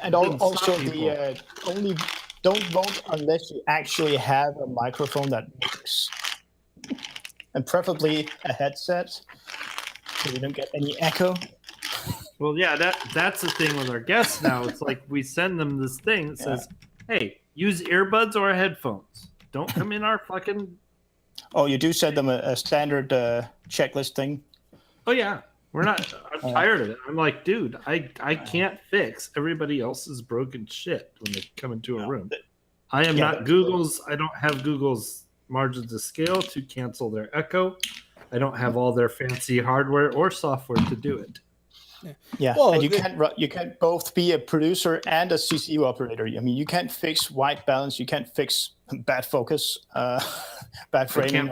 and also the only don't vote unless you actually have a microphone that works, and preferably a headset, so you don't get any echo. Well, yeah, that's the thing with our guests now. It's like we send them this thing that says, "Hey, use earbuds or headphones. Don't come in our fucking." Oh, you do send them a standard checklist thing. Oh yeah, I'm tired of it. I'm like, dude, I can't fix everybody else's broken shit when they come into a room. I am not Google's. I don't have Google's margins of scale to cancel their echo. I don't have all their fancy hardware or software to do it. Yeah, well, and you can't both be a producer and a CCU operator. I mean, you can't fix white balance. You can't fix bad focus, bad framing.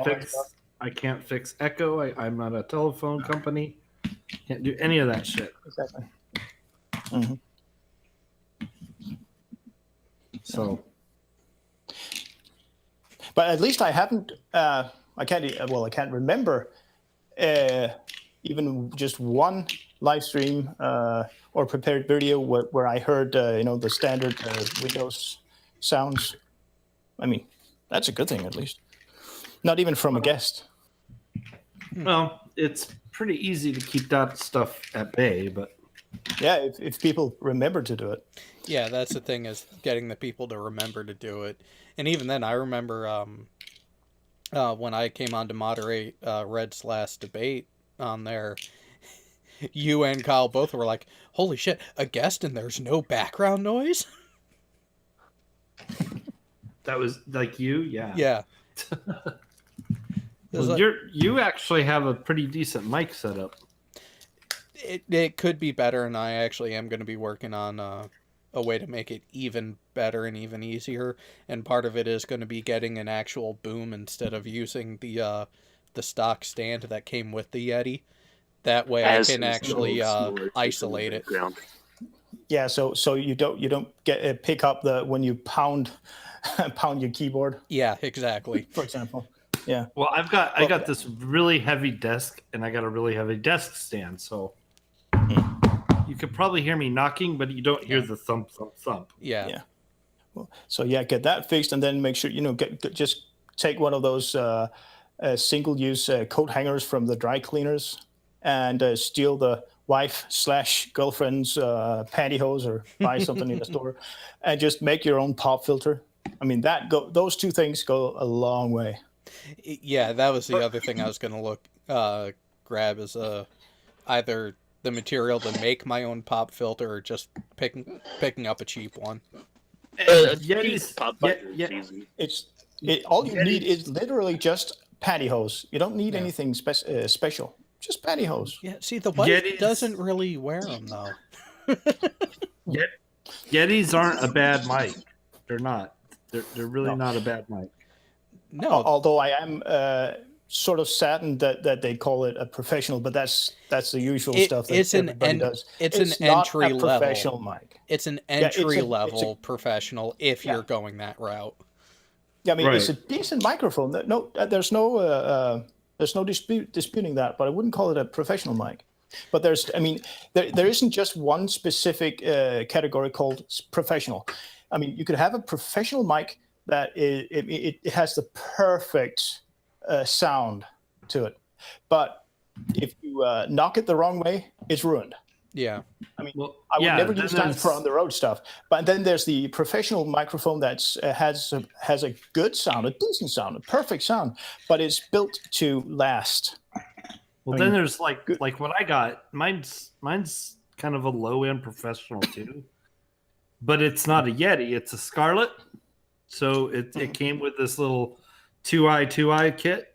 I can't fix echo. I'm not a telephone company. Can't do any of that shit. Exactly. Mm-hmm. So, but at least I haven't. I can't remember even just one live stream or prepared video where I heard the standard Windows sounds. I mean, that's a good thing at least. Not even from a guest. Well, it's pretty easy to keep that stuff at bay, but yeah, if people remember to do it. Yeah, that's the thing, is getting the people to remember to do it. And even then, I remember when I came on to moderate Red's last debate on there, you and Kyle both were like, holy shit, a guest and there's no background noise? That was like you? Yeah. Yeah. Well, you actually have a pretty decent mic setup. It could be better, and I actually am going to be working on a way to make it even better and even easier. And part of it is going to be getting an actual boom instead of using the stock stand that came with the Yeti. That way I can actually isolate it. Yeah, so you don't get pick up when you pound your keyboard. Yeah, exactly. For example. Yeah. Well, I got this really heavy desk, and I got a really heavy desk stand, so you could probably hear me knocking, but you don't hear the thump, thump, thump. Yeah. Yeah. Well, so get that fixed, and then make sure just take one of those single-use coat hangers from the dry cleaners, and steal wife/girlfriend's pantyhose or buy something in the store, and just make your own pop filter. I mean, those two things go a long way. Yeah, that was the other thing I was going to grab is either the material to make my own pop filter or just picking up a cheap one. All you need is literally just pantyhose. You don't need anything special. Just pantyhose. Yeah, see, the wife doesn't really wear them though. Yetis aren't a bad mic. They're not. They're really not a bad mic. No, although I am sort of saddened that they call it a professional, but that's the usual stuff that everybody does. It's an not entry a level professional mic. It's an entry level professional if you're going that route. Yeah, I mean it's a decent microphone. No, there's no disputing that, but I wouldn't call it a professional mic. But there isn't just one specific category called professional. I mean, you could have a professional mic that it has the perfect sound to it, but if you knock it the wrong way, it's ruined. Yeah, I mean, I would never use that for on the road stuff. But then there's the professional microphone that has a good sound, a decent sound, a perfect sound, but it's built to last. Well, then there's like what I got. Mine's kind of a low end professional too, but it's not a Yeti. It's a Scarlett. So it came with this little 2i kit,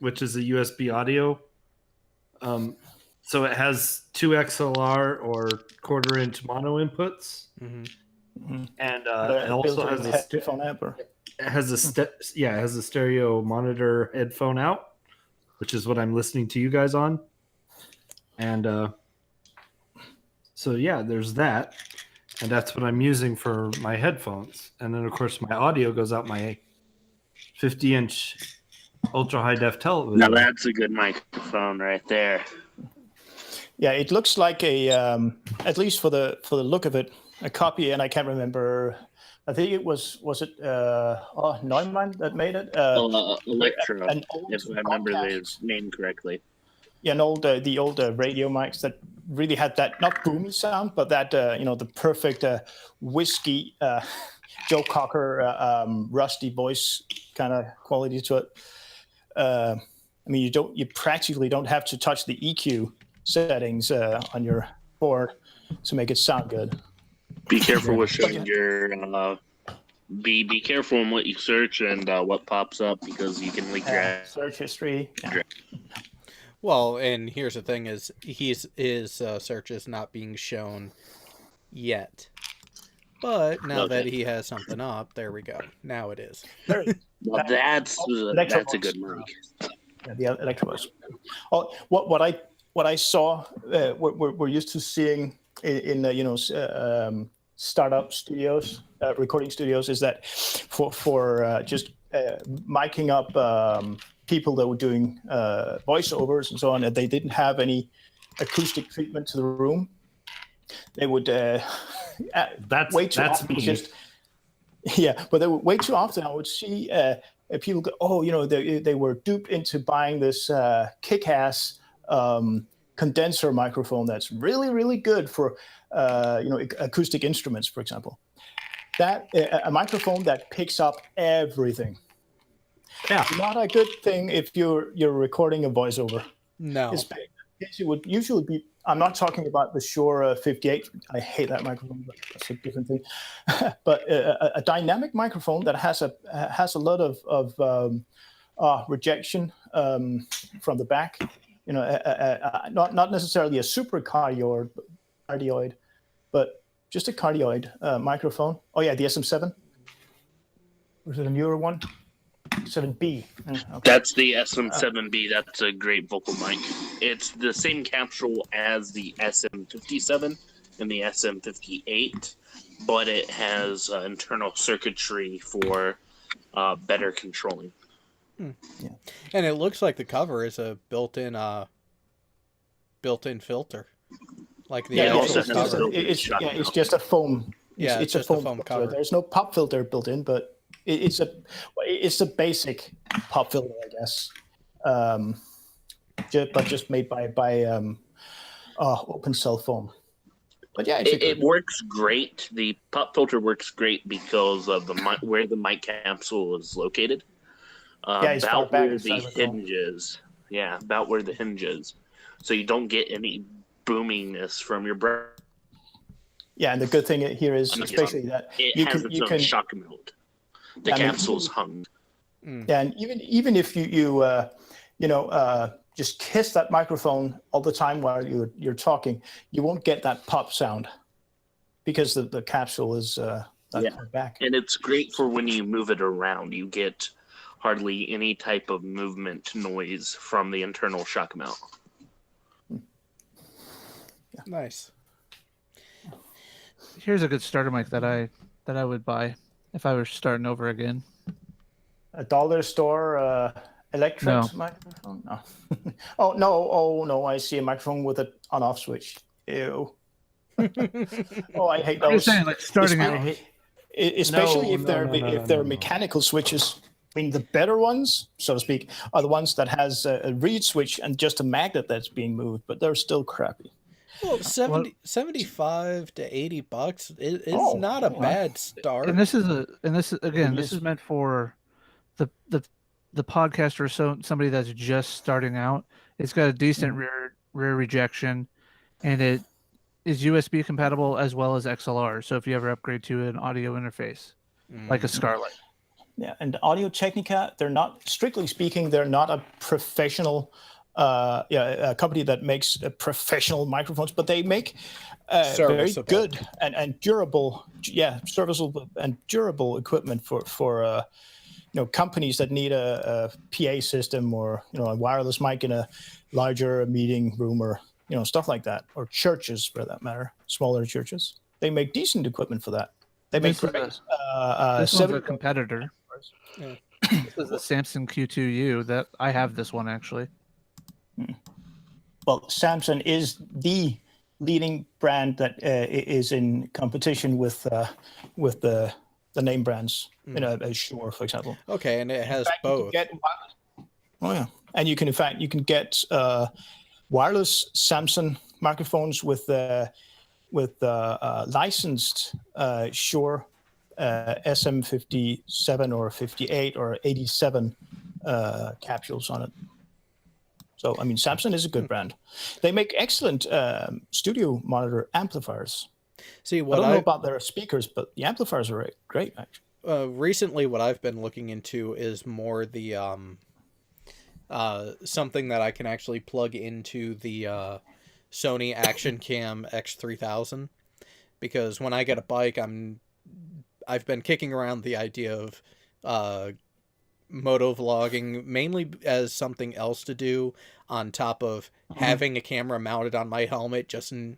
which is a USB audio. So it has 2 XLR or 1/4 inch mono inputs, and it also has a headphone amp. It has a stereo monitor headphone out, which is what I'm listening to you guys on. And so there's that. And that's what I'm using for my headphones. And then, of course, my audio goes out my 50-inch ultra-high def television. Now that's a good microphone right there. Yeah, it looks like at least for the look of it, a copy, and I can't remember. I think it was it Neumann that made it? Electro, if I remember the name correctly. Yeah, the old radio mics that really had that not boomy sound, but that the perfect whiskey Joe Cocker rusty voice kind of quality to it. I mean, you practically don't have to touch the EQ settings on your board to make it sound good. Be careful with showing your be careful in what you search and what pops up, because you can leak your search history. Yeah. Well, and here's the thing: is his search is not being shown yet, but now that he has something up, there we go. Now it is. Well, that's a good mic. Yeah, the Electrovoice. Oh, what I saw, we're used to seeing in startup studios, recording studios, is that for just miking up people that were doing voiceovers and so on, they didn't have any acoustic treatment to the room. They would way too often but they would way too often. I would see people go, they were duped into buying this kick-ass condenser microphone that's really, really good for acoustic instruments, for example. That a microphone that picks up everything. Yeah, not a good thing if you're recording a voiceover. No, it would usually be. I'm not talking about the Shure 58. I hate that microphone, but that's a different thing. But a dynamic microphone that has a lot of rejection from the back. Not necessarily a super cardioid, but just a cardioid microphone. Oh yeah, the SM7. Was it a newer one? 7B. Okay. That's the SM7B. That's a great vocal mic. It's the same capsule as the SM57 and the SM58, but it has internal circuitry for better controlling. Yeah. And it looks like the cover is a built-in filter, like the actual cover. It's just a foam. It's a foam cover. There's no pop filter built in, but it's a basic pop filter, I guess. But just made by open cell phone. But yeah, it works great. The pop filter works great because of where the mic capsule is located. It's far About back, where as I the recall. hinge is. Yeah, about where the hinge is. So you don't get any boomingness from your breath. Yeah, and the good thing here is especially that It you has can its own shock mode. The capsule's hung. Yeah, and even if you just kiss that microphone all the time while you're talking, you won't get that pop sound because the capsule is that far back. And it's great for when you move it around. You get hardly any type of movement noise from the internal shock mount. Nice. Here's a good starter mic that I would buy if I were starting over again. A dollar store electric microphone? No. Oh no! I see a microphone with an on-off switch. Ew. Oh, I hate those. I'm just saying, like starting out. Especially if they're mechanical switches. I mean, the better ones, so to speak, are the ones that has a reed switch and just a magnet that's being moved, but they're still crappy. Well, 75 to $80 is not a bad start. And this is meant for the podcaster or somebody that's just starting out. It's got a decent rear rejection, and it is USB compatible as well as XLR. So if you ever upgrade to an audio interface, like a Scarlett. Yeah, and Audio Technica, they're not, strictly speaking, they're not a professional a company that makes professional microphones, but they make very good and durable, serviceable and durable equipment for companies that need a PA system or a wireless mic in a larger meeting room or stuff like that, or churches for that matter, smaller churches. They make decent equipment for that. They make this one's a competitor. Yeah. This is the Samson Q2U that I have this one actually. Well, Samsung is the leading brand that is in competition with the name brands, as Shure, for example. Okay, and it has both. And you can get wireless Samsung microphones with licensed Shure SM57 or 58 or 87 capsules on it. So, I mean, Samsung is a good brand. They make excellent studio monitor amplifiers. See, I don't know about their speakers, but the amplifiers are great, actually. Recently, what I've been looking into is more the something that I can actually plug into the Sony Action Cam X3000, because when I get a bike, I've been kicking around the idea of moto vlogging mainly as something else to do on top of having a camera mounted on my helmet, just in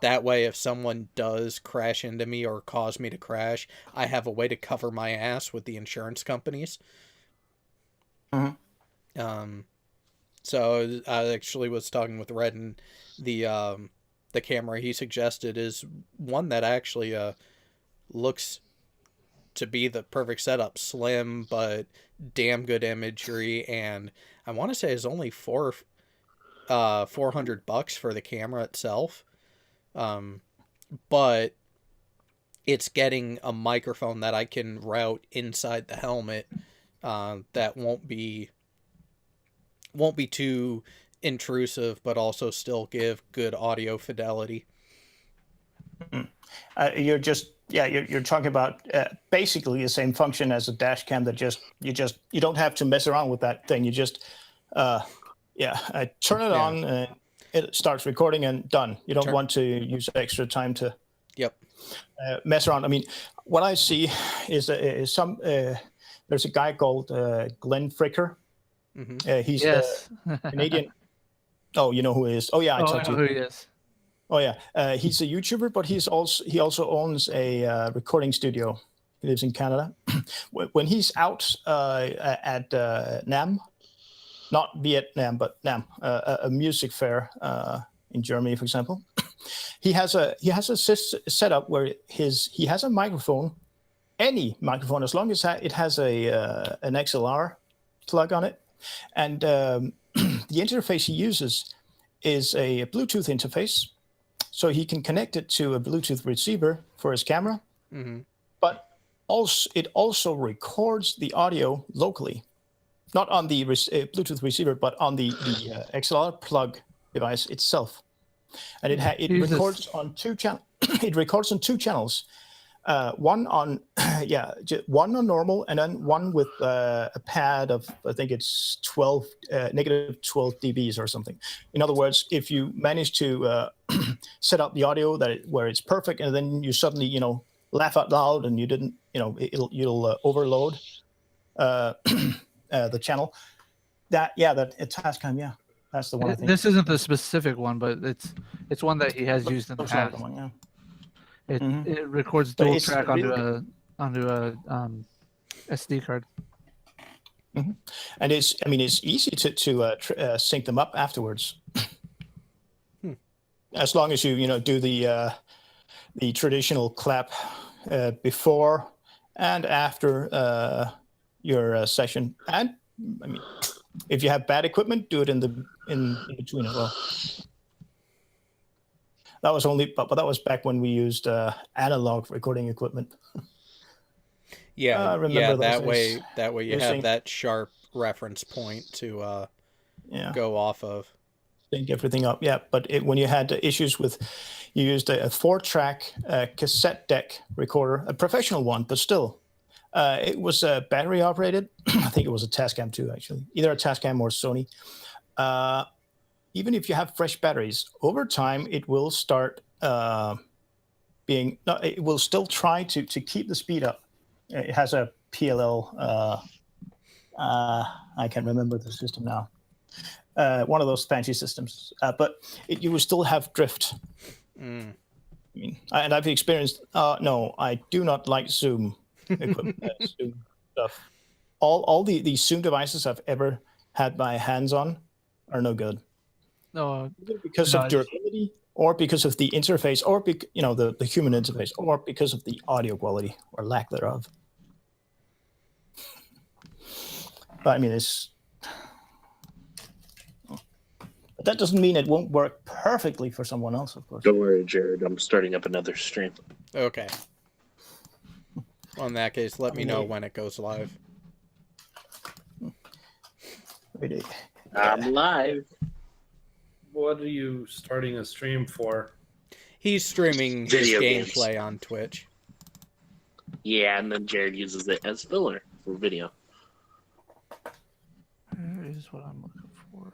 that way if someone does crash into me or cause me to crash, I have a way to cover my ass with the insurance companies. So I actually was talking with Red, and the camera he suggested is one that actually looks to be the perfect setup. Slim but damn good imagery, and I want to say it's only $400 for the camera itself, but it's getting a microphone that I can route inside the helmet that won't be too intrusive, but also still give good audio fidelity. You're talking about basically the same function as a dash cam, that you don't have to mess around with that thing. You just turn it on and it starts recording and done. You don't want to use extra time to mess around. I mean, what I see is there's a guy called Glenn Fricker. He's a Canadian. Oh, you know who he is? Oh yeah, I know who he is. Oh yeah, he's a YouTuber, but he also owns a recording studio. He lives in Canada. When he's out at NAMM, not Vietnam, but NAMM, a music fair in Germany, for example, he has a setup where he has a microphone, any microphone, as long as it has an XLR plug on it, and the interface he uses is a Bluetooth interface, so he can connect it to a Bluetooth receiver for his camera. Mm-hmm. But it also records the audio locally, not on the Bluetooth receiver, but on the XLR plug device itself. And it records on two channels. It records on two channels. One on one on normal, and then one with a pad of, I think it's negative 12 dBs or something. In other words, if you manage to set up the audio where it's perfect, and then you suddenly laugh out loud and you didn't, you'll overload the channel. That Tascam, yeah, that's the one. I think this isn't the specific one, but it's one that he has used in the past. One, yeah. It records dual track onto a SD card. Mm-hmm. And it's easy to sync them up afterwards, as long as you do the traditional clap before and after your session. And if you have bad equipment, do it in between as well. That was but that was back when we used analog recording equipment. Yeah, that way you using, have that sharp reference point to go off of. Sync everything up, yeah. But when you had issues you used a 4-track cassette deck recorder, a professional one, but still, it was battery operated. I think it was a Tascam too, actually, either a Tascam or Sony. Even if you have fresh batteries, over time it will start it will still try to keep the speed up. It has a PLL. I can't remember the system now. One of those fancy systems, but you will still have drift. Mm. And I've experienced. No, I do not like Zoom equipment. Zoom stuff. All the Zoom devices I've ever had my hands on are no good. No, because of durability, or because of the interface, or the human interface, or because of the audio quality or lack thereof. But but that doesn't mean it won't work perfectly for someone else, of course. Don't worry, Jared. I'm starting up another stream. Okay. Well, in that case, let me know when it goes live. I'm live. What are you starting a stream for? He's streaming his gameplay on Twitch. Yeah, and then Jared uses it as filler for video. Here is what I'm looking for.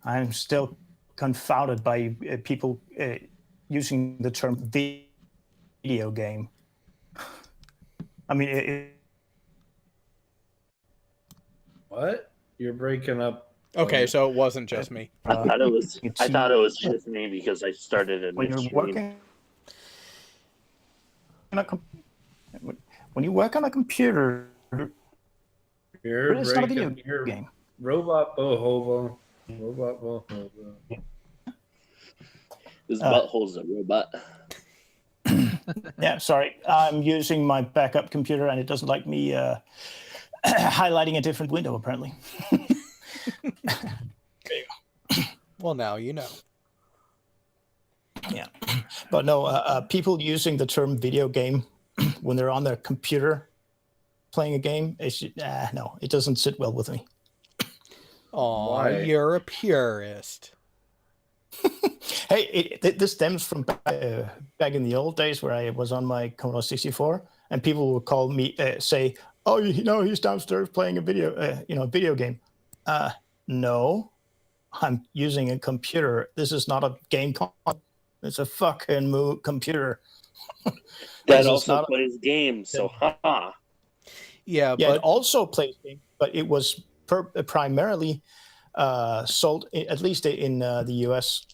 I'm still confounded by people using the term video game. What? You're breaking up. Okay, so it wasn't just me. I thought it was just me because I started a new stream. When you work on a computer, it's not a video game. Robot Bohova. His butthole's a robot. Yeah, sorry. I'm using my backup computer and it doesn't like me highlighting a different window, apparently. Well, now you know. Yeah. But no, people using the term video game when they're on their computer playing a game, no, it doesn't sit well with me. Oh, you're a purist. Hey, this stems from back in the old days where I was on my Commodore 64, and people would call me, say, "Oh, he's downstairs playing a video game." No, I'm using a computer. This is not a game console. It's a fucking computer. That also plays games, so haha. Yeah, but it also plays games, but it was primarily sold, at least in the US,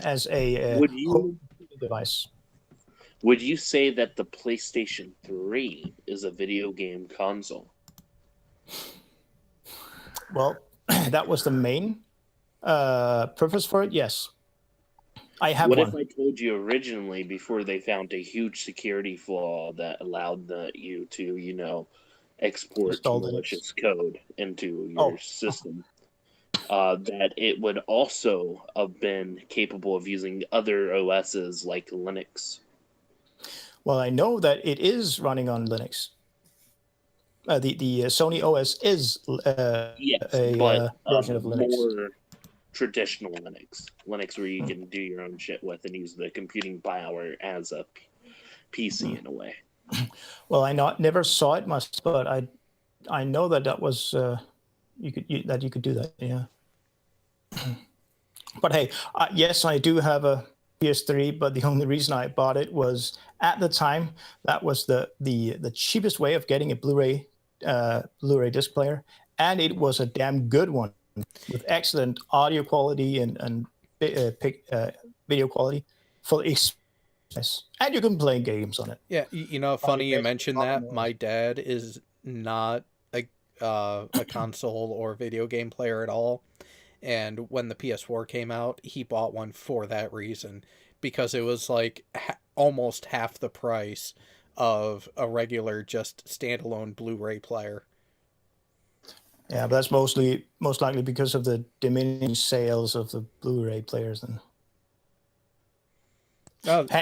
as a home device. Would you say that the PlayStation 3 is a video game console? Well, that was the main purpose for it, yes. I have What one. if I told you originally, before they found a huge security flaw that allowed you to, export malicious code into your system? that it would also have been capable of using other OSs like Linux. Well, I know that it is running on Linux. The Sony OS is Yes, a but version of Linux. more traditional Linux where you can do your own shit with and use the computing power as a PC in a way. Well, never saw it much, but I know that was you could do that. Yeah. But hey, yes, I do have a PS3, but the only reason I bought it was at the time that was the cheapest way of getting a Blu-ray disc player, and it was a damn good one with excellent audio quality and video quality for and you can play games on it. Yeah, funny you mentioned that. My dad is not a console or video game player at all. And when the PS4 came out, he bought one for that reason, because it was like almost half the price of a regular just standalone Blu-ray player. Yeah, but that's most likely because of the diminishing sales of the Blu-ray players. Then.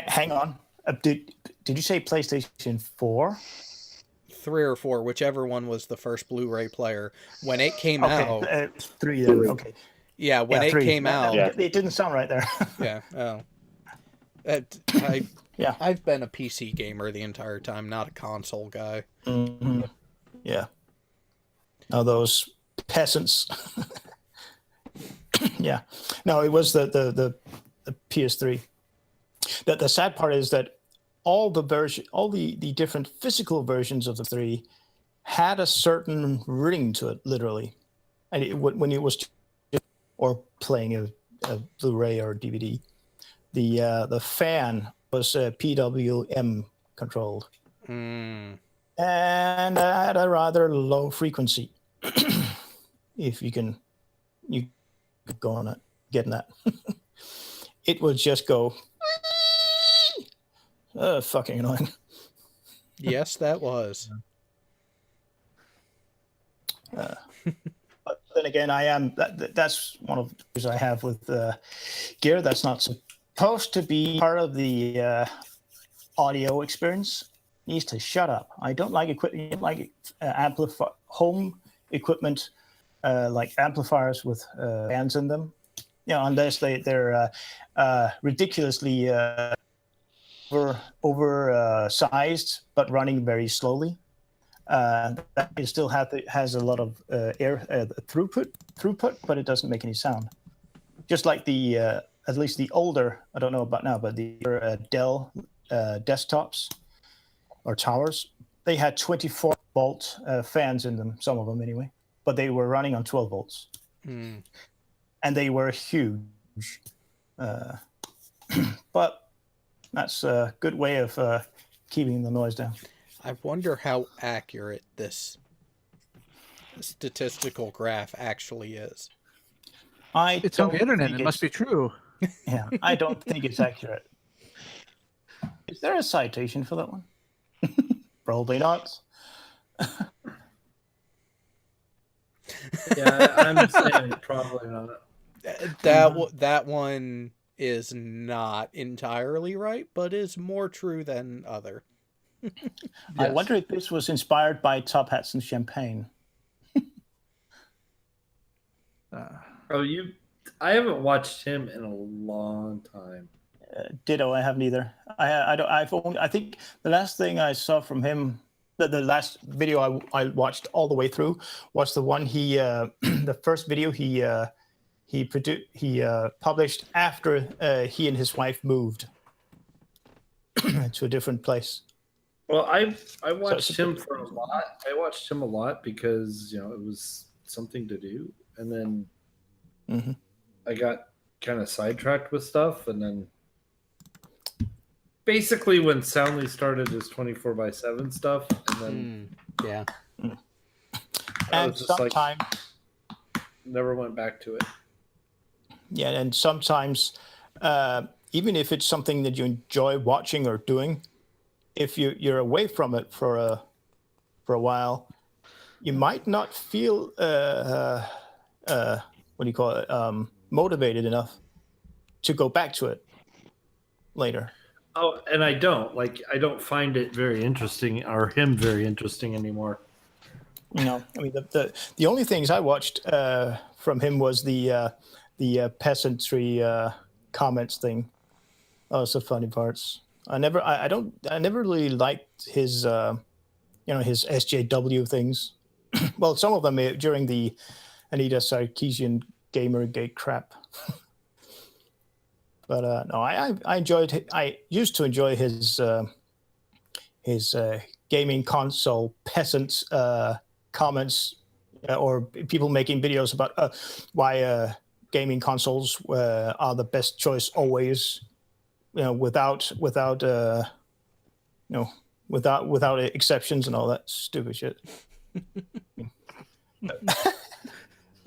Hang on, did you say PlayStation 4? 3 or 4, whichever one was the first Blu-ray player when it came out. 3 then. Okay. Yeah, when it 3. came out. It didn't sound right there. Yeah. Oh. I've been a PC gamer the entire time, not a console guy. Mm-hmm. Yeah. Now those peasants. Yeah. No, it was the PS3. The sad part is that all the different physical versions of the 3 had a certain ring to it, literally, and when it was or playing a Blu-ray or DVD, the fan was PWM controlled, and at a rather low frequency. If you could go on it, getting that, it would just go. Fucking annoying. Yes, that was. But then again, that's one of the issues I have with gear that's not supposed to be part of the audio experience. It needs to shut up. I don't like equipment like home equipment like amplifiers with fans in them. Unless they're ridiculously oversized but running very slowly. That it still has a lot of air throughput, but it doesn't make any sound. Just like the at least the older, I don't know about now, but the Dell desktops or towers, they had 24-volt fans in them, some of them anyway, but they were running on 12 volts. And they were huge. But that's a good way of keeping the noise down. I wonder how accurate this statistical graph actually is. It's on the internet. It must be true. Yeah, I don't think it's accurate. Is there a citation for that one? Probably not. Yeah, I'm saying probably not. That one is not entirely right, but is more true than other. Yes. I wonder if this was inspired by Top Hats and Champagne. I haven't watched him in a long time. Ditto, I haven't either. I think the last thing I saw from him, the last video I watched all the way through was the one the first video he published after he and his wife moved to a different place. Well, I watched him for a lot. I watched him a lot because it was something to do, and then I got kind of sidetracked with stuff, and then basically when Soundly started his 24/7 stuff, and then and sometimes never went back to it. Yeah, and sometimes even if it's something that you enjoy watching or doing, if you're away from it for a while, you might not feel what do you call it, motivated enough to go back to it later. Oh, and I don't find it very interesting, or him very interesting anymore. You know, I mean, the only things I watched from him was the peasantry comments thing. That was the funny parts. I never really liked his his SJW things. Well, some of them during the Anita Sarkeesian Gamergate crap. But no, I enjoyed. I used to enjoy his gaming console peasant comments, or people making videos about why gaming consoles are the best choice always. You know, without exceptions and all that stupid shit.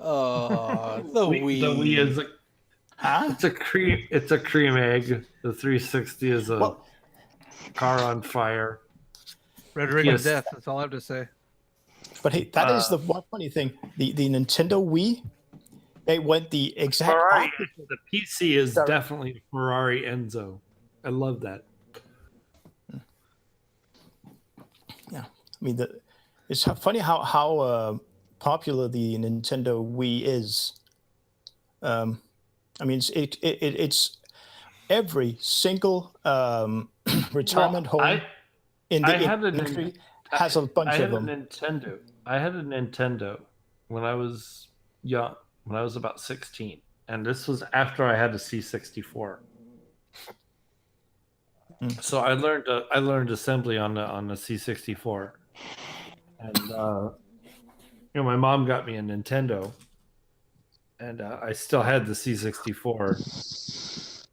Oh, the The Wii. Wii is Huh? it's a cream egg. The 360 is a car on fire. Red Ring of Yes. Death. That's all I have to say. But hey, that is the one funny thing. The Nintendo Wii, they went the exact Ferrari, opposite. the PC is Sorry. definitely Ferrari Enzo. I love that. Yeah, I mean, it's funny how popular the Nintendo Wii is. I mean, it's every single retirement home in the industry has a bunch of them. I had a Nintendo when I was young, when I was about 16, and this was after I had a C64. So I learned assembly on the C64, and my mom got me a Nintendo, and I still had the C64.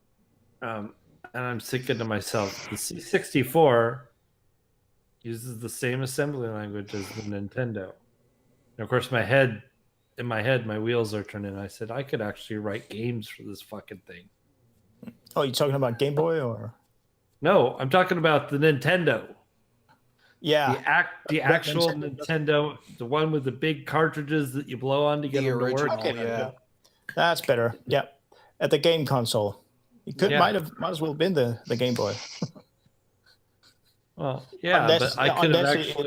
And I'm thinking to myself, the C64 uses the same assembly language as the Nintendo. And of course, in my head, my wheels are turning. I said, I could actually write games for this fucking thing. Oh, you talking about Game Boy or? No, I'm talking about the Nintendo. Yeah, The actual Nintendo, the one with the big cartridges that you blow on to get The them to work. original, Okay, yeah. that's better. Yeah, at the game console, it might as well been the Game Boy. Well, yeah, Unless- but unless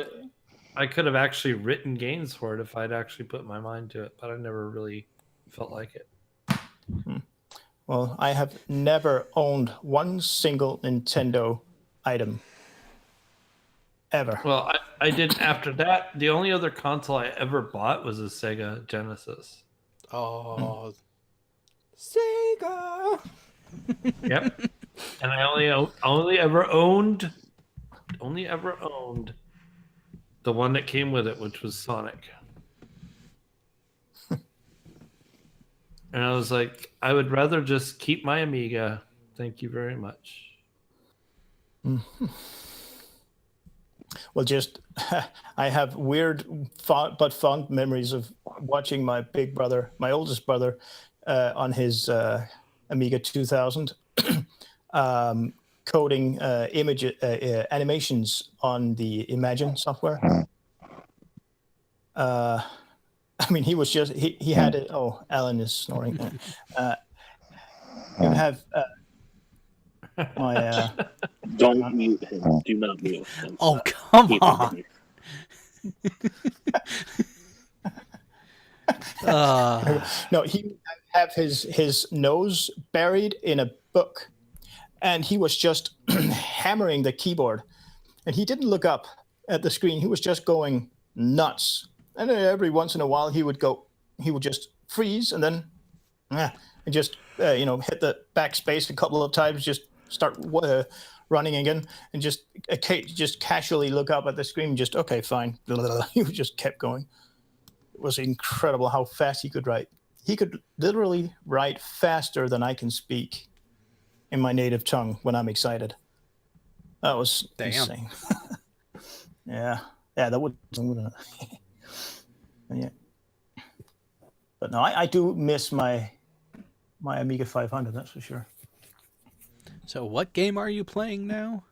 I could have actually written games for it if I'd actually put my mind to it, but I never really felt like it. Well, I have never owned one single Nintendo item ever. Well, I did after that. The only other console I ever bought was a Sega Genesis. Oh, Sega. Yep. And I only ever owned the one that came with it, which was Sonic. And I was like, I would rather just keep my Amiga. Thank you very much. Well, just I have weird but fond memories of watching my big brother, my oldest brother, on his Amiga 2000, coding animations on the Imagine software. I mean, he was just he had it. Oh, Alan is snoring. You have my. Don't mute him. Do not mute him. Oh, come Keep on. it No, he would have his nose buried in a book, and he was just hammering the keyboard, and he didn't look up at the screen. He was just going nuts. And then every once in a while, he would just freeze, and then and just hit the backspace a couple of times, just start running again, and just casually look up at the screen. Just okay, fine. He just kept going. It was incredible how fast he could write. He could literally write faster than I can speak in my native tongue when I'm excited. That was insane. Yeah, that would. Yeah, but no, I do miss my Amiga 500. That's for sure. So, what game are you playing now?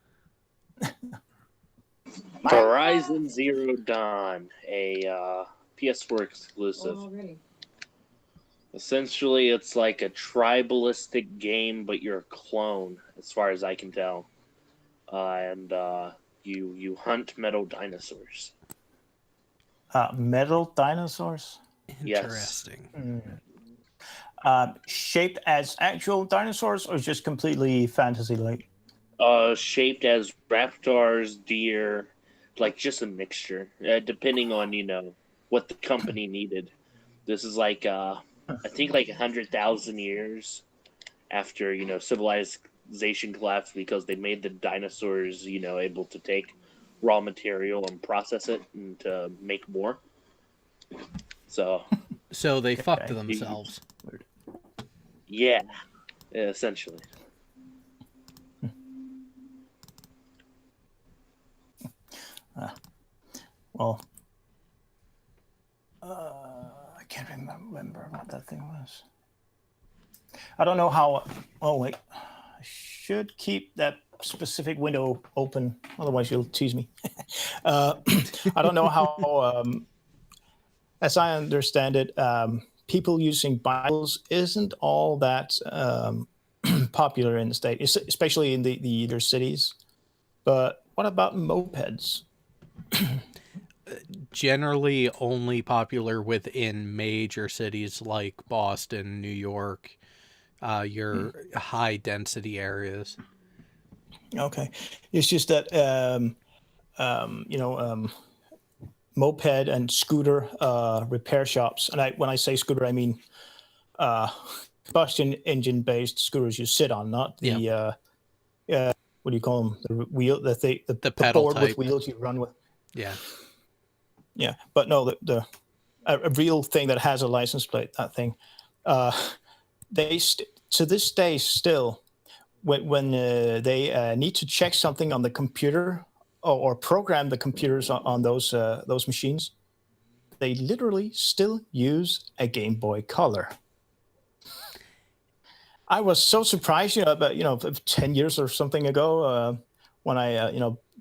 Horizon Zero Dawn, a PS4 exclusive. Essentially, it's like a tribalistic game, but you're a clone, as far as I can tell. And you hunt metal dinosaurs. Metal dinosaurs? Interesting. Shaped as actual dinosaurs or just completely fantasy-like? Shaped as raptors, deer, like just a mixture, depending on, what the company needed. This is like, I think like 100,000 years after, civilization collapsed because they made the dinosaurs, able to take raw material and process it and to make more. So they fucked themselves. Yeah, essentially. Well, I can't remember what that thing was. I don't know how. Oh wait, I should keep that specific window open, otherwise you'll tease me. I don't know how. As I understand it, people using Bibles isn't all that popular in the state, especially in the other cities. But what about mopeds? Generally only popular within major cities like Boston, New York, your high density areas. Okay. It's just that, moped and scooter repair shops. And when I say scooter, I mean combustion engine based scooters you sit on, not the, what do you call them? The wheel, the pedal board type with wheels you run with. Yeah. Yeah. But no, a real thing that has a license plate, that thing. They to this day still, when they need to check something on the computer or program the computers on those machines, they literally still use a Game Boy Color. I was so surprised, about 10 years or something ago, when I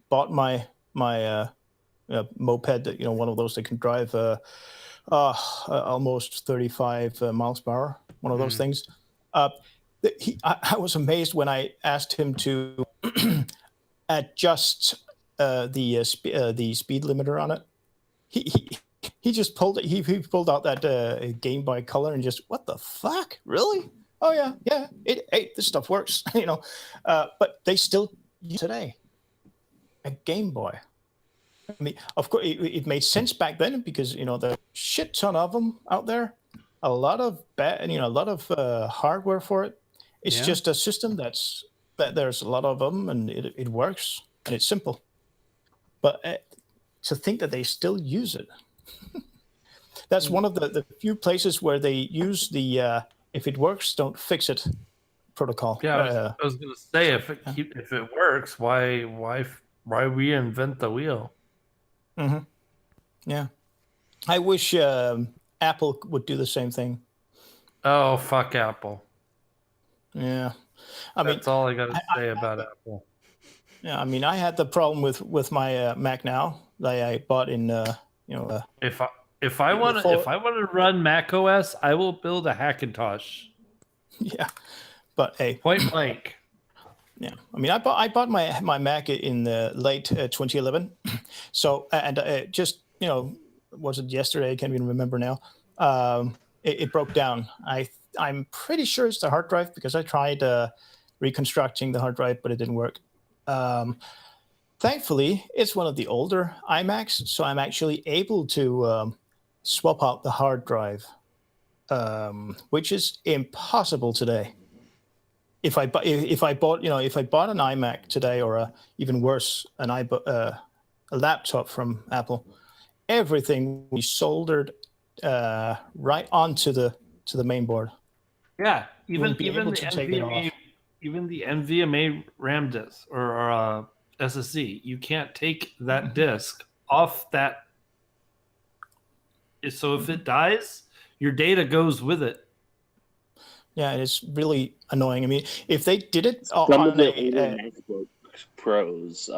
bought my moped, one of those that can drive almost 35 miles per hour, one of those things. I was amazed when I asked him to adjust the speed limiter on it. He just pulled it. He pulled out that Game Boy Color and just, what the fuck? Really? Oh yeah. This stuff works. But they still use today a Game Boy. I mean, of course, it made sense back then because there's a shit ton of them out there. A lot of hardware for it. It's just a system that there's a lot of them and it works and it's simple. But to think that they still use it, that's one of the few places where they use the if it works, don't fix it protocol. Yeah, I was going to say if it works, why reinvent the wheel? Mm-hmm. Yeah, I wish Apple would do the same thing. Oh, fuck Apple. Yeah, that's all I got to say about Apple. Yeah, I mean, I had the problem with my Mac now that I bought in If I want to run Mac OS, I will build a Hackintosh. Yeah, but hey, point blank. Yeah, I mean, I bought my Mac in the late 2011. So and just was it yesterday? I can't even remember now. It broke down. I'm pretty sure it's the hard drive because I tried reconstructing the hard drive, but it didn't work. Thankfully, it's one of the older iMacs, so I'm actually able to swap out the hard drive, which is impossible today. If I bought an iMac today, or even worse, a laptop from Apple, everything will be soldered right onto the main board. Yeah, even the NVMe RAM disk or SSD, you can't take that disk off that. So if it dies, your data goes with it. Yeah, it's really annoying. I mean, if they did it on the MacBook Pros,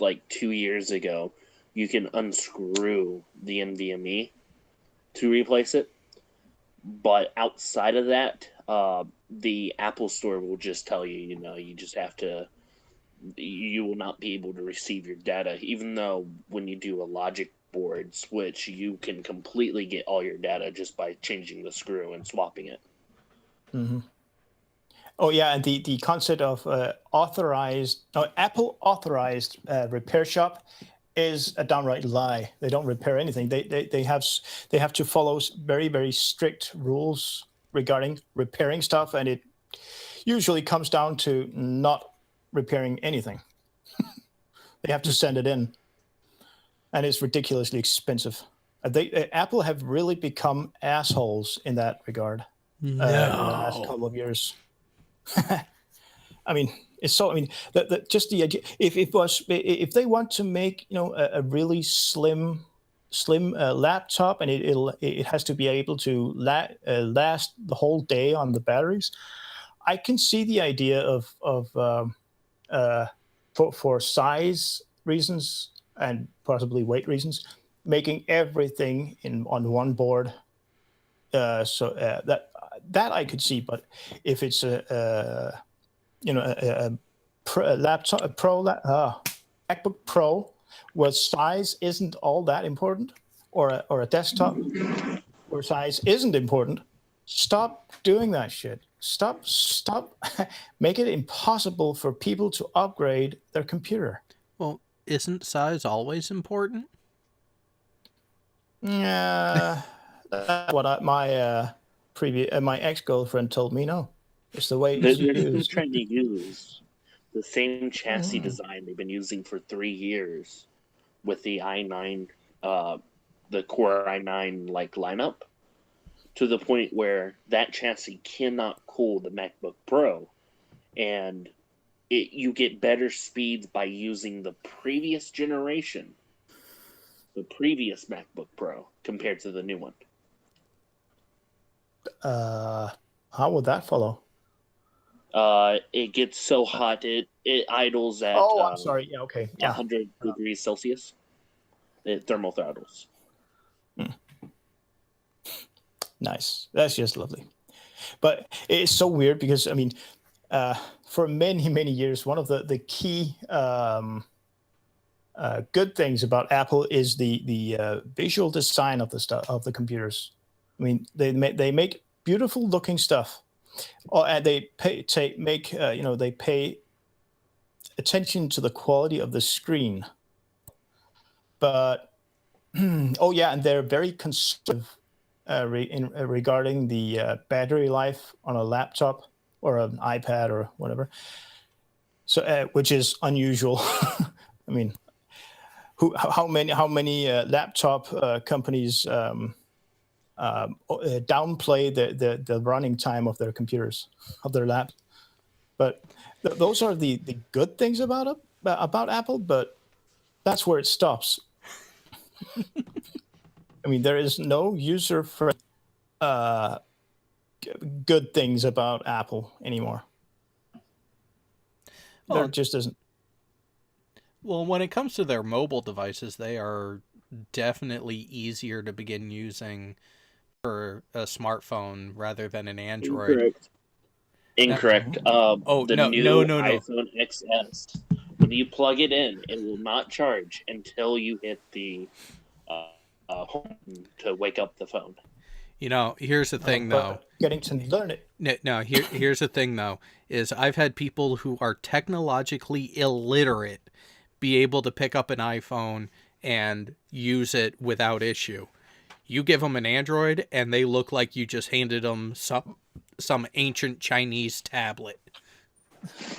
like 2 years ago, you can unscrew the NVMe to replace it. But outside of that, the Apple Store will just tell you, you just have to, you will not be able to receive your data, even though when you do a logic board switch, you can completely get all your data just by changing the screw and swapping it. Mm-hmm. Oh yeah, and the concept of Apple authorized repair shop is a downright lie. They don't repair anything. They have to follow very, very strict rules regarding repairing stuff, and it usually comes down to not repairing anything. They have to send it in, and it's ridiculously expensive. Apple have really become assholes in that regard in the last couple of years. I mean, it's so. I mean, just the idea. If they want to make a really slim laptop, and it has to be able to last the whole day on the batteries, I can see the idea of for size reasons and possibly weight reasons, making everything on one board. That I could see, but if it's a MacBook Pro, where size isn't all that important, or a desktop where size isn't important, stop doing that shit. Stop. Make it impossible for people to upgrade their computer. Well, isn't size always important? Yeah, that's what my ex-girlfriend told me. No, it's the way They're it's still used. trying to use the same chassis design they've been using for 3 years with the i9, the Core i9 lineup, to the point where that chassis cannot cool the MacBook Pro, and you get better speeds by using the previous generation, the previous MacBook Pro, compared to the new one. How would that follow? It gets so hot it idles at I'm sorry. Yeah, okay. Yeah. 100 degrees Celsius. It thermal throttles. Nice. That's just lovely. But it's so weird because I mean, for many years, one of the key good things about Apple is the visual design of the computers. I mean, they make beautiful looking stuff, and they pay attention to the quality of the screen. But and they're very conservative regarding the battery life on a laptop or an iPad or whatever. So, which is unusual. I mean, how many laptop companies downplay the running time of their computers, of their laptops? But those are the good things about Apple. But that's where it stops. I mean, there is no user-friendly good things about Apple anymore. There just isn't. Well, when it comes to their mobile devices, they are definitely easier to begin using for a smartphone rather than an Android. Incorrect. No. New iPhone XS, when you plug it in, it will not charge until you hit the home to wake up the phone. Here's the thing, though. Getting to learn it. No, here's the thing, though, is I've had people who are technologically illiterate be able to pick up an iPhone and use it without issue. You give them an Android, and they look like you just handed them some ancient Chinese tablet.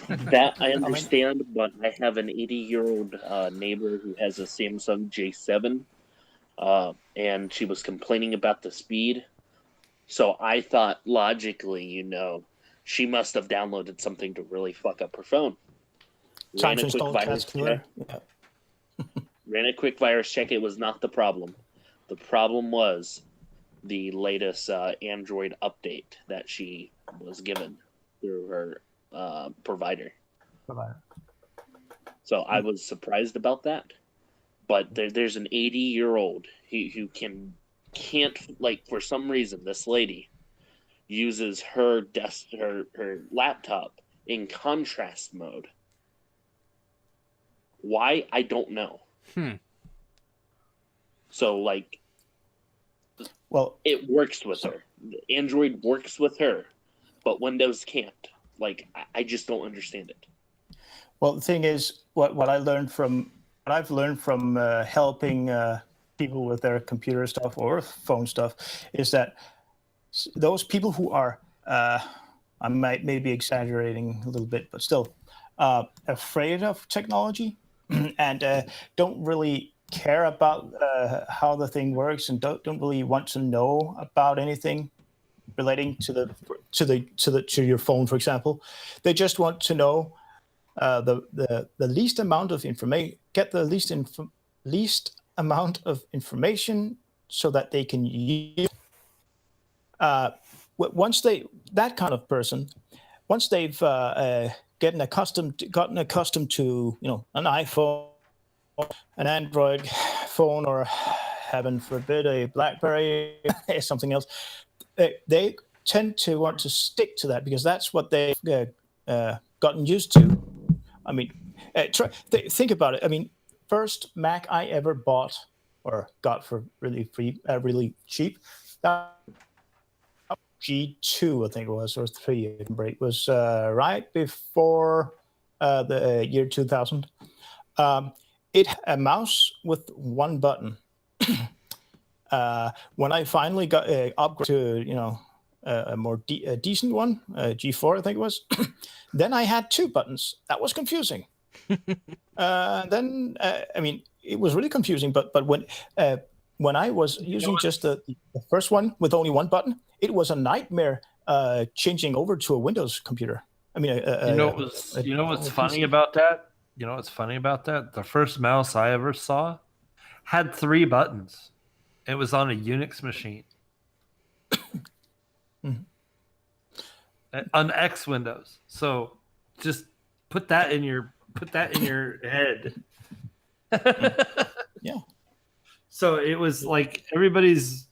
That I understand, but I have an 80-year-old neighbor who has a Samsung J7, and she was complaining about the speed. So I thought, logically, she must have downloaded something to really fuck up her phone. Ran a quick virus check. It was not the problem. The problem was the latest Android update that she was given through her provider. So I was surprised about that. But there's an 80-year-old who can't, for some reason, this lady uses her laptop in contrast mode. Why? I don't know. So, like, well, it works with her. Android works with her, but Windows can't. Like, I just don't understand it. Well, the thing is, what I've learned from helping people with their computer stuff or phone stuff is that those people who are, I might maybe exaggerating a little bit, but still afraid of technology and don't really care about how the thing works and don't really want to know about anything relating to your phone, for example. They just want to know the least amount of information, get the least amount of information so that they can use. Once that kind of person, once they've gotten accustomed to an iPhone, an Android phone, or heaven forbid a BlackBerry or something else, they tend to want to stick to that because that's what they've gotten used to. I mean, think about it. I mean, first Mac I ever bought or got for really cheap, that G2, I think it was, or 3. It was right before the year 2000. It had a mouse with one button. When I finally got upgraded to a more decent one, G4, I think it was, then I had 2 buttons. That was confusing. Then I mean, it was really confusing. But when I was using just the first one with only 1 button, it was a nightmare changing over to a Windows computer. I mean, what's funny about that? You know what's funny about that? The first mouse I ever saw had 3 buttons. It was on a Unix machine. On X Windows. So just put that in your head. Yeah. So it was like everybody's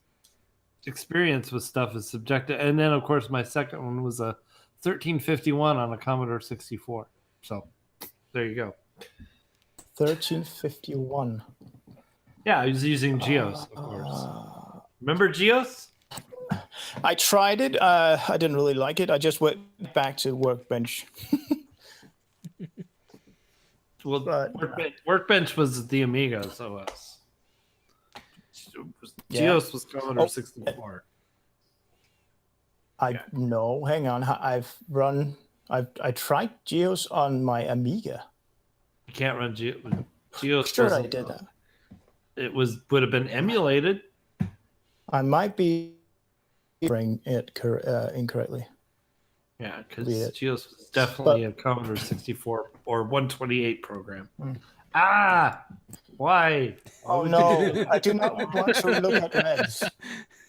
experience with stuff is subjective. And then of course my second one was a 1351 on a Commodore 64. So there you go. 1351. Yeah, I was using Geos, of course. Remember Geos? I tried it. I didn't really like it. I just went back to Workbench. Well, Workbench was the Amiga's OS. Geos was Commodore 64. No, hang on. I tried Geos on my Amiga. You can't run Geos. Sure, I did that. It would have been emulated. I might be remembering it incorrectly. Yeah, because Geos was definitely a Commodore 64 or 128 program. Why? Oh no, I do not want to look at reds.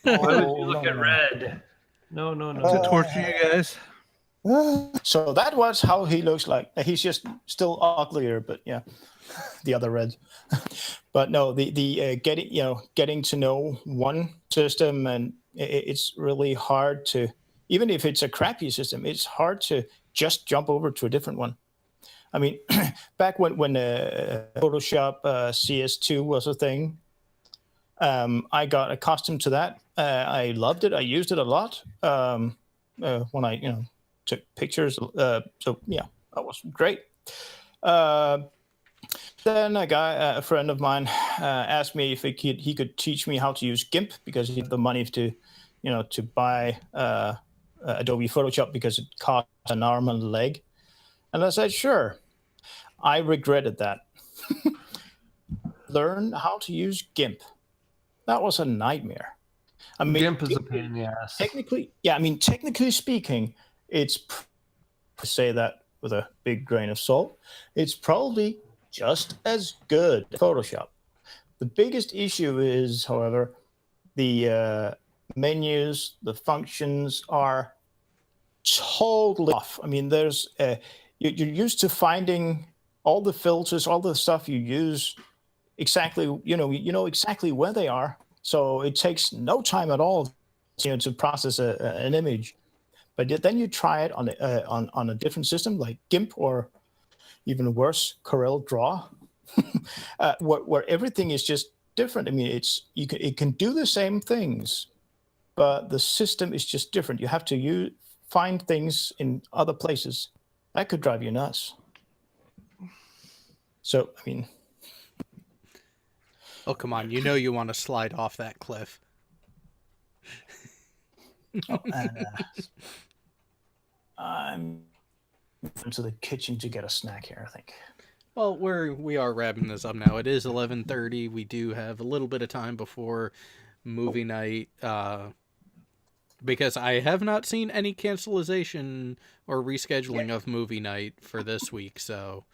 Why would you look at red? No. To torture you guys. So that was how he looks like. He's just still uglier, but yeah, the other red. But no, the getting to know one system, and it's really hard to, even if it's a crappy system, it's hard to just jump over to a different one. I mean, back when Photoshop CS2 was a thing, I got accustomed to that. I loved it. I used it a lot when I took pictures. So yeah, that was great. Then a friend of mine asked me if he could teach me how to use GIMP because he had the money to buy Adobe Photoshop because it cost an arm and a leg. And I said, sure. I regretted that. Learn how to use GIMP. That was a nightmare. I mean, GIMP is a pain in the ass. Technically speaking, it's, to say that with a big grain of salt, it's probably just as good as Photoshop. The biggest issue is, however, the menus, the functions are totally off. I mean, there's you're used to finding all the filters, all the stuff you use exactly, you know exactly where they are. So it takes no time at all to process an image. But then you try it on a different system like GIMP or even worse, Corel Draw, where everything is just different. I mean, it can do the same things, but the system is just different. You have to find things in other places. That could drive you nuts. So, I mean... Oh, come on. You know you want to slide off that cliff. I'm into the kitchen to get a snack here, I think. Well, we are wrapping this up now. It is 11:30. We do have a little bit of time before movie night, because I have not seen any cancellation or rescheduling of movie night for this week. So,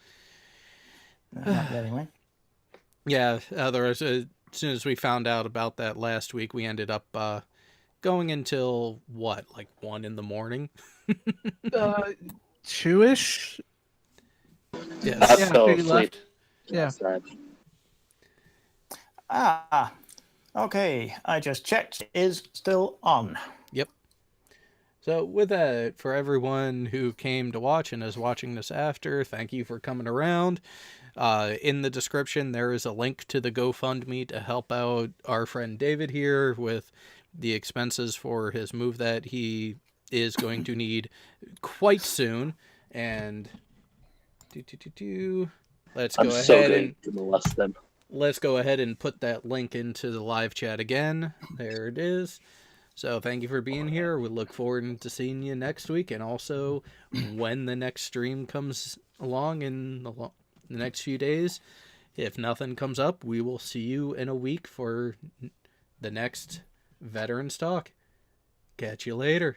not yet, anyway. Yeah, there was as soon as we found out about that last week, we ended up going until what, like 1 a.m. 2ish. Yes. I fell asleep. Yeah. Okay. I just checked. Is still on. Yep. So with that, for everyone who came to watch and is watching this after, thank you for coming around. In the description, there is a link to the GoFundMe to help out our friend David here with the expenses for his move that he is going to need quite soon. And let's go ahead and put that link into the live chat again. There it is. So thank you for being here. We look forward to seeing you next week, and also when the next stream comes along in the next few days. If nothing comes up, we will see you in a week for the next Veterans Talk. Catch you later.